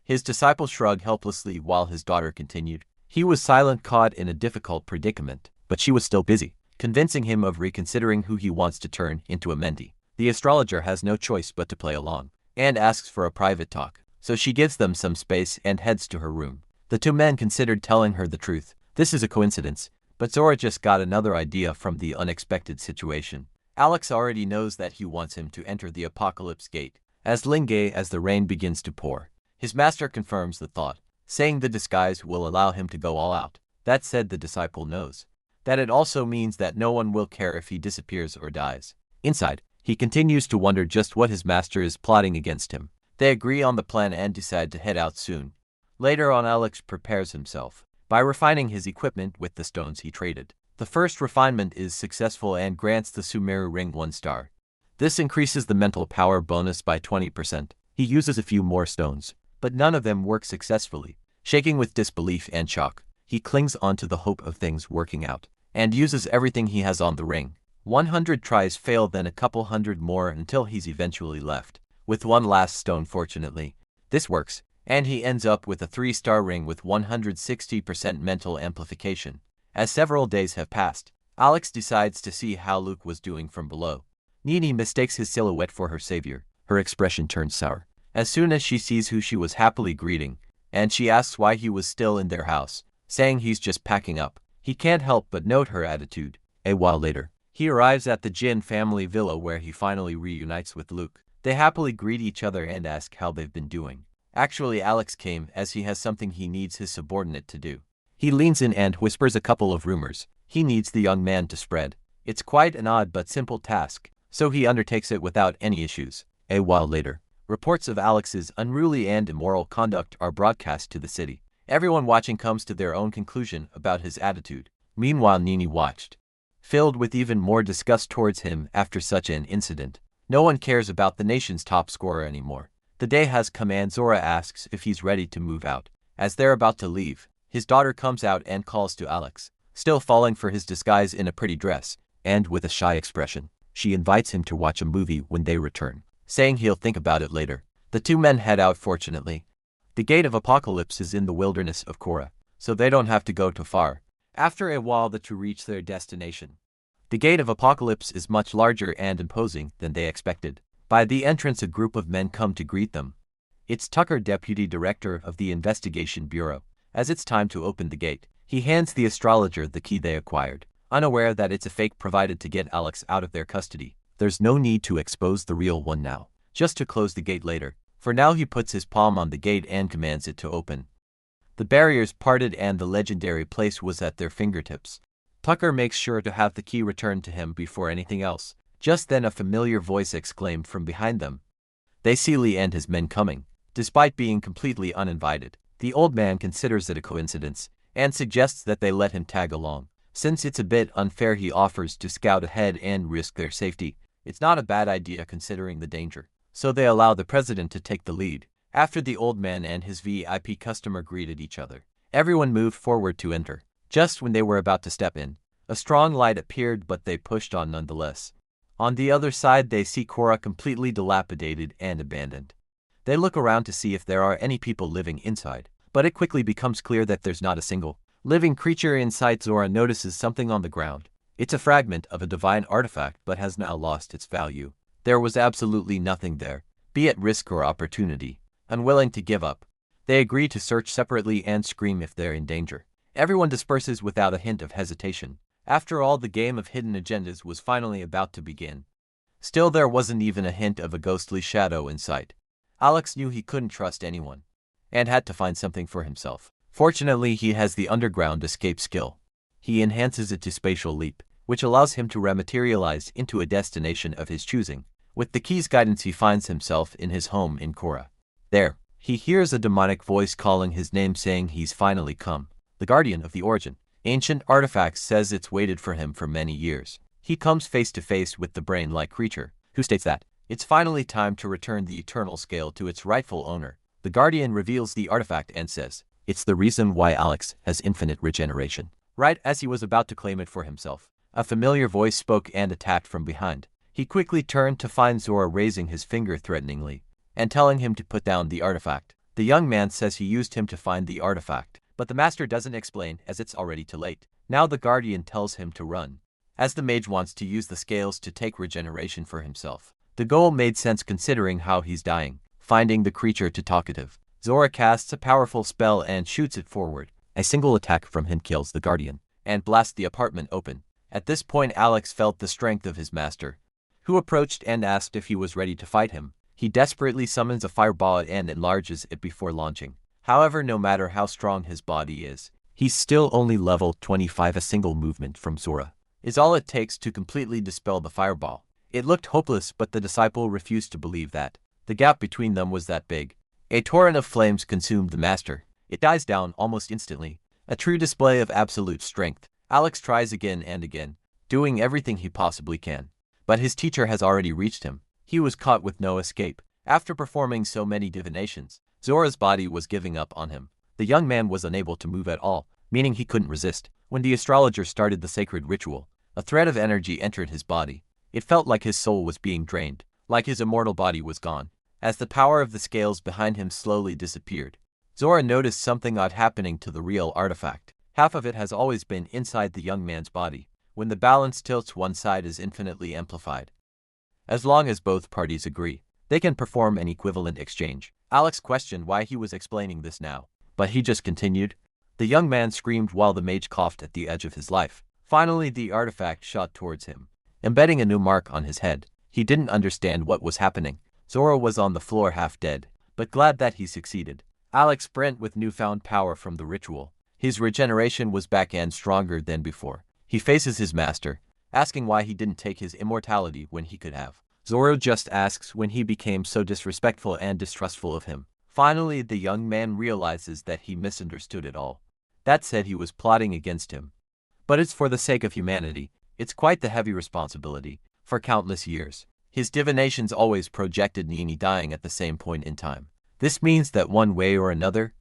His disciple shrugged helplessly while his daughter continued. He was silent, caught in a difficult predicament, but she was still busy, convincing him of reconsidering who he wants to turn into a mentee. The astrologer has no choice but to play along, and asks for a private talk, so she gives them some space and heads to her room. The two men considered telling her the truth. This is a coincidence, but Zora just got another idea from the unexpected situation. Alex already knows that he wants him to enter the Apocalypse Gate, as Lingay as the rain begins to pour. His master confirms the thought, saying the disguise will allow him to go all out. That said, the disciple knows that it also means that no one will care if he disappears or dies. Inside, he continues to wonder just what his master is plotting against him. They agree on the plan and decide to head out soon. Later on, Alex prepares himself by refining his equipment with the stones he traded. The first refinement is successful and grants the Sumeru ring 1 star. This increases the mental power bonus by 20%. He uses a few more stones, but none of them work successfully. Shaking with disbelief and shock, he clings onto the hope of things working out, and uses everything he has on the ring. 100 tries fail, then a couple hundred more until he's eventually left with one last stone. Fortunately, this works, and he ends up with a 3-star ring with 160% mental amplification. As several days have passed, Alex decides to see how Luke was doing from below. Nini mistakes his silhouette for her savior, her expression turns sour. As soon as she sees who she was happily greeting, and she asks why he was still in their house, saying he's just packing up. He can't help but note her attitude. A while later, he arrives at the Jin family villa where he finally reunites with Luke. They happily greet each other and ask how they've been doing. Actually, Alex came as he has something he needs his subordinate to do. He leans in and whispers a couple of rumors he needs the young man to spread. It's quite an odd but simple task, so he undertakes it without any issues. A while later, reports of Alex's unruly and immoral conduct are broadcast to the city. Everyone watching comes to their own conclusion about his attitude. Meanwhile, Nini watched, filled with even more disgust towards him after such an incident. No one cares about the nation's top scorer anymore. The day has come and Zora asks if he's ready to move out. As they're about to leave, his daughter comes out and calls to Alex, still falling for his disguise in a pretty dress, and with a shy expression. She invites him to watch a movie when they return, saying he'll think about it later. The two men head out. Fortunately, the Gate of Apocalypse is in the wilderness of Korra, so they don't have to go too far. After a while, the two reach their destination. The Gate of Apocalypse is much larger and imposing than they expected. By the entrance, a group of men come to greet them. It's Tucker, deputy director of the Investigation Bureau. As it's time to open the gate, he hands the astrologer the key they acquired, unaware that it's a fake provided to get Alex out of their custody. There's no need to expose the real one now, just to close the gate later. For now, he puts his palm on the gate and commands it to open. The barriers parted and the legendary place was at their fingertips. Tucker makes sure to have the key returned to him before anything else. Just then a familiar voice exclaimed from behind them. They see Lee and his men coming. Despite being completely uninvited, the old man considers it a coincidence and suggests that they let him tag along. Since it's a bit unfair, he offers to scout ahead and risk their safety. It's not a bad idea considering the danger, so they allow the president to take the lead. After the old man and his VIP customer greeted each other, everyone moved forward to enter. Just when they were about to step in, a strong light appeared, but they pushed on nonetheless. On the other side, they see Korra completely dilapidated and abandoned. They look around to see if there are any people living inside, but it quickly becomes clear that there's not a single living creature inside. Zora notices something on the ground. It's a fragment of a divine artifact but has now lost its value. There was absolutely nothing there, be it risk or opportunity. Unwilling to give up, they agree to search separately and scream if they're in danger. Everyone disperses without a hint of hesitation. After all, the game of hidden agendas was finally about to begin. Still, there wasn't even a hint of a ghostly shadow in sight. Alex knew he couldn't trust anyone, and had to find something for himself. Fortunately, he has the underground escape skill. He enhances it to spatial leap, which allows him to rematerialize into a destination of his choosing. With the key's guidance, he finds himself in his home in Korra. There, he hears a demonic voice calling his name, saying he's finally come. The guardian of the origin, ancient artifacts, says it's waited for him for many years. He comes face to face with the brain-like creature, who states that it's finally time to return the eternal scale to its rightful owner. The guardian reveals the artifact and says, it's the reason why Alex has infinite regeneration. Right as he was about to claim it for himself, a familiar voice spoke and attacked from behind. He quickly turned to find Zora raising his finger threateningly and telling him to put down the artifact. The young man says he used him to find the artifact, but the master doesn't explain as it's already too late. Now the guardian tells him to run, as the mage wants to use the scales to take regeneration for himself. The goal made sense considering how he's dying. Finding the creature too talkative, Zora casts a powerful spell and shoots it forward. A single attack from him kills the guardian and blasts the apartment open. At this point, Alex felt the strength of his master, who approached and asked if he was ready to fight him. He desperately summons a fireball and enlarges it before launching. However, no matter how strong his body is, he's still only level 25. A single movement from Zora is all it takes to completely dispel the fireball. It looked hopeless, but the disciple refused to believe that the gap between them was that big. A torrent of flames consumed the master. It dies down almost instantly, a true display of absolute strength. Alex tries again and again, doing everything he possibly can, but his teacher has already reached him. He was caught with no escape. After performing so many divinations, Zora's body was giving up on him. The young man was unable to move at all, meaning he couldn't resist. When the astrologer started the sacred ritual, a thread of energy entered his body. It felt like his soul was being drained, like his immortal body was gone. As the power of the scales behind him slowly disappeared, Zora noticed something odd happening to the real artifact. Half of it has always been inside the young man's body. When the balance tilts, one side is infinitely amplified. As long as both parties agree, They can perform an equivalent exchange. Alex questioned why he was explaining this now, but he just continued. The young man screamed while the mage coughed at the edge of his life. Finally, the artifact shot towards him, embedding a new mark on his head. He didn't understand what was happening. Zoro was on the floor half dead, but glad that he succeeded. Alex sprint with newfound power from the ritual. His regeneration was back and stronger than before. He faces his master, asking why he didn't take his immortality when he could have. Zoro just asks when he became so disrespectful and distrustful of him. Finally, the young man realizes that he misunderstood it all. That said, he was plotting against him. But it's for the sake of humanity. It's quite the heavy responsibility. For countless years, his divinations always projected Nini dying at the same point in time. This means that one way or another,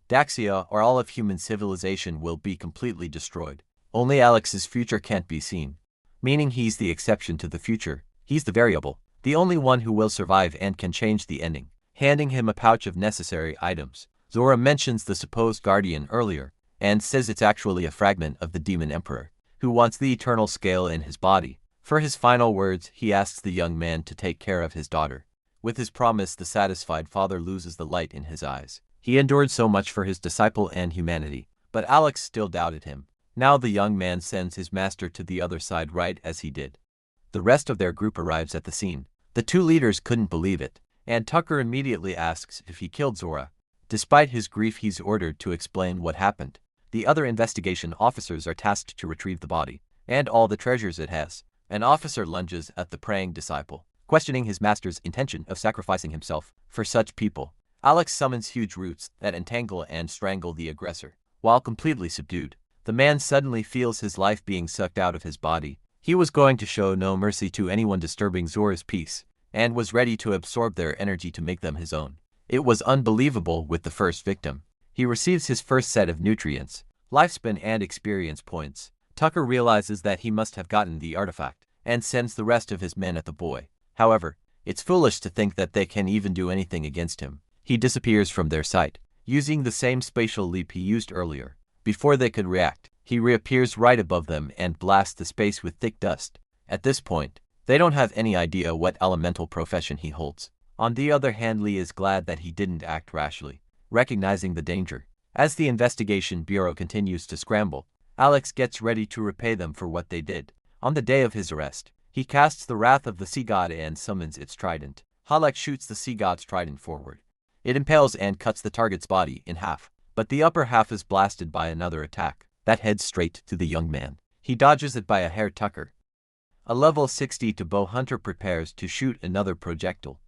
Daxia or all of human civilization will be completely destroyed. Only Alex's future can't be seen, meaning he's the exception to the future. He's the variable, the only one who will survive and can change the ending. Handing him a pouch of necessary items, Zoro mentions the supposed guardian earlier, and says it's actually a fragment of the demon emperor, who wants the eternal scale in his body. For his final words, he asks the young man to take care of his daughter. With his promise, the satisfied father loses the light in his eyes. He endured so much for his disciple and humanity, but Alex still doubted him. Now the young man sends his master to the other side right as he did. The rest of their group arrives at the scene. The two leaders couldn't believe it, and Tucker immediately asks if he killed Zora. Despite his grief, he's ordered to explain what happened. The other investigation officers are tasked to retrieve the body, and all the treasures it has. An officer lunges at the praying disciple, questioning his master's intention of sacrificing himself for such people. Alex summons huge roots that entangle and strangle the aggressor. While completely subdued, the man suddenly feels his life being sucked out of his body. He was going to show no mercy to anyone disturbing Zora's peace, and was ready to absorb their energy to make them his own. It was unbelievable with the first victim. He receives his first set of nutrients, lifespan and experience points. Tucker realizes that he must have gotten the artifact, and sends the rest of his men at the boy. However, it's foolish to think that they can even do anything against him. He disappears from their sight, using the same spatial leap he used earlier. Before they could react, he reappears right above them and blasts the space with thick dust. At this point, they don't have any idea what elemental profession he holds. On the other hand, Lee is glad that he didn't act rashly, recognizing the danger. As the investigation bureau continues to scramble, Alex gets ready to repay them for what they did. On the day of his arrest, he casts the wrath of the sea god and summons its trident. Alex shoots the sea god's trident forward. It impales and cuts the target's body in half, but the upper half is blasted by another attack that heads straight to the young man. He dodges it by a hair. Tucker, a level 60 bow hunter, prepares to shoot another projectile.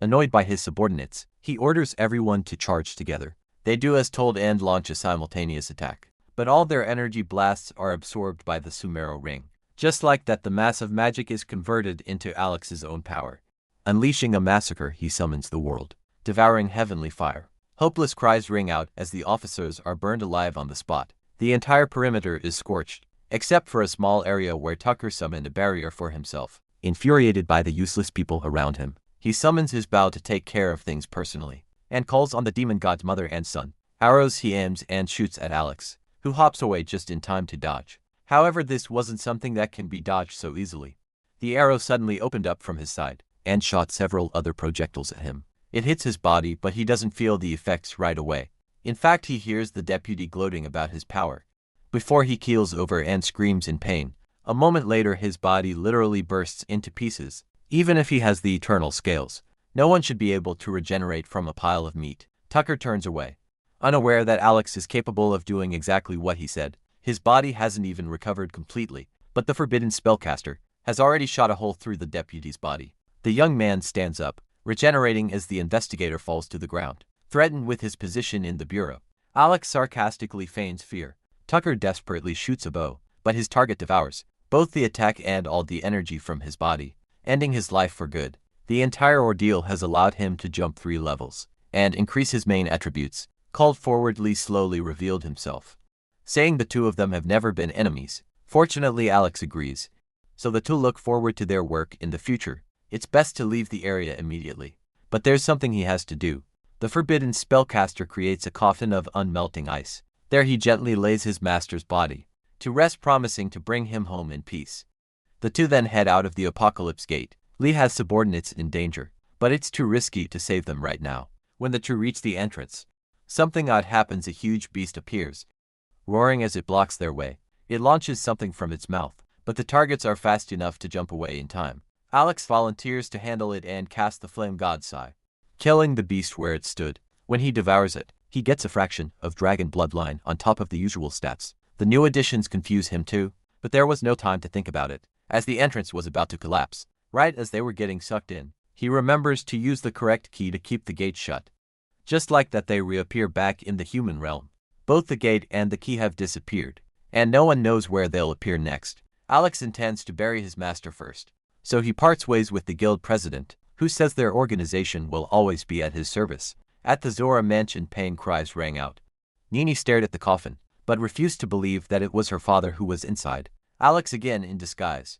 Annoyed by his subordinates, he orders everyone to charge together. They do as told and launch a simultaneous attack, but all their energy blasts are absorbed by the Sumero ring. Just like that, the mass of magic is converted into Alex's own power. Unleashing a massacre, he summons the world, devouring heavenly fire. Hopeless cries ring out as the officers are burned alive on the spot. The entire perimeter is scorched, except for a small area where Tucker summoned a barrier for himself. Infuriated by the useless people around him, he summons his bow to take care of things personally, and calls on the demon god's mother and son. Arrows he aims and shoots at Alex, who hops away just in time to dodge. However, this wasn't something that can be dodged so easily. The arrow suddenly opened up from his side, and shot several other projectiles at him. It hits his body, but he doesn't feel the effects right away. In fact, he hears the deputy gloating about his power, before he keels over and screams in pain. A moment later, his body literally bursts into pieces. Even if he has the eternal scales, no one should be able to regenerate from a pile of meat. Tucker turns away, unaware that Alex is capable of doing exactly what he said. His body hasn't even recovered completely, but the forbidden spellcaster has already shot a hole through the deputy's body. The young man stands up, regenerating as the investigator falls to the ground, threatened with his position in the bureau. Alex sarcastically feigns fear. Tucker desperately shoots a bow, but his target devours both the attack and all the energy from his body, ending his life for good. The entire ordeal has allowed him to jump 3 levels and increase his main attributes. Called forward, Lee slowly revealed himself, saying the two of them have never been enemies. Fortunately, Alex agrees, so the two look forward to their work in the future. It's best to leave the area immediately, but there's something he has to do. The forbidden spellcaster creates a coffin of unmelting ice. There he gently lays his master's body to rest, promising to bring him home in peace. The two then head out of the Apocalypse Gate. Lee has subordinates in danger, but it's too risky to save them right now. When the two reach the entrance, something odd happens. A huge beast appears, roaring as it blocks their way. It launches something from its mouth, but the targets are fast enough to jump away in time. Alex volunteers to handle it and cast the flame god's eye, killing the beast where it stood. When he devours it, he gets a fraction of dragon bloodline on top of the usual stats. The new additions confuse him too, but there was no time to think about it, as the entrance was about to collapse. Right as they were getting sucked in, he remembers to use the correct key to keep the gate shut. Just like that, they reappear back in the human realm. Both the gate and the key have disappeared, and no one knows where they'll appear next. Alex intends to bury his master first, so he parts ways with the guild president, who says their organization will always be at his service. At the Zora mansion, pain cries rang out. Nini stared at the coffin, but refused to believe that it was her father who was inside. Alex, again in disguise,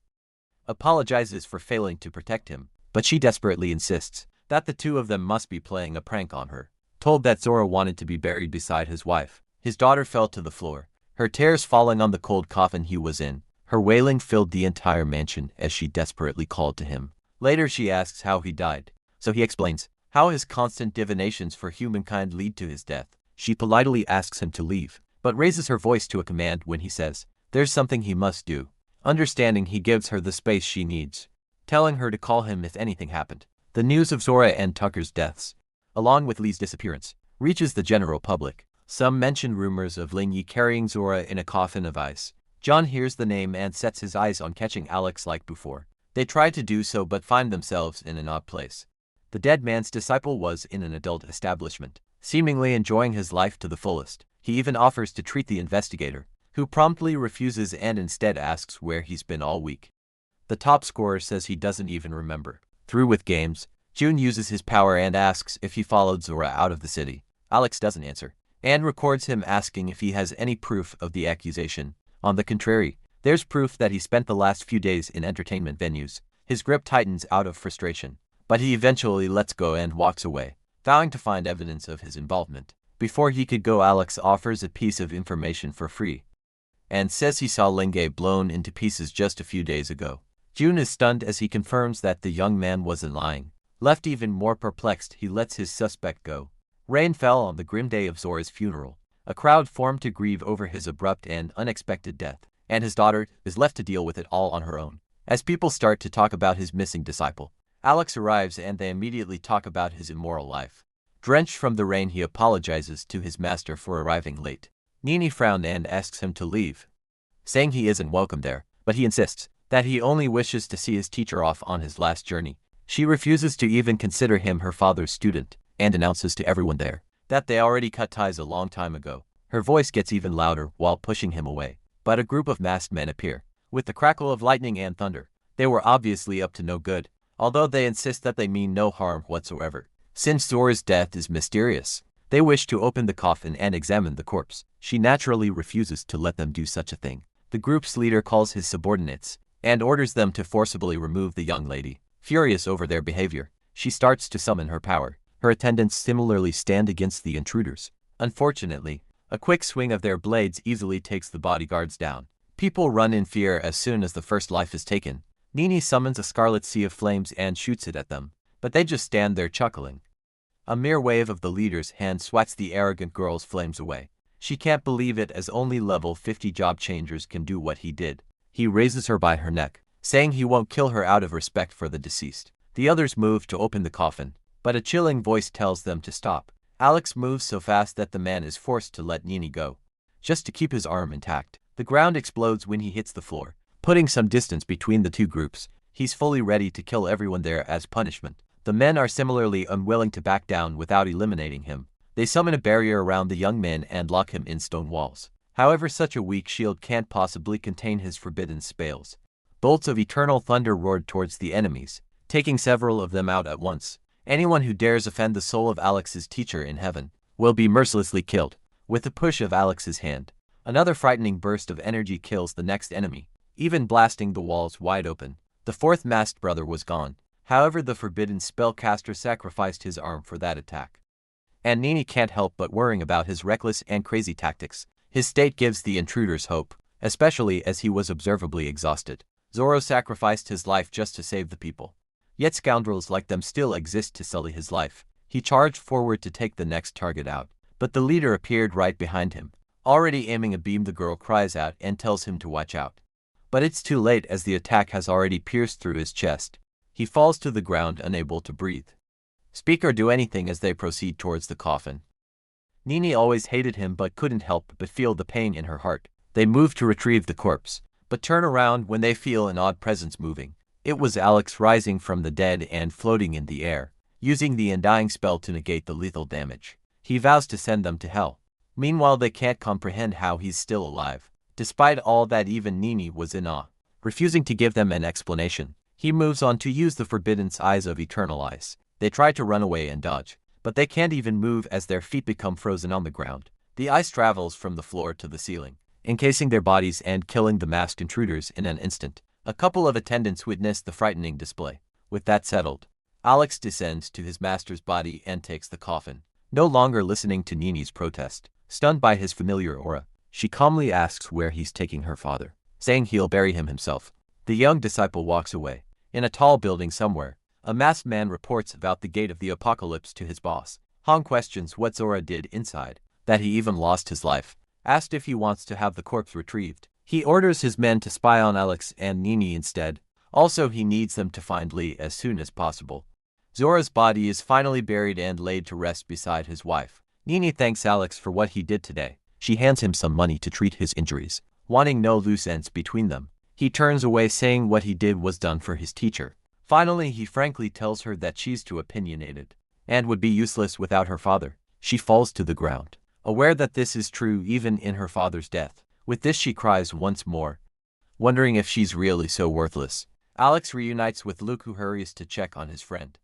apologizes for failing to protect him, but she desperately insists that the two of them must be playing a prank on her. Told that Zora wanted to be buried beside his wife, his daughter fell to the floor, her tears falling on the cold coffin he was in. Her wailing filled the entire mansion as she desperately called to him. Later she asks how he died, so he explains how his constant divinations for humankind lead to his death. She politely asks him to leave, but raises her voice to a command when he says there's something he must do. Understanding, he gives her the space she needs, telling her to call him if anything happened. The news of Zora and Tucker's deaths, along with Lee's disappearance, reaches the general public. Some mention rumors of Ling Yi carrying Zora in a coffin of ice. John hears the name and sets his eyes on catching Alex like before. They try to do so but find themselves in an odd place. The dead man's disciple was in an adult establishment, seemingly enjoying his life to the fullest. He even offers to treat the investigator, who promptly refuses and instead asks where he's been all week. The top scorer says he doesn't even remember. Through with games, June uses his power and asks if he followed Zora out of the city. Alex doesn't answer, and records him asking if he has any proof of the accusation. On the contrary, there's proof that he spent the last few days in entertainment venues. His grip tightens out of frustration, but he eventually lets go and walks away, vowing to find evidence of his involvement. Before he could go, Alex offers a piece of information for free, and says he saw Lingay blown into pieces just a few days ago. June is stunned as he confirms that the young man wasn't lying. Left even more perplexed, he lets his suspect go. Rain fell on the grim day of Zora's funeral. A crowd formed to grieve over his abrupt and unexpected death, and his daughter is left to deal with it all on her own. As people start to talk about his missing disciple, Alex arrives and they immediately talk about his immoral life. Drenched from the rain, he apologizes to his master for arriving late. Nini frowned and asks him to leave, saying he isn't welcome there, but he insists that he only wishes to see his teacher off on his last journey. She refuses to even consider him her father's student, and announces to everyone there that they already cut ties a long time ago. Her voice gets even louder while pushing him away, but a group of masked men appear. With the crackle of lightning and thunder, they were obviously up to no good, although they insist that they mean no harm whatsoever. Since Zora's death is mysterious, they wish to open the coffin and examine the corpse. She naturally refuses to let them do such a thing. The group's leader calls his subordinates and orders them to forcibly remove the young lady. Furious over their behavior, she starts to summon her power. Her attendants similarly stand against the intruders. Unfortunately, a quick swing of their blades easily takes the bodyguards down. People run in fear as soon as the first life is taken. Nini summons a scarlet sea of flames and shoots it at them, but they just stand there chuckling. A mere wave of the leader's hand swats the arrogant girl's flames away. She can't believe it, as only level 50 job changers can do what he did. He raises her by her neck, saying he won't kill her out of respect for the deceased. The others move to open the coffin, but a chilling voice tells them to stop. Alex moves so fast that the man is forced to let Nini go, just to keep his arm intact. The ground explodes when he hits the floor, putting some distance between the two groups. He's fully ready to kill everyone there as punishment. The men are similarly unwilling to back down without eliminating him. They summon a barrier around the young man and lock him in stone walls. However, such a weak shield can't possibly contain his forbidden spells. Bolts of eternal thunder roared towards the enemies, taking several of them out at once. Anyone who dares offend the soul of Alex's teacher in heaven will be mercilessly killed. With a push of Alex's hand, another frightening burst of energy kills the next enemy, even blasting the walls wide open. The fourth masked brother was gone. However, the forbidden spellcaster sacrificed his arm for that attack, and Nini can't help but worrying about his reckless and crazy tactics. His state gives the intruders hope, especially as he was observably exhausted. Zoro sacrificed his life just to save the people. Yet scoundrels like them still exist to sully his life. He charged forward to take the next target out, but the leader appeared right behind him. Already aiming a beam, the girl cries out and tells him to watch out. But it's too late, as the attack has already pierced through his chest. He falls to the ground, unable to breathe, speak or do anything as they proceed towards the coffin. Nini always hated him but couldn't help but feel the pain in her heart. They move to retrieve the corpse, but turn around when they feel an odd presence moving. It was Alex, rising from the dead and floating in the air, using the undying spell to negate the lethal damage. He vows to send them to hell. Meanwhile, they can't comprehend how he's still alive. Despite all that, even Nini was in awe. Refusing to give them an explanation, he moves on to use the forbidden eyes of eternal eyes. They try to run away and dodge, but they can't even move as their feet become frozen on the ground. The ice travels from the floor to the ceiling, encasing their bodies and killing the masked intruders in an instant. A couple of attendants witness the frightening display. With that settled, Alex descends to his master's body and takes the coffin. No longer listening to Nini's protest, stunned by his familiar aura, she calmly asks where he's taking her father, saying he'll bury him himself. The young disciple walks away. In a tall building somewhere, a masked man reports about the gate of the apocalypse to his boss. Han questions what Zora did inside, that he even lost his life, asked if he wants to have the corpse retrieved. He orders his men to spy on Alex and Nini instead. Also, he needs them to find Lee as soon as possible. Zora's body is finally buried and laid to rest beside his wife. Nini thanks Alex for what he did today. She hands him some money to treat his injuries, wanting no loose ends between them. He turns away, saying what he did was done for his teacher. Finally, he frankly tells her that she's too opinionated and would be useless without her father. She falls to the ground, aware that this is true even in her father's death. With this, she cries once more, wondering if she's really so worthless. Alex reunites with Luke, who hurries to check on his friend.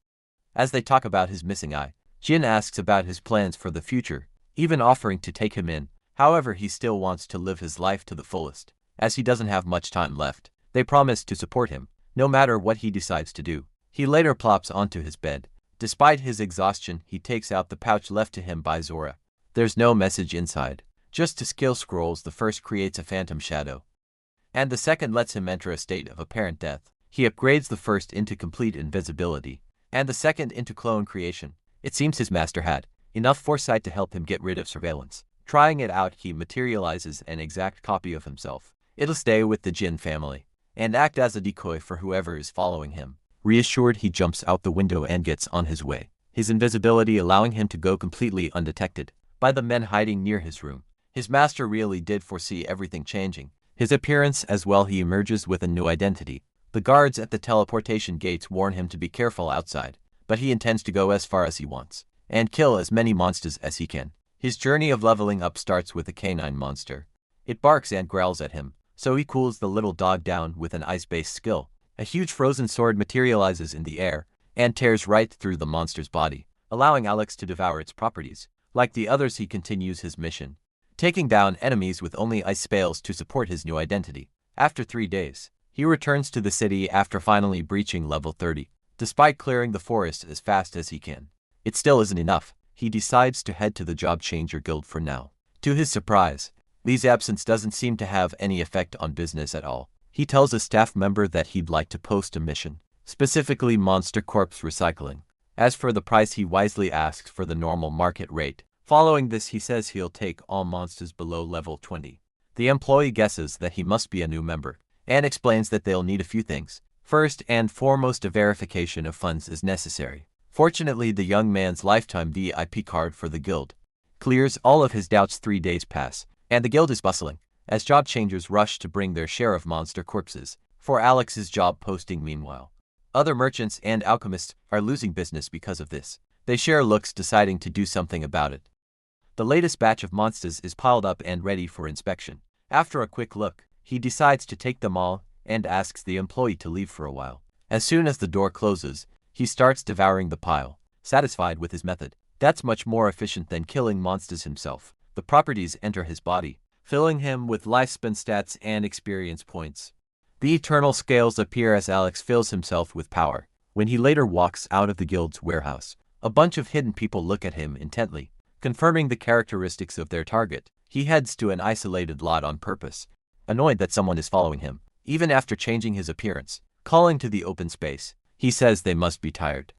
As they talk about his missing eye, Jin asks about his plans for the future, even offering to take him in. However, he still wants to live his life to the fullest, as he doesn't have much time left. They promise to support him, no matter what he decides to do. He later plops onto his bed. Despite his exhaustion, he takes out the pouch left to him by Zora. There's no message inside, just 2 skill scrolls. The first creates a phantom shadow, and the second lets him enter a state of apparent death. He upgrades the first into complete invisibility, and the second into clone creation. It seems his master had enough foresight to help him get rid of surveillance. Trying it out, he materializes an exact copy of himself. It'll stay with the Jin family and act as a decoy for whoever is following him. Reassured, he jumps out the window and gets on his way, his invisibility allowing him to go completely undetected by the men hiding near his room. His master really did foresee everything changing his appearance as well. He emerges with a new identity. The guards at the teleportation gates warn him to be careful outside, but he intends to go as far as he wants and kill as many monsters as he can. His journey of leveling up starts with a canine monster. It barks and growls at him, so he cools the little dog down with an ice-based skill. A huge frozen sword materializes in the air and tears right through the monster's body, allowing Alex to devour its properties. Like the others, he continues his mission, taking down enemies with only ice spells to support his new identity. After 3 days, he returns to the city after finally breaching level 30. Despite clearing the forest as fast as he can, it still isn't enough. He decides to head to the Job Changer Guild for now. To his surprise, Lee's absence doesn't seem to have any effect on business at all. He tells a staff member that he'd like to post a mission, specifically monster corpse recycling. As for the price, he wisely asks for the normal market rate. Following this, he says he'll take all monsters below level 20. The employee guesses that he must be a new member, and explains that they'll need a few things. First and foremost, a verification of funds is necessary. Fortunately, the young man's lifetime VIP card for the guild clears all of his doubts. 3 days pass, and the guild is bustling, as job changers rush to bring their share of monster corpses for Alex's job posting. Meanwhile, other merchants and alchemists are losing business because of this. They share looks, deciding to do something about it. The latest batch of monsters is piled up and ready for inspection. After a quick look, he decides to take them all and asks the employee to leave for a while. As soon as the door closes, he starts devouring the pile, satisfied with his method. That's much more efficient than killing monsters himself. The properties enter his body, filling him with lifespan stats and experience points. The eternal scales appear as Alex fills himself with power. When he later walks out of the guild's warehouse, a bunch of hidden people look at him intently, confirming the characteristics of their target. He heads to an isolated lot on purpose, annoyed that someone is following him. Even after changing his appearance, calling to the open space, He says they must be tired.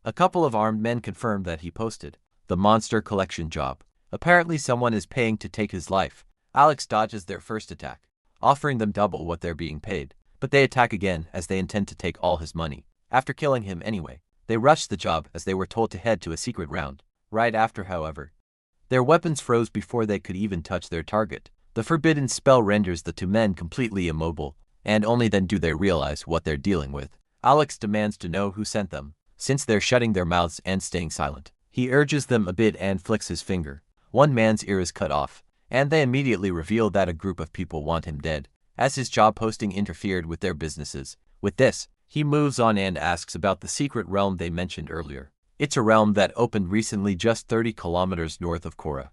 A couple of armed men confirm that he posted the monster collection job. Apparently someone is paying to take his life. Alex dodges their first attack, offering them double what they're being paid, but they attack again as they intend to take all his money. After killing him anyway, they rush the job as they were told to head to a secret round. Right after, however, their weapons froze before they could even touch their target. The forbidden spell renders the two men completely immobile, and only then do they realize what they're dealing with. Alex demands to know who sent them, since they're shutting their mouths and staying silent. He urges them a bit and flicks his finger. One man's ear is cut off, and they immediately reveal that a group of people want him dead, as his job posting interfered with their businesses. With this, he moves on and asks about the secret realm they mentioned earlier. It's a realm that opened recently just 30 kilometers north of Korra.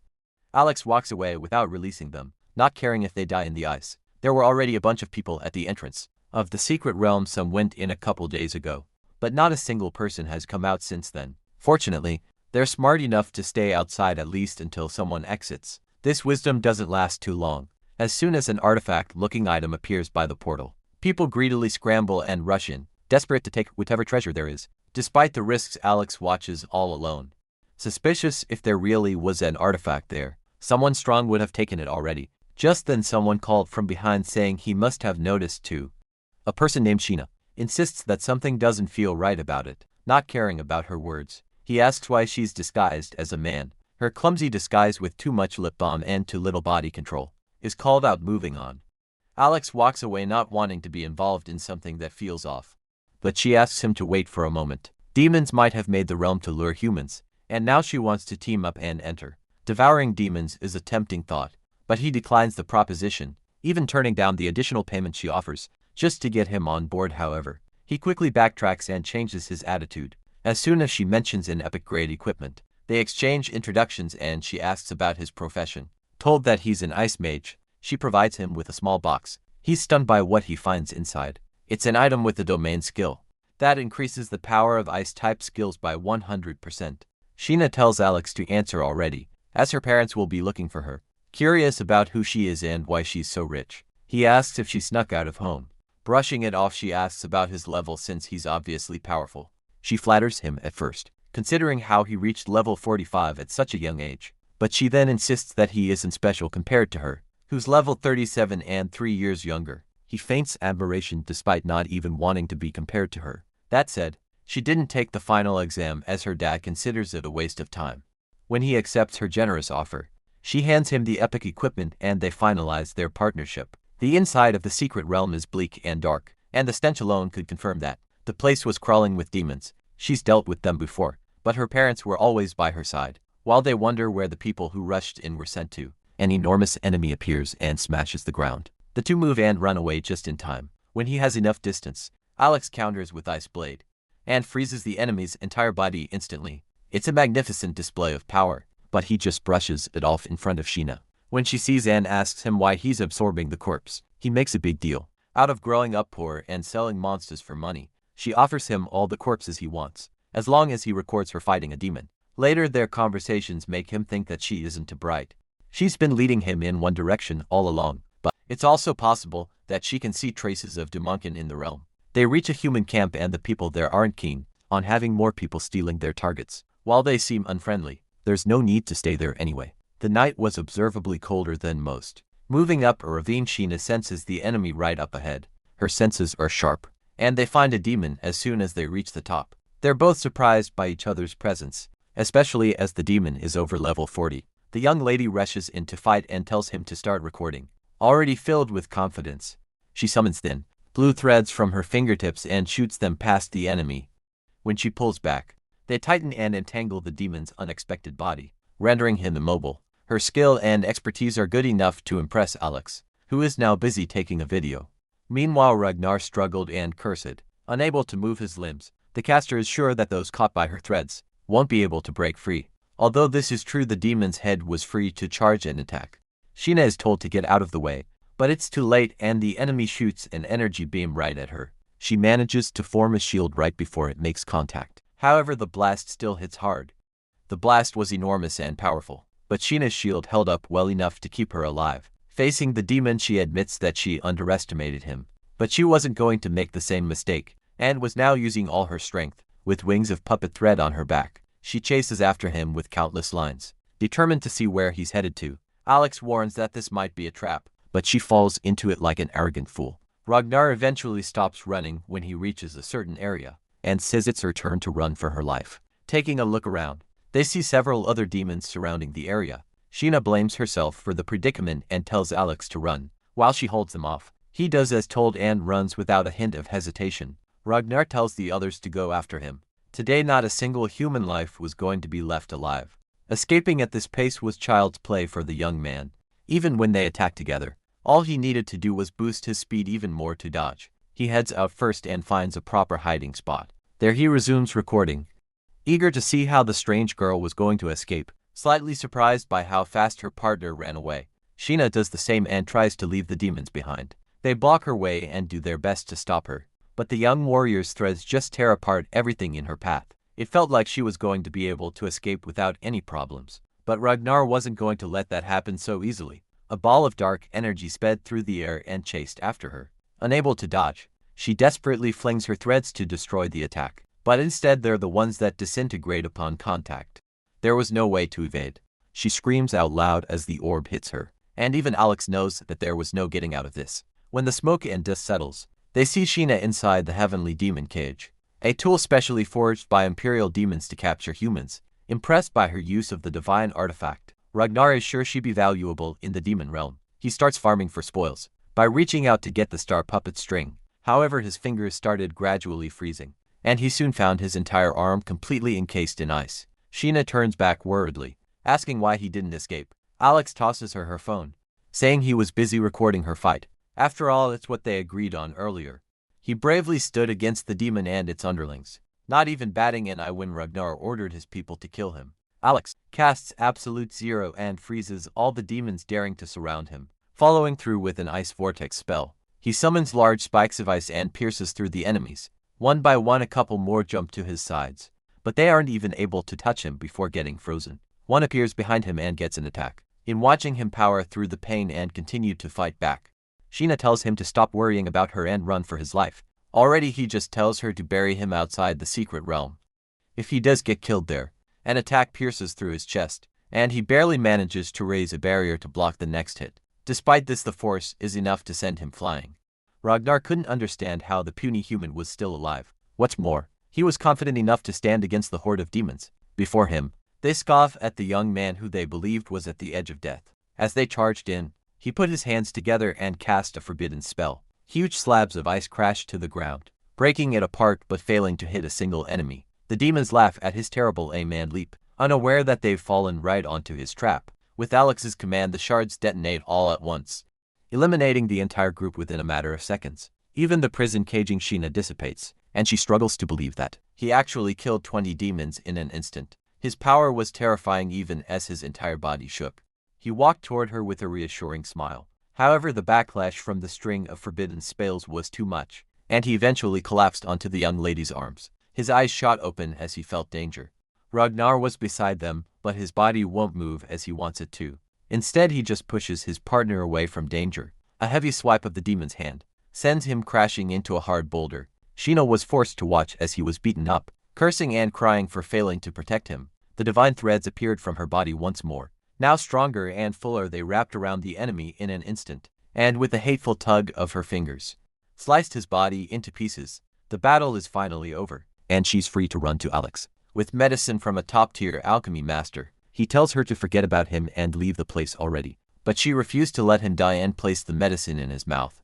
Alex walks away without releasing them, not caring if they die in the ice. There were already a bunch of people at the entrance of the secret realm. Some went in a couple days ago, but not a single person has come out since then. Fortunately, they're smart enough to stay outside at least until someone exits. This wisdom doesn't last too long. As soon as an artifact-looking item appears by the portal, people greedily scramble and rush in, desperate to take whatever treasure there is. Despite the risks, Alex watches all alone. Suspicious if there really was an artifact there, someone strong would have taken it already. Just then someone called from behind saying he must have noticed too. A person named Sheena insists that something doesn't feel right about it, not caring about her words. He asks why she's disguised as a man. Her clumsy disguise with too much lip balm and too little body control is called out. Moving on, Alex walks away, not wanting to be involved in something that feels off. But she asks him to wait for a moment. Demons might have made the realm to lure humans, and now she wants to team up and enter. Devouring demons is a tempting thought, but he declines the proposition, even turning down the additional payment she offers, just to get him on board. However, he quickly backtracks and changes his attitude. As soon as she mentions an epic-grade equipment, they exchange introductions and she asks about his profession. Told that he's an ice mage, she provides him with a small box. He's stunned by what he finds inside. It's an item with a domain skill that increases the power of ice-type skills by 100%. Sheena tells Alex to answer already, as her parents will be looking for her. Curious about who she is and why she's so rich, he asks if she snuck out of home. Brushing it off, she asks about his level since he's obviously powerful. She flatters him at first, considering how he reached level 45 at such a young age, but she then insists that he isn't special compared to her, who's level 37 and 3 years younger. He feigns admiration despite not even wanting to be compared to her. That said, she didn't take the final exam as her dad considers it a waste of time. When he accepts her generous offer, she hands him the epic equipment and they finalize their partnership. The inside of the secret realm is bleak and dark, and the stench alone could confirm that. The place was crawling with demons. She's dealt with them before, but her parents were always by her side. While they wonder where the people who rushed in were sent to, an enormous enemy appears and smashes the ground. The two move and run away just in time. When he has enough distance, Alex counters with Ice Blade and freezes the enemy's entire body instantly. It's a magnificent display of power, but he just brushes it off in front of Sheena. When she sees and asks him why he's absorbing the corpse, he makes a big deal out of growing up poor and selling monsters for money. She offers him all the corpses he wants, as long as he records her fighting a demon. Later, their conversations make him think that she isn't too bright. She's been leading him in one direction all along, but it's also possible that she can see traces of Demonkin in the realm. They reach a human camp and the people there aren't keen on having more people stealing their targets. While they seem unfriendly, there's no need to stay there anyway. The night was observably colder than most. Moving up a ravine, Sheena senses the enemy right up ahead. Her senses are sharp, and they find a demon as soon as they reach the top. They're both surprised by each other's presence, especially as the demon is over level 40. The young lady rushes in to fight and tells him to start recording. Already filled with confidence, she summons thin blue threads from her fingertips and shoots them past the enemy. When she pulls back, they tighten and entangle the demon's unexpected body, rendering him immobile. Her skill and expertise are good enough to impress Alex, who is now busy taking a video. Meanwhile, Ragnar struggled and cursed, unable to move his limbs. The caster is sure that those caught by her threads won't be able to break free. Although this is true, the demon's head was free to charge and attack. Sheena is told to get out of the way, but it's too late and the enemy shoots an energy beam right at her. She manages to form a shield right before it makes contact. However, the blast still hits hard. The blast was enormous and powerful, but Sheena's shield held up well enough to keep her alive. Facing the demon, she admits that she underestimated him, but she wasn't going to make the same mistake and was now using all her strength. With wings of puppet thread on her back, she chases after him with countless lines. Determined to see where he's headed to, Alex warns that this might be a trap, but she falls into it like an arrogant fool. Ragnar eventually stops running when he reaches a certain area, and says it's her turn to run for her life. Taking a look around, they see several other demons surrounding the area. Sheena blames herself for the predicament and tells Alex to run. While she holds them off, he does as told and runs without a hint of hesitation. Ragnar tells the others to go after him. Today not a single human life was going to be left alive. Escaping at this pace was child's play for the young man. Even when they attacked together, all he needed to do was boost his speed even more to dodge. He heads out first and finds a proper hiding spot. There he resumes recording, eager to see how the strange girl was going to escape, slightly surprised by how fast her partner ran away. Sheena does the same and tries to leave the demons behind. They block her way and do their best to stop her, but the young warrior's threads just tear apart everything in her path. It felt like she was going to be able to escape without any problems, but Ragnar wasn't going to let that happen so easily. A ball of dark energy sped through the air and chased after her. Unable to dodge, she desperately flings her threads to destroy the attack, but instead they're the ones that disintegrate upon contact. There was no way to evade. She screams out loud as the orb hits her, and even Alex knows that there was no getting out of this. When the smoke and dust settles, they see Sheena inside the heavenly demon cage, a tool specially forged by imperial demons to capture humans. Impressed by her use of the divine artifact, Ragnar is sure she'd be valuable in the demon realm. He starts farming for spoils by reaching out to get the star puppet string. However, his fingers started gradually freezing, and he soon found his entire arm completely encased in ice. Sheena turns back worriedly, asking why he didn't escape. Alex tosses her phone, saying he was busy recording her fight. After all, it's what they agreed on earlier. He bravely stood against the demon and its underlings, not even batting an eye when Ragnar ordered his people to kill him. Alex casts Absolute Zero and freezes all the demons daring to surround him. Following through with an ice vortex spell, he summons large spikes of ice and pierces through the enemies. One by one a couple more jump to his sides, but they aren't even able to touch him before getting frozen. One appears behind him and gets an attack. In watching him power through the pain and continue to fight back, Sheena tells him to stop worrying about her and run for his life. Already he just tells her to bury him outside the secret realm. If he does get killed there, an attack pierces through his chest, and he barely manages to raise a barrier to block the next hit. Despite this, the force is enough to send him flying. Ragnar couldn't understand how the puny human was still alive. What's more, he was confident enough to stand against the horde of demons. Before him, they scoff at the young man who they believed was at the edge of death. As they charged in, he put his hands together and cast a forbidden spell. Huge slabs of ice crashed to the ground, breaking it apart but failing to hit a single enemy. The demons laugh at his terrible aim and leap, unaware that they've fallen right onto his trap. With Alex's command, the shards detonate all at once, eliminating the entire group within a matter of seconds. Even the prison caging Sheena dissipates, and she struggles to believe that he actually killed 20 demons in an instant. His power was terrifying even as his entire body shook. He walked toward her with a reassuring smile. However, the backlash from the string of forbidden spells was too much, and he eventually collapsed onto the young lady's arms. His eyes shot open as he felt danger. Ragnar was beside them, but his body won't move as he wants it to. Instead, he just pushes his partner away from danger. A heavy swipe of the demon's hand sends him crashing into a hard boulder. Sheena was forced to watch as he was beaten up, cursing and crying for failing to protect him. The divine threads appeared from her body once more. Now stronger and fuller, they wrapped around the enemy in an instant, and with a hateful tug of her fingers, sliced his body into pieces. The battle is finally over, and she's free to run to Alex. With medicine from a top-tier alchemy master, he tells her to forget about him and leave the place already. But she refused to let him die and placed the medicine in his mouth.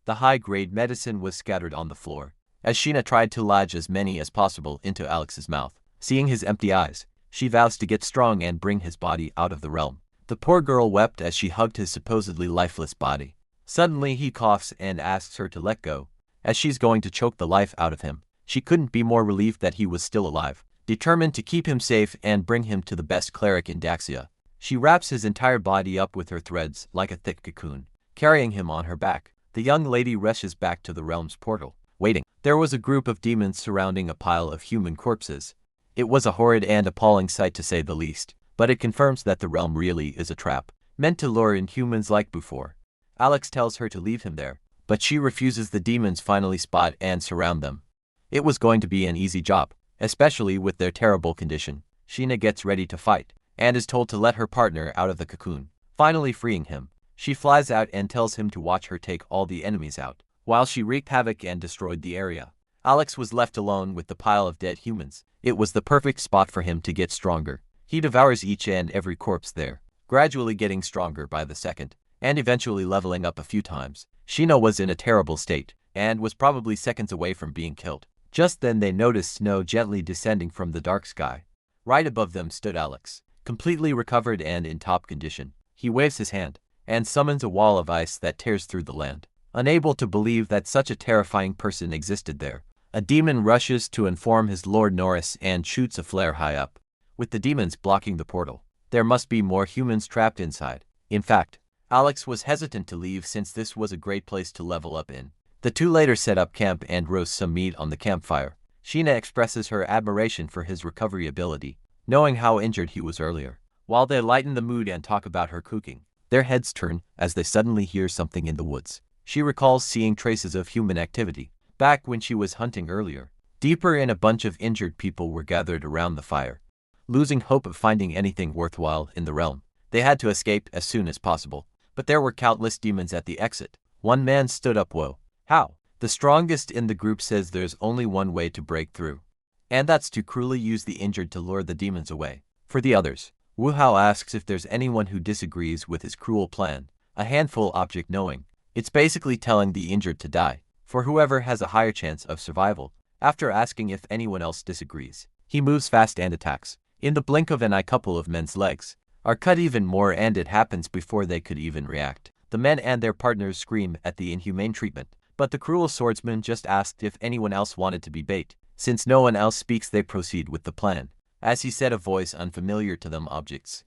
The high-grade medicine was scattered on the floor, as Sheena tried to lodge as many as possible into Alex's mouth. Seeing his empty eyes, she vows to get strong and bring his body out of the realm. The poor girl wept as she hugged his supposedly lifeless body. Suddenly he coughs and asks her to let go, as she's going to choke the life out of him. She couldn't be more relieved that he was still alive, determined to keep him safe and bring him to the best cleric in Daxia. She wraps his entire body up with her threads like a thick cocoon, carrying him on her back. The young lady rushes back to the realm's portal, waiting. There was a group of demons surrounding a pile of human corpses. It was a horrid and appalling sight to say the least, but it confirms that the realm really is a trap, meant to lure in humans like before. Alex tells her to leave him there, but she refuses. The demons finally spot and surround them. It was going to be an easy job, especially with their terrible condition. Sheena gets ready to fight, and is told to let her partner out of the cocoon. Finally freeing him, she flies out and tells him to watch her take all the enemies out. While she wreaked havoc and destroyed the area, Alex was left alone with the pile of dead humans. It was the perfect spot for him to get stronger. He devours each and every corpse there, gradually getting stronger by the second, and eventually leveling up a few times. Sheena was in a terrible state, and was probably seconds away from being killed. Just then they noticed snow gently descending from the dark sky. Right above them stood Alex, completely recovered and in top condition. He waves his hand, and summons a wall of ice that tears through the land. Unable to believe that such a terrifying person existed there, a demon rushes to inform his Lord Norris and shoots a flare high up. With the demons blocking the portal, there must be more humans trapped inside. In fact, Alex was hesitant to leave since this was a great place to level up in. The two later set up camp and roast some meat on the campfire. Sheena expresses her admiration for his recovery ability, knowing how injured he was earlier. While they lighten the mood and talk about her cooking, their heads turn as they suddenly hear something in the woods. She recalls seeing traces of human activity back when she was hunting earlier. Deeper in, a bunch of injured people were gathered around the fire. Losing hope of finding anything worthwhile in the realm, they had to escape as soon as possible. But there were countless demons at the exit. One man stood up. Whoa. How? The strongest in the group says there's only one way to break through, and that's to cruelly use the injured to lure the demons away. For the others, Wu Hao asks if there's anyone who disagrees with his cruel plan. A handful object knowing. It's basically telling the injured to die, for whoever has a higher chance of survival. After asking if anyone else disagrees, he moves fast and attacks. In the blink of an eye, a couple of men's legs are cut even more, and it happens before they could even react. The men and their partners scream at the inhumane treatment, but the cruel swordsman just asked if anyone else wanted to be bait. Since no one else speaks, they proceed with the plan. As he said, a voice unfamiliar to them objects.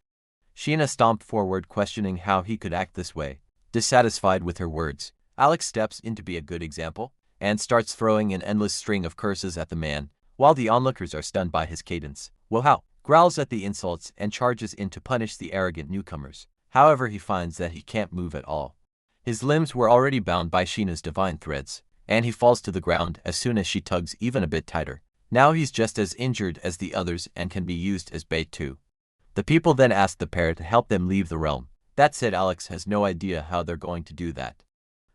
Sheena stomped forward, questioning how he could act this way. Dissatisfied with her words, Alex steps in to be a good example, and starts throwing an endless string of curses at the man, while the onlookers are stunned by his cadence. Wu Hao growls at the insults and charges in to punish the arrogant newcomers. However, he finds that he can't move at all. His limbs were already bound by Sheena's divine threads, and he falls to the ground as soon as she tugs even a bit tighter. Now he's just as injured as the others and can be used as bait too. The people then ask the pair to help them leave the realm. That said, Alex has no idea how they're going to do that.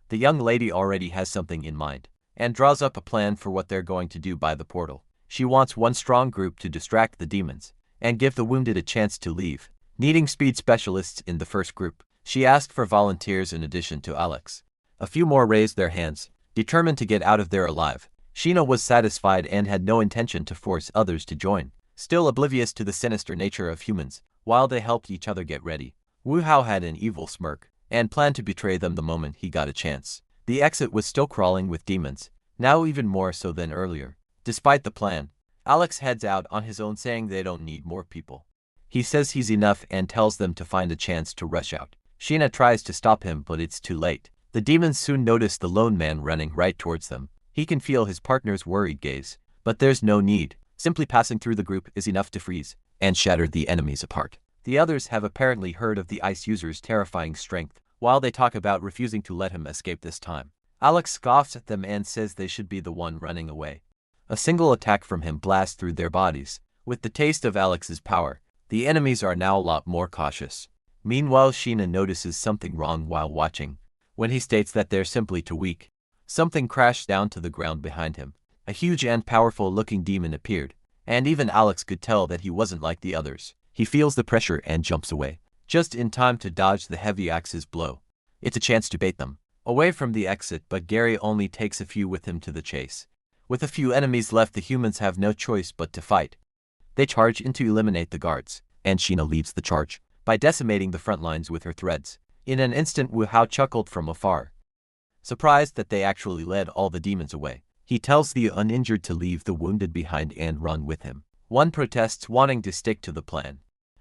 The young lady already has something in mind, and draws up a plan for what they're going to do by the portal. She wants one strong group to distract the demons, and give the wounded a chance to leave. Needing speed specialists in the first group, she asked for volunteers in addition to Alex. A few more raised their hands, determined to get out of there alive. Sheena was satisfied and had no intention to force others to join, still oblivious to the sinister nature of humans. While they helped each other get ready, Wu Hao had an evil smirk, and planned to betray them the moment he got a chance. The exit was still crawling with demons, now even more so than earlier. Despite the plan, Alex heads out on his own, saying they don't need more people. He says he's enough and tells them to find a chance to rush out. Sheena tries to stop him, but it's too late. The demons soon notice the lone man running right towards them. He can feel his partner's worried gaze, but there's no need. Simply passing through the group is enough to freeze and shatter the enemies apart. The others have apparently heard of the ice user's terrifying strength, while they talk about refusing to let him escape this time. Alex scoffs at them and says they should be the one running away. A single attack from him blasts through their bodies. With the taste of Alex's power, the enemies are now a lot more cautious. Meanwhile, Sheena notices something wrong while watching. When he states that they're simply too weak, something crashed down to the ground behind him. A huge and powerful-looking demon appeared, and even Alex could tell that he wasn't like the others. He feels the pressure and jumps away, just in time to dodge the heavy axe's blow. It's a chance to bait them away from the exit, but Gary only takes a few with him to the chase. With a few enemies left, the humans have no choice but to fight. They charge in to eliminate the guards, and Sheena leads the charge by decimating the front lines with her threads. In an instant, Wu Hao chuckled from afar, surprised that they actually led all the demons away. He tells the uninjured to leave the wounded behind and run with him. One protests, wanting to stick to the plan,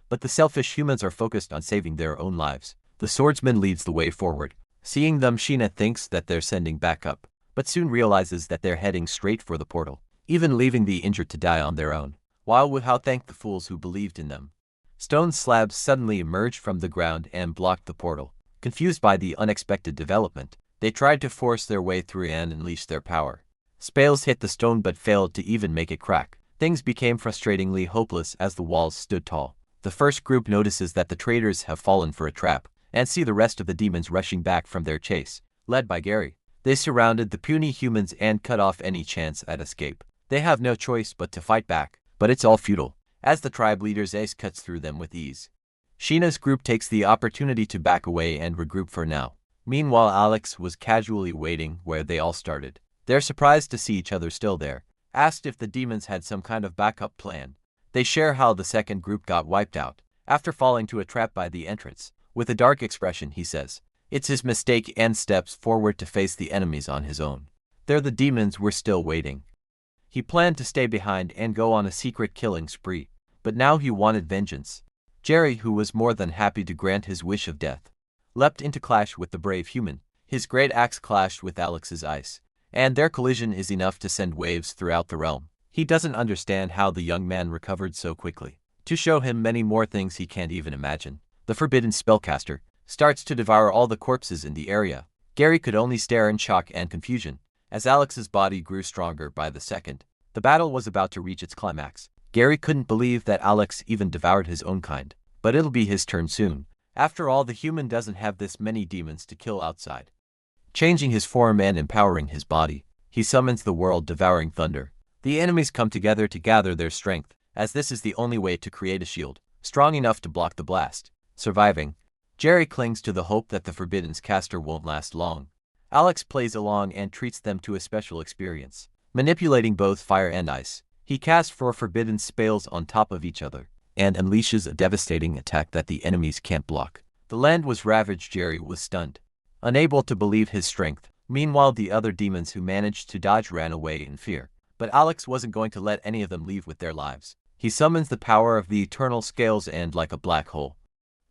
but the selfish humans are focused on saving their own lives. The swordsman leads the way forward. Seeing them, Sheena thinks that they're sending backup, but soon realizes that they're heading straight for the portal, even leaving the injured to die on their own. While Wu Hao thanked the fools who believed in them, stone slabs suddenly emerged from the ground and blocked the portal. Confused by the unexpected development, they tried to force their way through and unleash their power. Spales hit the stone but failed to even make it crack. Things became frustratingly hopeless as the walls stood tall. The first group notices that the traitors have fallen for a trap, and see the rest of the demons rushing back from their chase, led by Gary. They surrounded the puny humans and cut off any chance at escape. They have no choice but to fight back, but it's all futile, as the tribe leader's ace cuts through them with ease. Sheena's group takes the opportunity to back away and regroup for now. Meanwhile, Alex was casually waiting where they all started. They're surprised to see each other still there, asked if the demons had some kind of backup plan. They share how the second group got wiped out, after falling to a trap by the entrance. With a dark expression, he says, it's his mistake, and steps forward to face the enemies on his own. They're the demons were still waiting. He planned to stay behind and go on a secret killing spree, but now he wanted vengeance. Jerry, who was more than happy to grant his wish of death, leapt into clash with the brave human. His great axe clashed with Alex's ice, and their collision is enough to send waves throughout the realm. He doesn't understand how the young man recovered so quickly. To show him many more things he can't even imagine, the forbidden spellcaster starts to devour all the corpses in the area. Gary could only stare in shock and confusion, as Alex's body grew stronger by the second. The battle was about to reach its climax. Gary couldn't believe that Alex even devoured his own kind, but it'll be his turn soon. After all, the human doesn't have this many demons to kill outside. Changing his form and empowering his body, he summons the world-devouring thunder. The enemies come together to gather their strength, as this is the only way to create a shield strong enough to block the blast. Surviving, Jerry clings to the hope that the Forbidden's caster won't last long. Alex plays along and treats them to a special experience. Manipulating both fire and ice, he casts 4 forbidden spells on top of each other, and unleashes a devastating attack that the enemies can't block. The land was ravaged. Jerry was stunned, unable to believe his strength. Meanwhile, the other demons who managed to dodge ran away in fear. But Alex wasn't going to let any of them leave with their lives. He summons the power of the eternal scales and, like a black hole,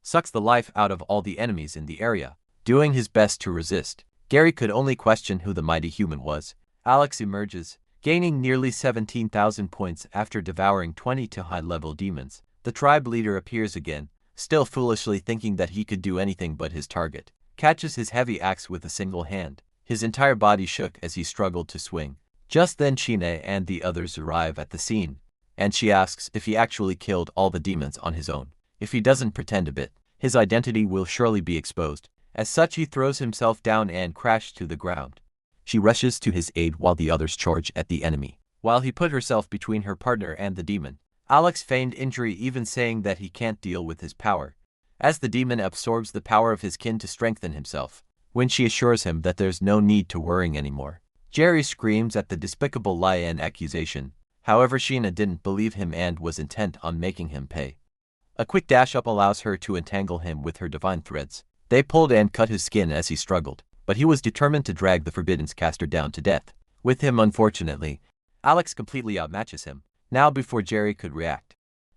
sucks the life out of all the enemies in the area. Doing his best to resist, Gary could only question who the mighty human was. Alex emerges, gaining nearly 17,000 points after devouring 22 high-level demons. The tribe leader appears again, still foolishly thinking that he could do anything but his target. Catches his heavy axe with a single hand. His entire body shook as he struggled to swing. Just then Sheena and the others arrive at the scene, and she asks if he actually killed all the demons on his own. If he doesn't pretend a bit, his identity will surely be exposed. As such, he throws himself down and crashes to the ground. She rushes to his aid while the others charge at the enemy. While he put herself between her partner and the demon, Alex feigned injury, even saying that he can't deal with his power, as the demon absorbs the power of his kin to strengthen himself. When she assures him that there's no need to worry anymore, Jerry screams at the despicable lie and accusation. However, Sheena didn't believe him and was intent on making him pay. A quick dash up allows her to entangle him with her divine threads. They pulled and cut his skin as he struggled, but he was determined to drag the Forbidden's caster down to death. With him, unfortunately, Alex completely outmatches him. Now, before Jerry could react,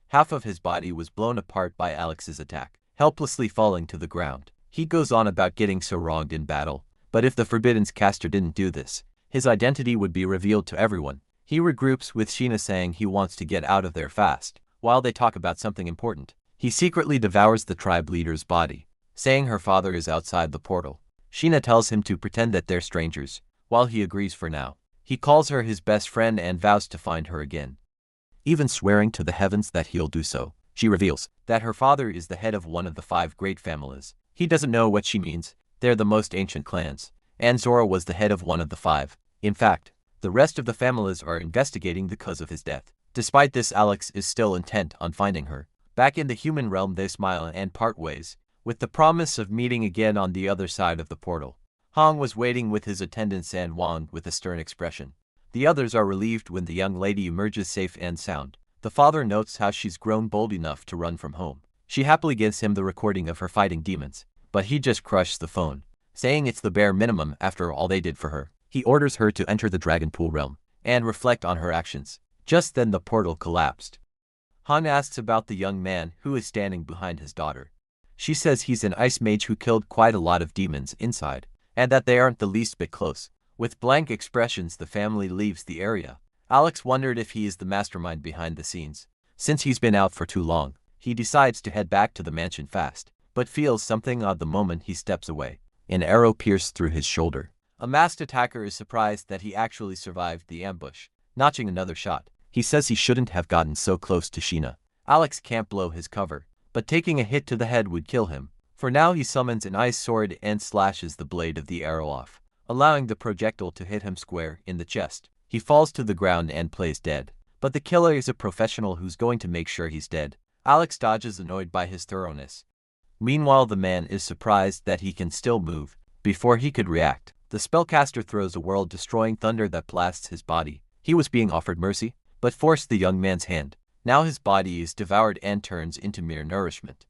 half of his body was blown apart by Alex's attack, helplessly falling to the ground. He goes on about getting so wronged in battle, but if the Forbidden's caster didn't do this, his identity would be revealed to everyone. He regroups with Sheena, saying he wants to get out of there fast. While they talk about something important, he secretly devours the tribe leader's body, saying her father is outside the portal. Sheena tells him to pretend that they're strangers, while he agrees for now. He calls her his best friend and vows to find her again, even swearing to the heavens that he'll do so. She reveals that her father is the head of one of the 5 great families. He doesn't know what she means. They're the most ancient clans, and Zora was the head of one of the 5. In fact, the rest of the families are investigating the cause of his death. Despite this, Alex is still intent on finding her. Back in the human realm, they smile and part ways, with the promise of meeting again on the other side of the portal. Hong was waiting with his attendants and Wang with a stern expression. The others are relieved when the young lady emerges safe and sound. The father notes how she's grown bold enough to run from home. She happily gives him the recording of her fighting demons, but he just crushes the phone, saying it's the bare minimum after all they did for her. He orders her to enter the Dragon Pool realm and reflect on her actions. Just then the portal collapsed. Han asks about the young man who is standing behind his daughter. She says he's an ice mage who killed quite a lot of demons inside, and that they aren't the least bit close. With blank expressions, the family leaves the area. Alex wondered if he is the mastermind behind the scenes. Since he's been out for too long, he decides to head back to the mansion fast, but feels something odd the moment he steps away. An arrow pierced through his shoulder. A masked attacker is surprised that he actually survived the ambush, notching another shot. He says he shouldn't have gotten so close to Sheena. Alex can't blow his cover, but taking a hit to the head would kill him. For now he summons an ice sword and slashes the blade of the arrow off, allowing the projectile to hit him square in the chest. He falls to the ground and plays dead. But the killer is a professional who's going to make sure he's dead. Alex dodges, annoyed by his thoroughness. Meanwhile, the man is surprised that he can still move. Before he could react, the spellcaster throws a world-destroying thunder that blasts his body. He was being offered mercy, but forced the young man's hand. Now his body is devoured and turns into mere nourishment,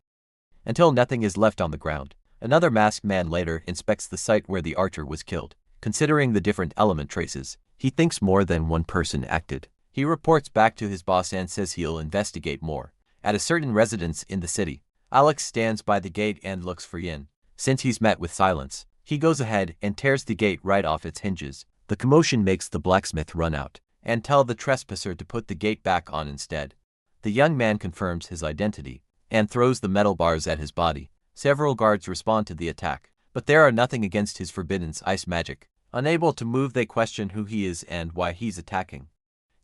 until nothing is left on the ground. Another masked man later inspects the site where the archer was killed. Considering the different element traces, he thinks more than one person acted. He reports back to his boss and says he'll investigate more. At a certain residence in the city, Alex stands by the gate and looks for Yin. Since he's met with silence, he goes ahead and tears the gate right off its hinges. The commotion makes the blacksmith run out and tell the trespasser to put the gate back on instead. The young man confirms his identity and throws the metal bars at his body. Several guards respond to the attack, but there are nothing against his forbidden ice magic. Unable to move, they question who he is and why he's attacking.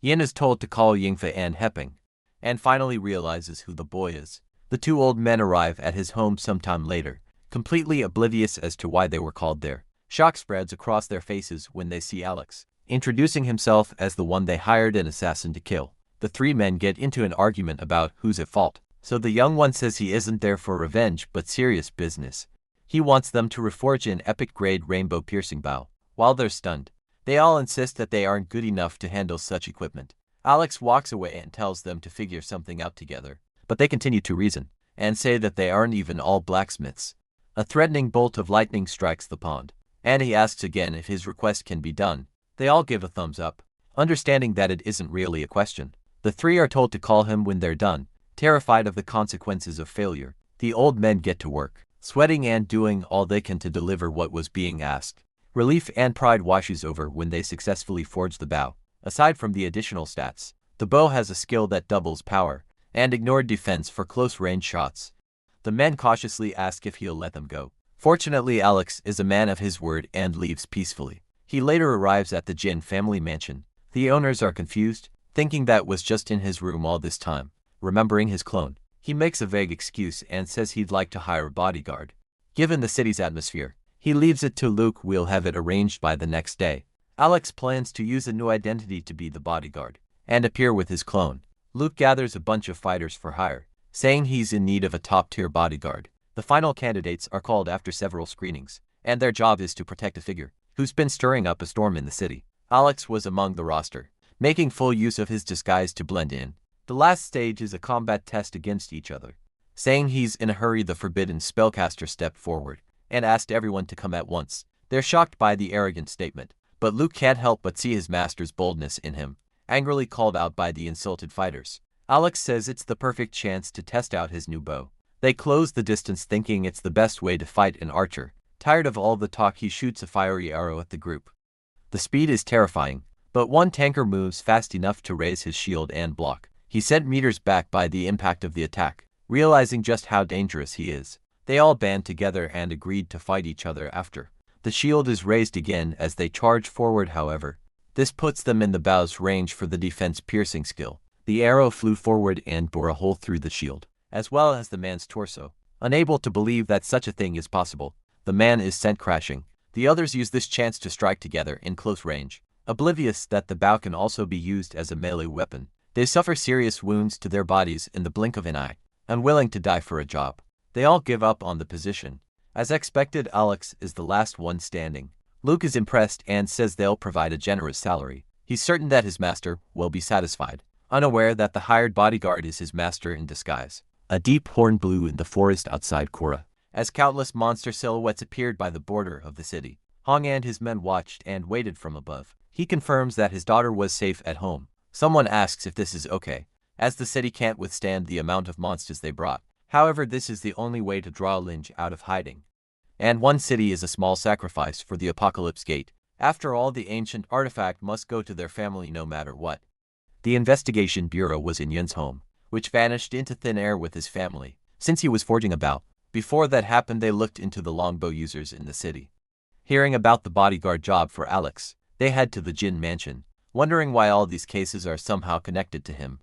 Yin is told to call Yingfa and Heping, and finally realizes who the boy is. The two old men arrive at his home sometime later, completely oblivious as to why they were called there. Shock spreads across their faces when they see Alex, introducing himself as the one they hired an assassin to kill. The three men get into an argument about who's at fault, so the young one says he isn't there for revenge but serious business. He wants them to reforge an epic-grade rainbow-piercing bow. While they're stunned, they all insist that they aren't good enough to handle such equipment. Alex walks away and tells them to figure something out together, but they continue to reason, and say that they aren't even all blacksmiths. A threatening bolt of lightning strikes the pond, and he asks again if his request can be done. They all give a thumbs up, understanding that it isn't really a question. The three are told to call him when they're done. Terrified of the consequences of failure, the old men get to work, sweating and doing all they can to deliver what was being asked. Relief and pride washes over when they successfully forge the bow. Aside from the additional stats, the bow has a skill that doubles power and ignored defense for close-range shots. The men cautiously ask if he'll let them go. Fortunately, Alex is a man of his word and leaves peacefully. He later arrives at the Jin family mansion. The owners are confused, thinking that was just in his room all this time. Remembering his clone, he makes a vague excuse and says he'd like to hire a bodyguard. Given the city's atmosphere, he leaves it to Luke. We'll have it arranged by the next day. Alex plans to use a new identity to be the bodyguard and appear with his clone. Luke gathers a bunch of fighters for hire, saying he's in need of a top-tier bodyguard. The final candidates are called after several screenings, and their job is to protect a figure who's been stirring up a storm in the city. Alex was among the roster, making full use of his disguise to blend in. The last stage is a combat test against each other. Saying he's in a hurry, the forbidden spellcaster stepped forward and asked everyone to come at once. They're shocked by the arrogant statement, but Luke can't help but see his master's boldness in him, angrily called out by the insulted fighters. Alex says it's the perfect chance to test out his new bow. They close the distance, thinking it's the best way to fight an archer. Tired of all the talk, he shoots a fiery arrow at the group. The speed is terrifying, but one tanker moves fast enough to raise his shield and block. He's sent meters back by the impact of the attack. Realizing just how dangerous he is, they all band together and agreed to fight each other after. The shield is raised again as they charge forward, however. This puts them in the bow's range for the defense piercing skill. The arrow flew forward and bore a hole through the shield, as well as the man's torso. Unable to believe that such a thing is possible, the man is sent crashing. The others use this chance to strike together in close range, oblivious that the bow can also be used as a melee weapon. They suffer serious wounds to their bodies in the blink of an eye, unwilling to die for a job. They all give up on the position. As expected, Alex is the last one standing. Luke is impressed and says they'll provide a generous salary. He's certain that his master will be satisfied, unaware that the hired bodyguard is his master in disguise. A deep horn blew in the forest outside Korra, as countless monster silhouettes appeared by the border of the city. Hong and his men watched and waited from above. He confirms that his daughter was safe at home. Someone asks if this is okay, as the city can't withstand the amount of monsters they brought. However, this is the only way to draw Lynch out of hiding. And one city is a small sacrifice for the Apocalypse Gate. After all, the ancient artifact must go to their family no matter what. The investigation bureau was in Yun's home, which vanished into thin air with his family, since he was forging a bow. Before that happened, they looked into the longbow users in the city. Hearing about the bodyguard job for Alex, they head to the Jin mansion, wondering why all these cases are somehow connected to him.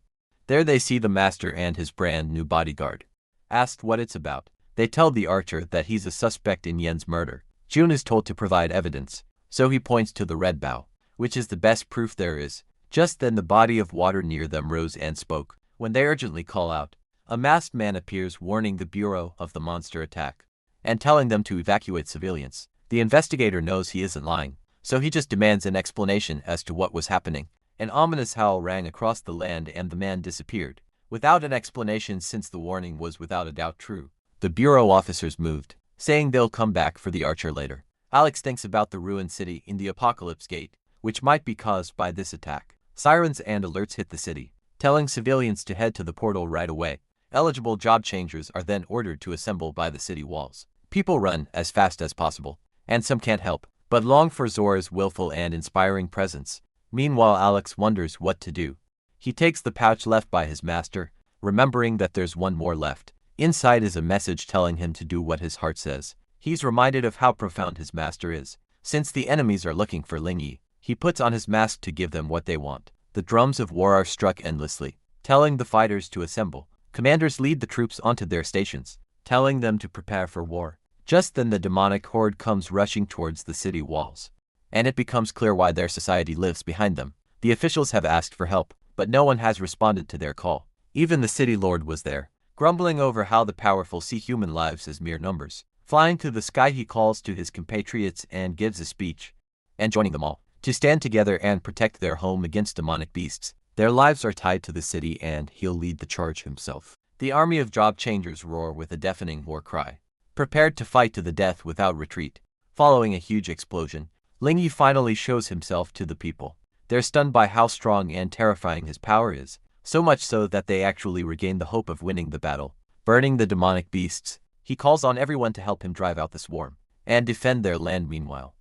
There they see the master and his brand new bodyguard. Asked what it's about, they tell the archer that he's a suspect in Yen's murder. Jun is told to provide evidence, so he points to the red bow, which is the best proof there is. Just then the body of water near them rose and spoke. When they urgently call out, a masked man appears warning the Bureau of the monster attack, and telling them to evacuate civilians. The investigator knows he isn't lying, so he just demands an explanation as to what was happening. An ominous howl rang across the land and the man disappeared, without an explanation since the warning was without a doubt true. The Bureau officers moved, saying they'll come back for the archer later. Alex thinks about the ruined city in the Apocalypse Gate, which might be caused by this attack. Sirens and alerts hit the city, telling civilians to head to the portal right away. Eligible job changers are then ordered to assemble by the city walls. People run as fast as possible, and some can't help but long for Zora's willful and inspiring presence. Meanwhile, Alex wonders what to do. He takes the pouch left by his master, remembering that there's one more left. Inside is a message telling him to do what his heart says. He's reminded of how profound his master is. Since the enemies are looking for Ling Yi, he puts on his mask to give them what they want. The drums of war are struck endlessly, telling the fighters to assemble. Commanders lead the troops onto their stations, telling them to prepare for war. Just then the demonic horde comes rushing towards the city walls, and it becomes clear why their society lives behind them. The officials have asked for help, but no one has responded to their call. Even the city lord was there, grumbling over how the powerful see human lives as mere numbers. Flying to the sky, he calls to his compatriots and gives a speech, enjoining them all to stand together and protect their home against demonic beasts. Their lives are tied to the city and he'll lead the charge himself. The army of job changers roar with a deafening war cry, prepared to fight to the death without retreat. Following a huge explosion, Ling Yi finally shows himself to the people. They're stunned by how strong and terrifying his power is, so much so that they actually regain the hope of winning the battle. Burning the demonic beasts, he calls on everyone to help him drive out the swarm and defend their land. Meanwhile,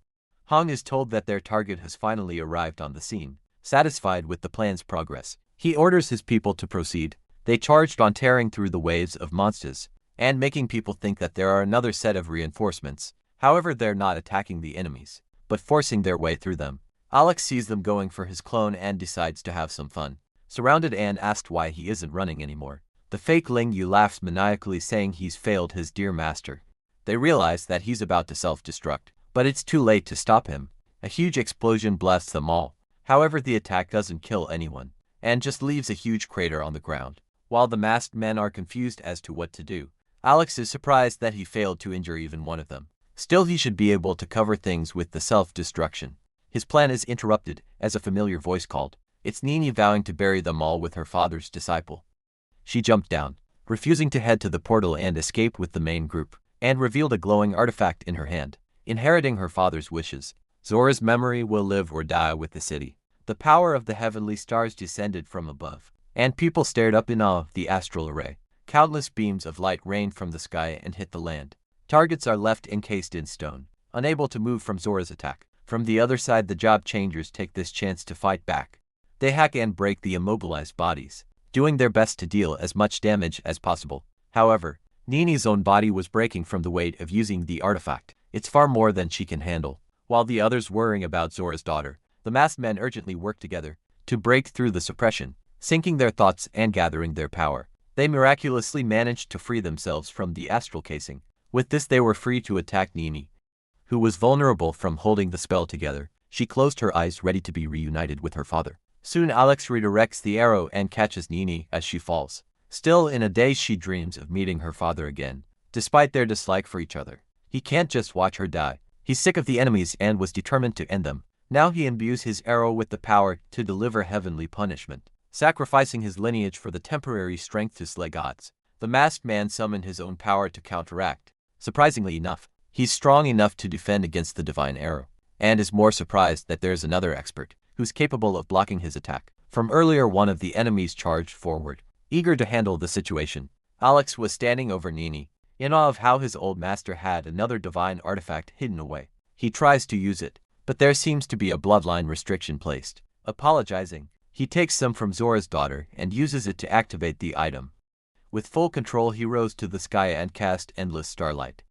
Hong is told that their target has finally arrived on the scene. Satisfied with the plan's progress, he orders his people to proceed. They charged on, tearing through the waves of monsters and making people think that there are another set of reinforcements. However, they're not attacking the enemies, but forcing their way through them. Alex sees them going for his clone and decides to have some fun. Surrounded and asked why he isn't running anymore, the fake Ling Yu laughs maniacally, saying he's failed his dear master. They realize that he's about to self-destruct, but it's too late to stop him. A huge explosion blasts them all. However, the attack doesn't kill anyone, and just leaves a huge crater on the ground. While the masked men are confused as to what to do, Alex is surprised that he failed to injure even one of them. Still, he should be able to cover things with the self-destruction. His plan is interrupted as a familiar voice called. It's Nini vowing to bury them all with her father's disciple. She jumped down, refusing to head to the portal and escape with the main group, and revealed a glowing artifact in her hand. Inheriting her father's wishes, Zora's memory will live or die with the city. The power of the heavenly stars descended from above, and people stared up in awe of the astral array. Countless beams of light rained from the sky and hit the land. Targets are left encased in stone, unable to move from Zora's attack. From the other side, the job changers take this chance to fight back. They hack and break the immobilized bodies, doing their best to deal as much damage as possible. However, Nini's own body was breaking from the weight of using the artifact. It's far more than she can handle. While the others worrying about Zora's daughter, the masked men urgently work together to break through the suppression, syncing their thoughts and gathering their power. They miraculously managed to free themselves from the astral casing. With this, they were free to attack Nini, who was vulnerable from holding the spell together. She closed her eyes, ready to be reunited with her father. Soon Alex redirects the arrow and catches Nini as she falls. Still in a daze, she dreams of meeting her father again. Despite their dislike for each other, he can't just watch her die. He's sick of the enemies and was determined to end them. Now he imbues his arrow with the power to deliver heavenly punishment, sacrificing his lineage for the temporary strength to slay gods. The masked man summoned his own power to counteract. Surprisingly enough, he's strong enough to defend against the divine arrow, and is more surprised that there's another expert who's capable of blocking his attack. From earlier, one of the enemies charged forward, eager to handle the situation. Alex was standing over Nini, in awe of how his old master had another divine artifact hidden away. He tries to use it, but there seems to be a bloodline restriction placed. Apologizing, he takes some from Zora's daughter and uses it to activate the item. With full control, he rose to the sky and cast endless starlight,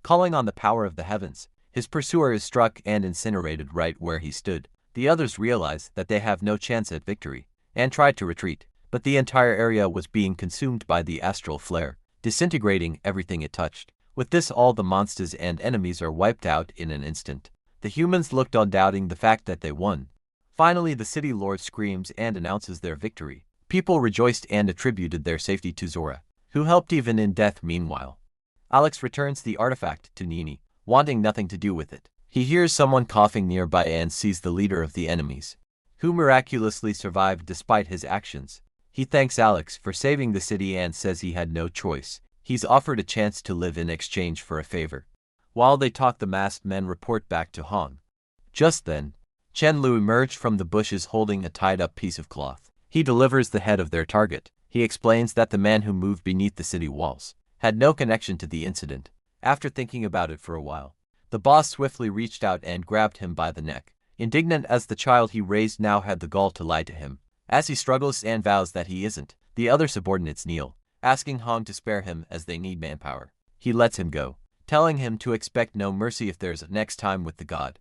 calling on the power of the heavens. His pursuer is struck and incinerated right where he stood. The others realize that they have no chance at victory, and try to retreat, but the entire area was being consumed by the astral flare, disintegrating everything it touched. With this, all the monsters and enemies are wiped out in an instant. The humans looked on, doubting the fact that they won. Finally, the city lord screams and announces their victory. People rejoiced and attributed their safety to Zora, who helped even in death. Meanwhile, Alex returns the artifact to Nini, wanting nothing to do with it. He hears someone coughing nearby and sees the leader of the enemies, who miraculously survived despite his actions. He thanks Alex for saving the city and says he had no choice. He's offered a chance to live in exchange for a favor. While they talk, the masked men report back to Hong. Just then, Chen Lu emerged from the bushes holding a tied-up piece of cloth. He delivers the head of their target. He explains that the man who moved beneath the city walls had no connection to the incident. After thinking about it for a while, the boss swiftly reached out and grabbed him by the neck. Indignant as the child he raised now had the gall to lie to him. As he struggles and vows that he isn't, the other subordinates kneel, asking Hong to spare him as they need manpower. He lets him go, telling him to expect no mercy if there's a next time with the god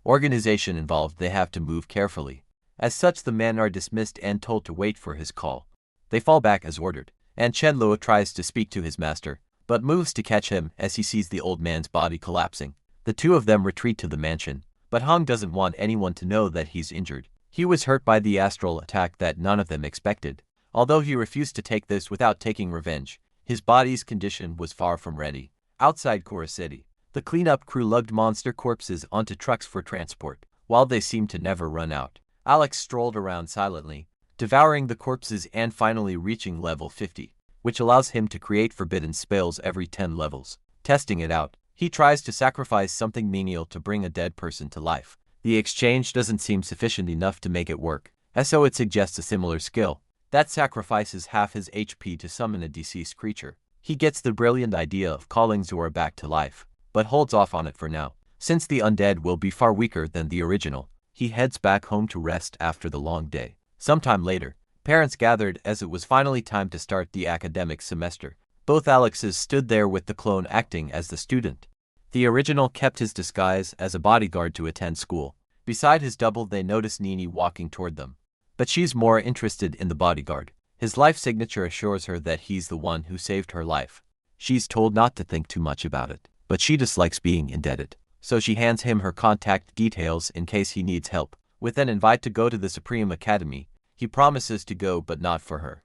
organization involved. They have to move carefully. As such, the men are dismissed and told to wait for his call. They fall back as ordered, and Chen Luo tries to speak to his master, but moves to catch him as he sees the old man's body collapsing. The two of them retreat to the mansion, but Hong doesn't want anyone to know that he's injured. He was hurt by the astral attack that none of them expected. Although he refused to take this without taking revenge, his body's condition was far from ready. Outside Kora City, the cleanup crew lugged monster corpses onto trucks for transport. While they seemed to never run out, Alex strolled around silently, devouring the corpses and finally reaching level 50, which allows him to create forbidden spells every 10 levels. Testing it out, he tries to sacrifice something menial to bring a dead person to life. The exchange doesn't seem sufficient enough to make it work, as so it suggests a similar skill that sacrifices half his HP to summon a deceased creature. He gets the brilliant idea of calling Zora back to life, but holds off on it for now, since the undead will be far weaker than the original. He heads back home to rest after the long day. Sometime later, parents gathered as it was finally time to start the academic semester. Both Alexes stood there with the clone acting as the student. The original kept his disguise as a bodyguard to attend school. Beside his double, they notice Nini walking toward them, but she's more interested in the bodyguard. His life signature assures her that he's the one who saved her life. She's told not to think too much about it, but she dislikes being indebted, so she hands him her contact details in case he needs help. With an invite to go to the Supreme Academy, he promises to go but not for her.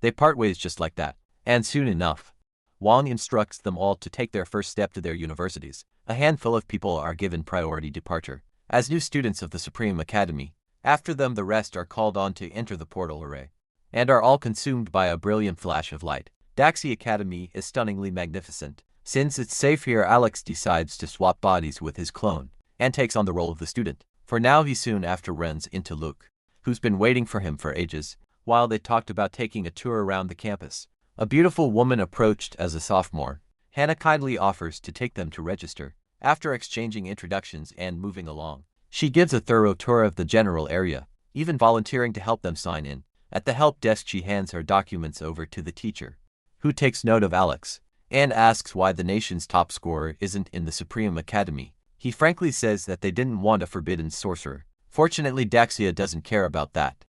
They part ways just like that, and soon enough, Wang instructs them all to take their first step to their universities. A handful of people are given priority departure as new students of the Supreme Academy. After them, the rest are called on to enter the portal array, and are all consumed by a brilliant flash of light. Daxi Academy is stunningly magnificent. Since it's safe here, Alex decides to swap bodies with his clone, and takes on the role of the student. For now, he soon after runs into Luke, who's been waiting for him for ages. While they talked about taking a tour around the campus, a beautiful woman approached as a sophomore. Hannah kindly offers to take them to register. After exchanging introductions and moving along, she gives a thorough tour of the general area, even volunteering to help them sign in. At the help desk, she hands her documents over to the teacher, who takes note of Alex and asks why the nation's top scorer isn't in the Supreme Academy. He frankly says that they didn't want a forbidden sorcerer. Fortunately, Daxia doesn't care about that,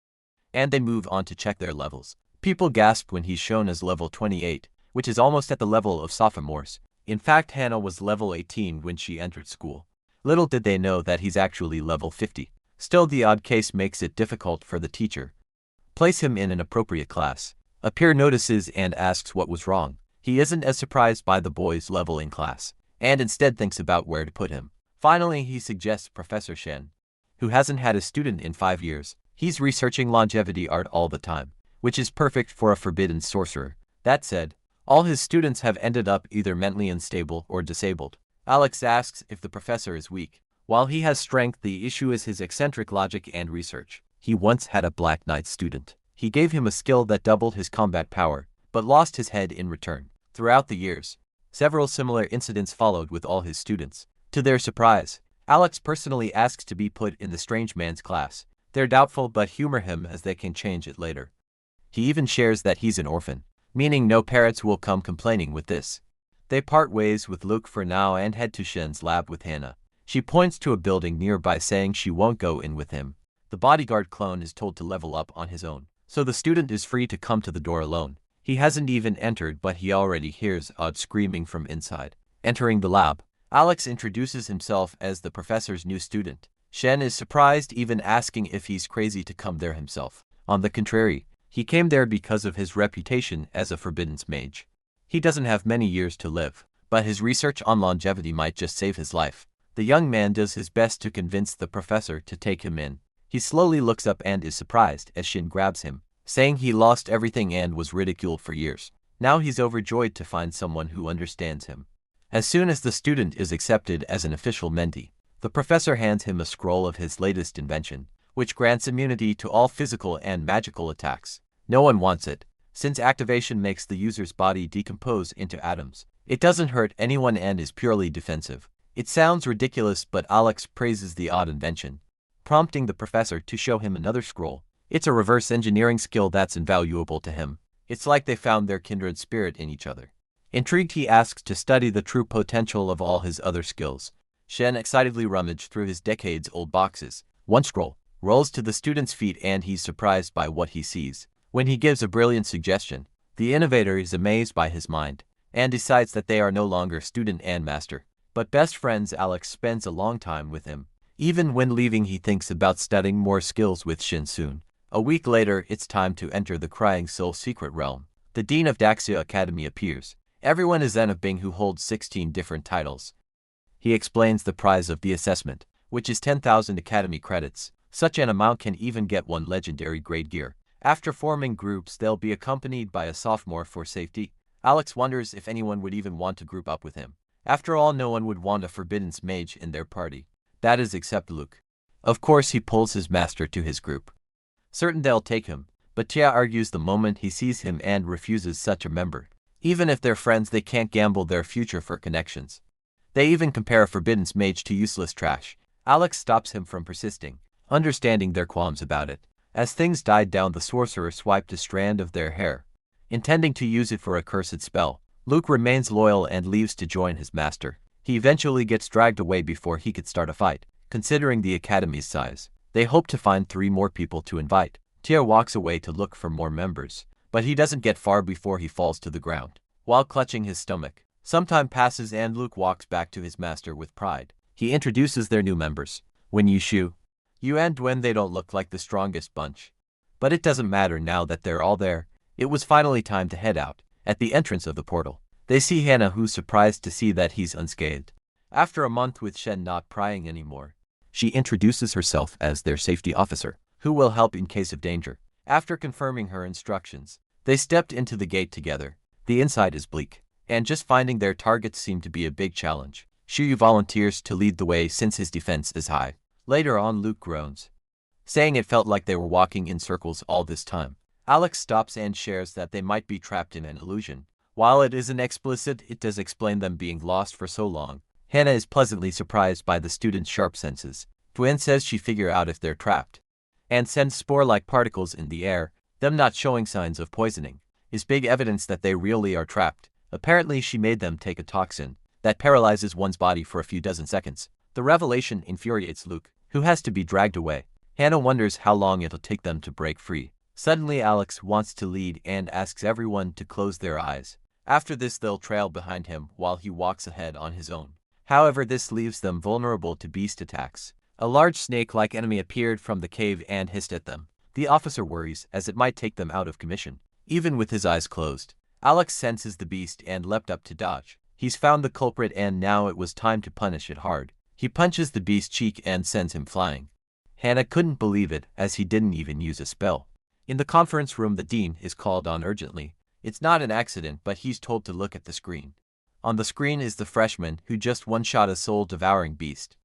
and they move on to check their levels. People gasp when he's shown as level 28, which is almost at the level of sophomores. In fact, Hannah was level 18 when she entered school. Little did they know that he's actually level 50. Still, the odd case makes it difficult for the teacher. Place him in an appropriate class. A peer notices and asks what was wrong. He isn't as surprised by the boy's level in class, and instead thinks about where to put him. Finally, he suggests Professor Shen, who hasn't had a student in 5 years. He's researching longevity art all the time, which is perfect for a forbidden sorcerer. That said, all his students have ended up either mentally unstable or disabled. Alex asks if the professor is weak. While he has strength, the issue is his eccentric logic and research. He once had a Black Knight student. He gave him a skill that doubled his combat power, but lost his head in return. Throughout the years, several similar incidents followed with all his students. To their surprise, Alex personally asks to be put in the strange man's class. They're doubtful but humor him as they can change it later. He even shares that he's an orphan, meaning no parents will come complaining with this. They part ways with Luke for now and head to Shen's lab with Hannah. She points to a building nearby saying she won't go in with him. The bodyguard clone is told to level up on his own, so the student is free to come to the door alone. He hasn't even entered but he already hears odd screaming from inside. Entering the lab, Alex introduces himself as the professor's new student. Shen is surprised, even asking if he's crazy to come there himself. On the contrary, he came there because of his reputation as a forbidden mage. He doesn't have many years to live, but his research on longevity might just save his life. The young man does his best to convince the professor to take him in. He slowly looks up and is surprised as Shin grabs him, saying he lost everything and was ridiculed for years. Now he's overjoyed to find someone who understands him. As soon as the student is accepted as an official mentee, the professor hands him a scroll of his latest invention, which grants immunity to all physical and magical attacks. No one wants it, since activation makes the user's body decompose into atoms. It doesn't hurt anyone and is purely defensive. It sounds ridiculous, but Alex praises the odd invention, prompting the professor to show him another scroll. It's a reverse engineering skill that's invaluable to him. It's like they found their kindred spirit in each other. Intrigued, he asks to study the true potential of all his other skills. Shen excitedly rummages through his decades-old boxes. One scroll rolls to the student's feet and he's surprised by what he sees. When he gives a brilliant suggestion, the innovator is amazed by his mind and decides that they are no longer student and master, but best friends. Alex spends a long time with him. Even when leaving, he thinks about studying more skills with Shin soon. A week later, it's time to enter the Crying Soul secret realm. The Dean of Daxia Academy appears. Everyone is then of Bing, who holds 16 different titles. He explains the prize of the assessment, which is 10,000 Academy credits. Such an amount can even get one legendary grade gear. After forming groups, they'll be accompanied by a sophomore for safety. Alex wonders if anyone would even want to group up with him. After all, no one would want a forbidden mage in their party. That is, except Luke. Of course, he pulls his master to his group, certain they'll take him, but Tia argues the moment he sees him and refuses such a member. Even if they're friends, they can't gamble their future for connections. They even compare a forbidden mage to useless trash. Alex stops him from persisting, understanding their qualms about it. As things died down, the sorcerer swiped a strand of their hair, intending to use it for a cursed spell. Luke remains loyal and leaves to join his master. He eventually gets dragged away before he could start a fight. Considering the academy's size, they hope to find 3 more people to invite. Tia walks away to look for more members, but he doesn't get far before he falls to the ground, while clutching his stomach. Some time passes and Luke walks back to his master with pride. He introduces their new members. Wen Yushu, Yu and Duen. They don't look like the strongest bunch, but it doesn't matter now that they're all there. It was finally time to head out. At the entrance of the portal, they see Hannah, who's surprised to see that he's unscathed. After a month with Shen not prying anymore, she introduces herself as their safety officer, who will help in case of danger. After confirming her instructions, they stepped into the gate together. The inside is bleak, and just finding their targets seemed to be a big challenge. Shuyu volunteers to lead the way since his defense is high. Later on, Luke groans, saying it felt like they were walking in circles all this time. Alex stops and shares that they might be trapped in an illusion. While it isn't explicit, it does explain them being lost for so long. Hannah is pleasantly surprised by the student's sharp senses. Duen says she figure out if they're trapped, and sends spore-like particles in the air. Them not showing signs of poisoning is big evidence that they really are trapped. Apparently, she made them take a toxin that paralyzes one's body for a few dozen seconds. The revelation infuriates Luke, who has to be dragged away. Hannah wonders how long it'll take them to break free. Suddenly, Alex wants to lead and asks everyone to close their eyes. After this, they'll trail behind him while he walks ahead on his own. However, this leaves them vulnerable to beast attacks. A large snake-like enemy appeared from the cave and hissed at them. The officer worries, as it might take them out of commission. Even with his eyes closed, Alex senses the beast and leapt up to dodge. He's found the culprit and now it was time to punish it hard. He punches the beast's cheek and sends him flying. Hannah couldn't believe it, as he didn't even use a spell. In the conference room, the dean is called on urgently. It's not an accident, but he's told to look at the screen. On the screen is the freshman who just one-shot a soul-devouring beast.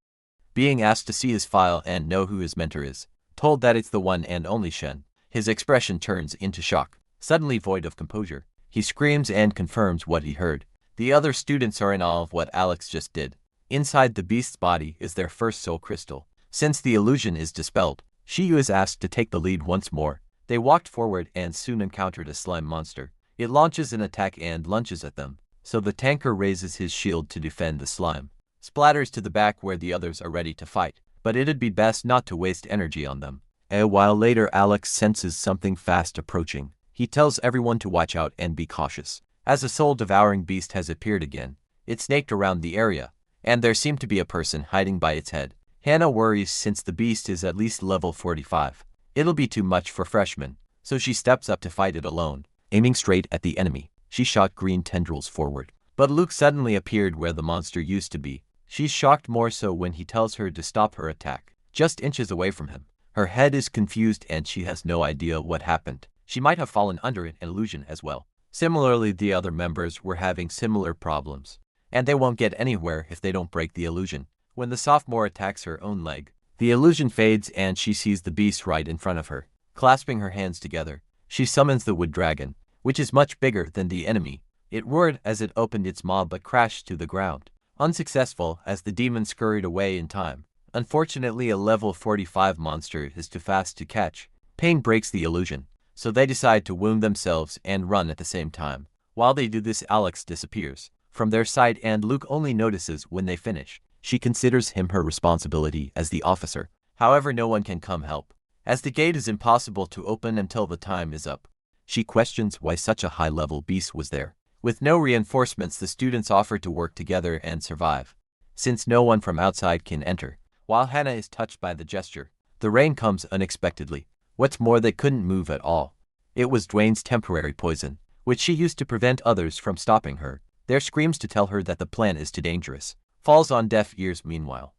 Being asked to see his file and know who his mentor is, told that it's the one and only Shen, his expression turns into shock. Suddenly void of composure, he screams and confirms what he heard. The other students are in awe of what Alex just did. Inside the beast's body is their first soul crystal. Since the illusion is dispelled, Shiyu is asked to take the lead once more. They walked forward and soon encountered a slime monster. It launches an attack and lunges at them, so the tanker raises his shield to defend the slime. splatters to the back where the others are ready to fight, but it'd be best not to waste energy on them. A while later, Alex senses something fast approaching. He tells everyone to watch out and be cautious, as a soul-devouring beast has appeared again. It snaked around the area, and there seemed to be a person hiding by its head. Hannah worries since the beast is at least level 45. It'll be too much for freshmen, so she steps up to fight it alone. Aiming straight at the enemy, she shot green tendrils forward. But Luke suddenly appeared where the monster used to be. She's shocked more so when he tells her to stop her attack, just inches away from him. Her head is confused and she has no idea what happened. She might have fallen under an illusion as well. Similarly, the other members were having similar problems, and they won't get anywhere if they don't break the illusion. When the sophomore attacks her own leg, the illusion fades and she sees the beast right in front of her. Clasping her hands together, she summons the wood dragon, which is much bigger than the enemy. It roared as it opened its maw but crashed to the ground, unsuccessful as the demon scurried away in time. Unfortunately, a level 45 monster is too fast to catch. Pain breaks the illusion, so they decide to wound themselves and run at the same time. While they do this, Alex disappears from their sight and Luke only notices when they finish. She considers him her responsibility as the officer. However, no one can come help, as the gate is impossible to open until the time is up. She questions why such a high-level beast was there. With no reinforcements, the students offer to work together and survive, since no one from outside can enter. While Hannah is touched by the gesture, the rain comes unexpectedly. What's more, they couldn't move at all. It was Dwayne's temporary poison, which she used to prevent others from stopping her. Their screams to tell her that the plan is too dangerous falls on deaf ears. Meanwhile,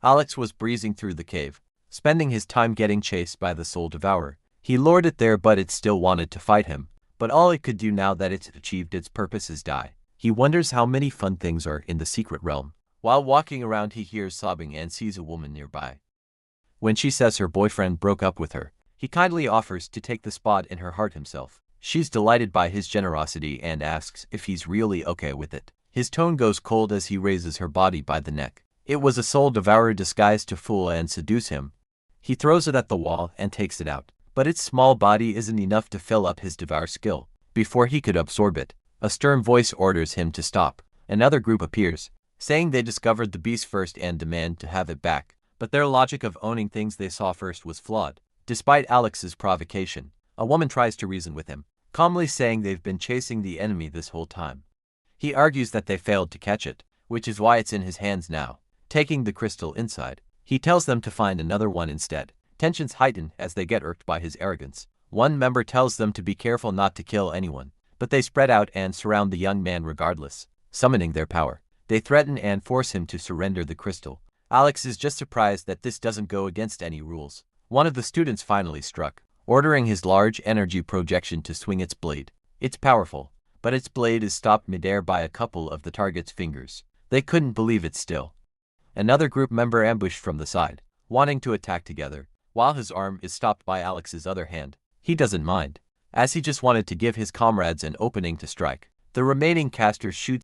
Alex was breezing through the cave, spending his time getting chased by the soul devourer. He lured it there, but it still wanted to fight him. But all it could do now that it's achieved its purpose is die. He wonders how many fun things are in the secret realm. While walking around, he hears sobbing and sees a woman nearby. When she says her boyfriend broke up with her, he kindly offers to take the spot in her heart himself. She's delighted by his generosity and asks if he's really okay with it. His tone goes cold as he raises her body by the neck. It was a soul devourer disguised to fool and seduce him. He throws it at the wall and takes it out, but its small body isn't enough to fill up his devour skill. Before he could absorb it, a stern voice orders him to stop. Another group appears, saying they discovered the beast first and demand to have it back, but their logic of owning things they saw first was flawed. Despite Alex's provocation, a woman tries to reason with him, calmly saying they've been chasing the enemy this whole time. He argues that they failed to catch it, which is why it's in his hands now. Taking the crystal inside, he tells them to find another one instead. Tensions heighten as they get irked by his arrogance. One member tells them to be careful not to kill anyone, but they spread out and surround the young man regardless. Summoning their power, they threaten and force him to surrender the crystal. Alex is just surprised that this doesn't go against any rules. One of the students finally struck, ordering his large energy projection to swing its blade. It's powerful, but its blade is stopped midair by a couple of the target's fingers. They couldn't believe it still. Another group member ambushed from the side, wanting to attack together, while his arm is stopped by Alex's other hand. He doesn't mind, as he just wanted to give his comrades an opening to strike. The remaining caster shoots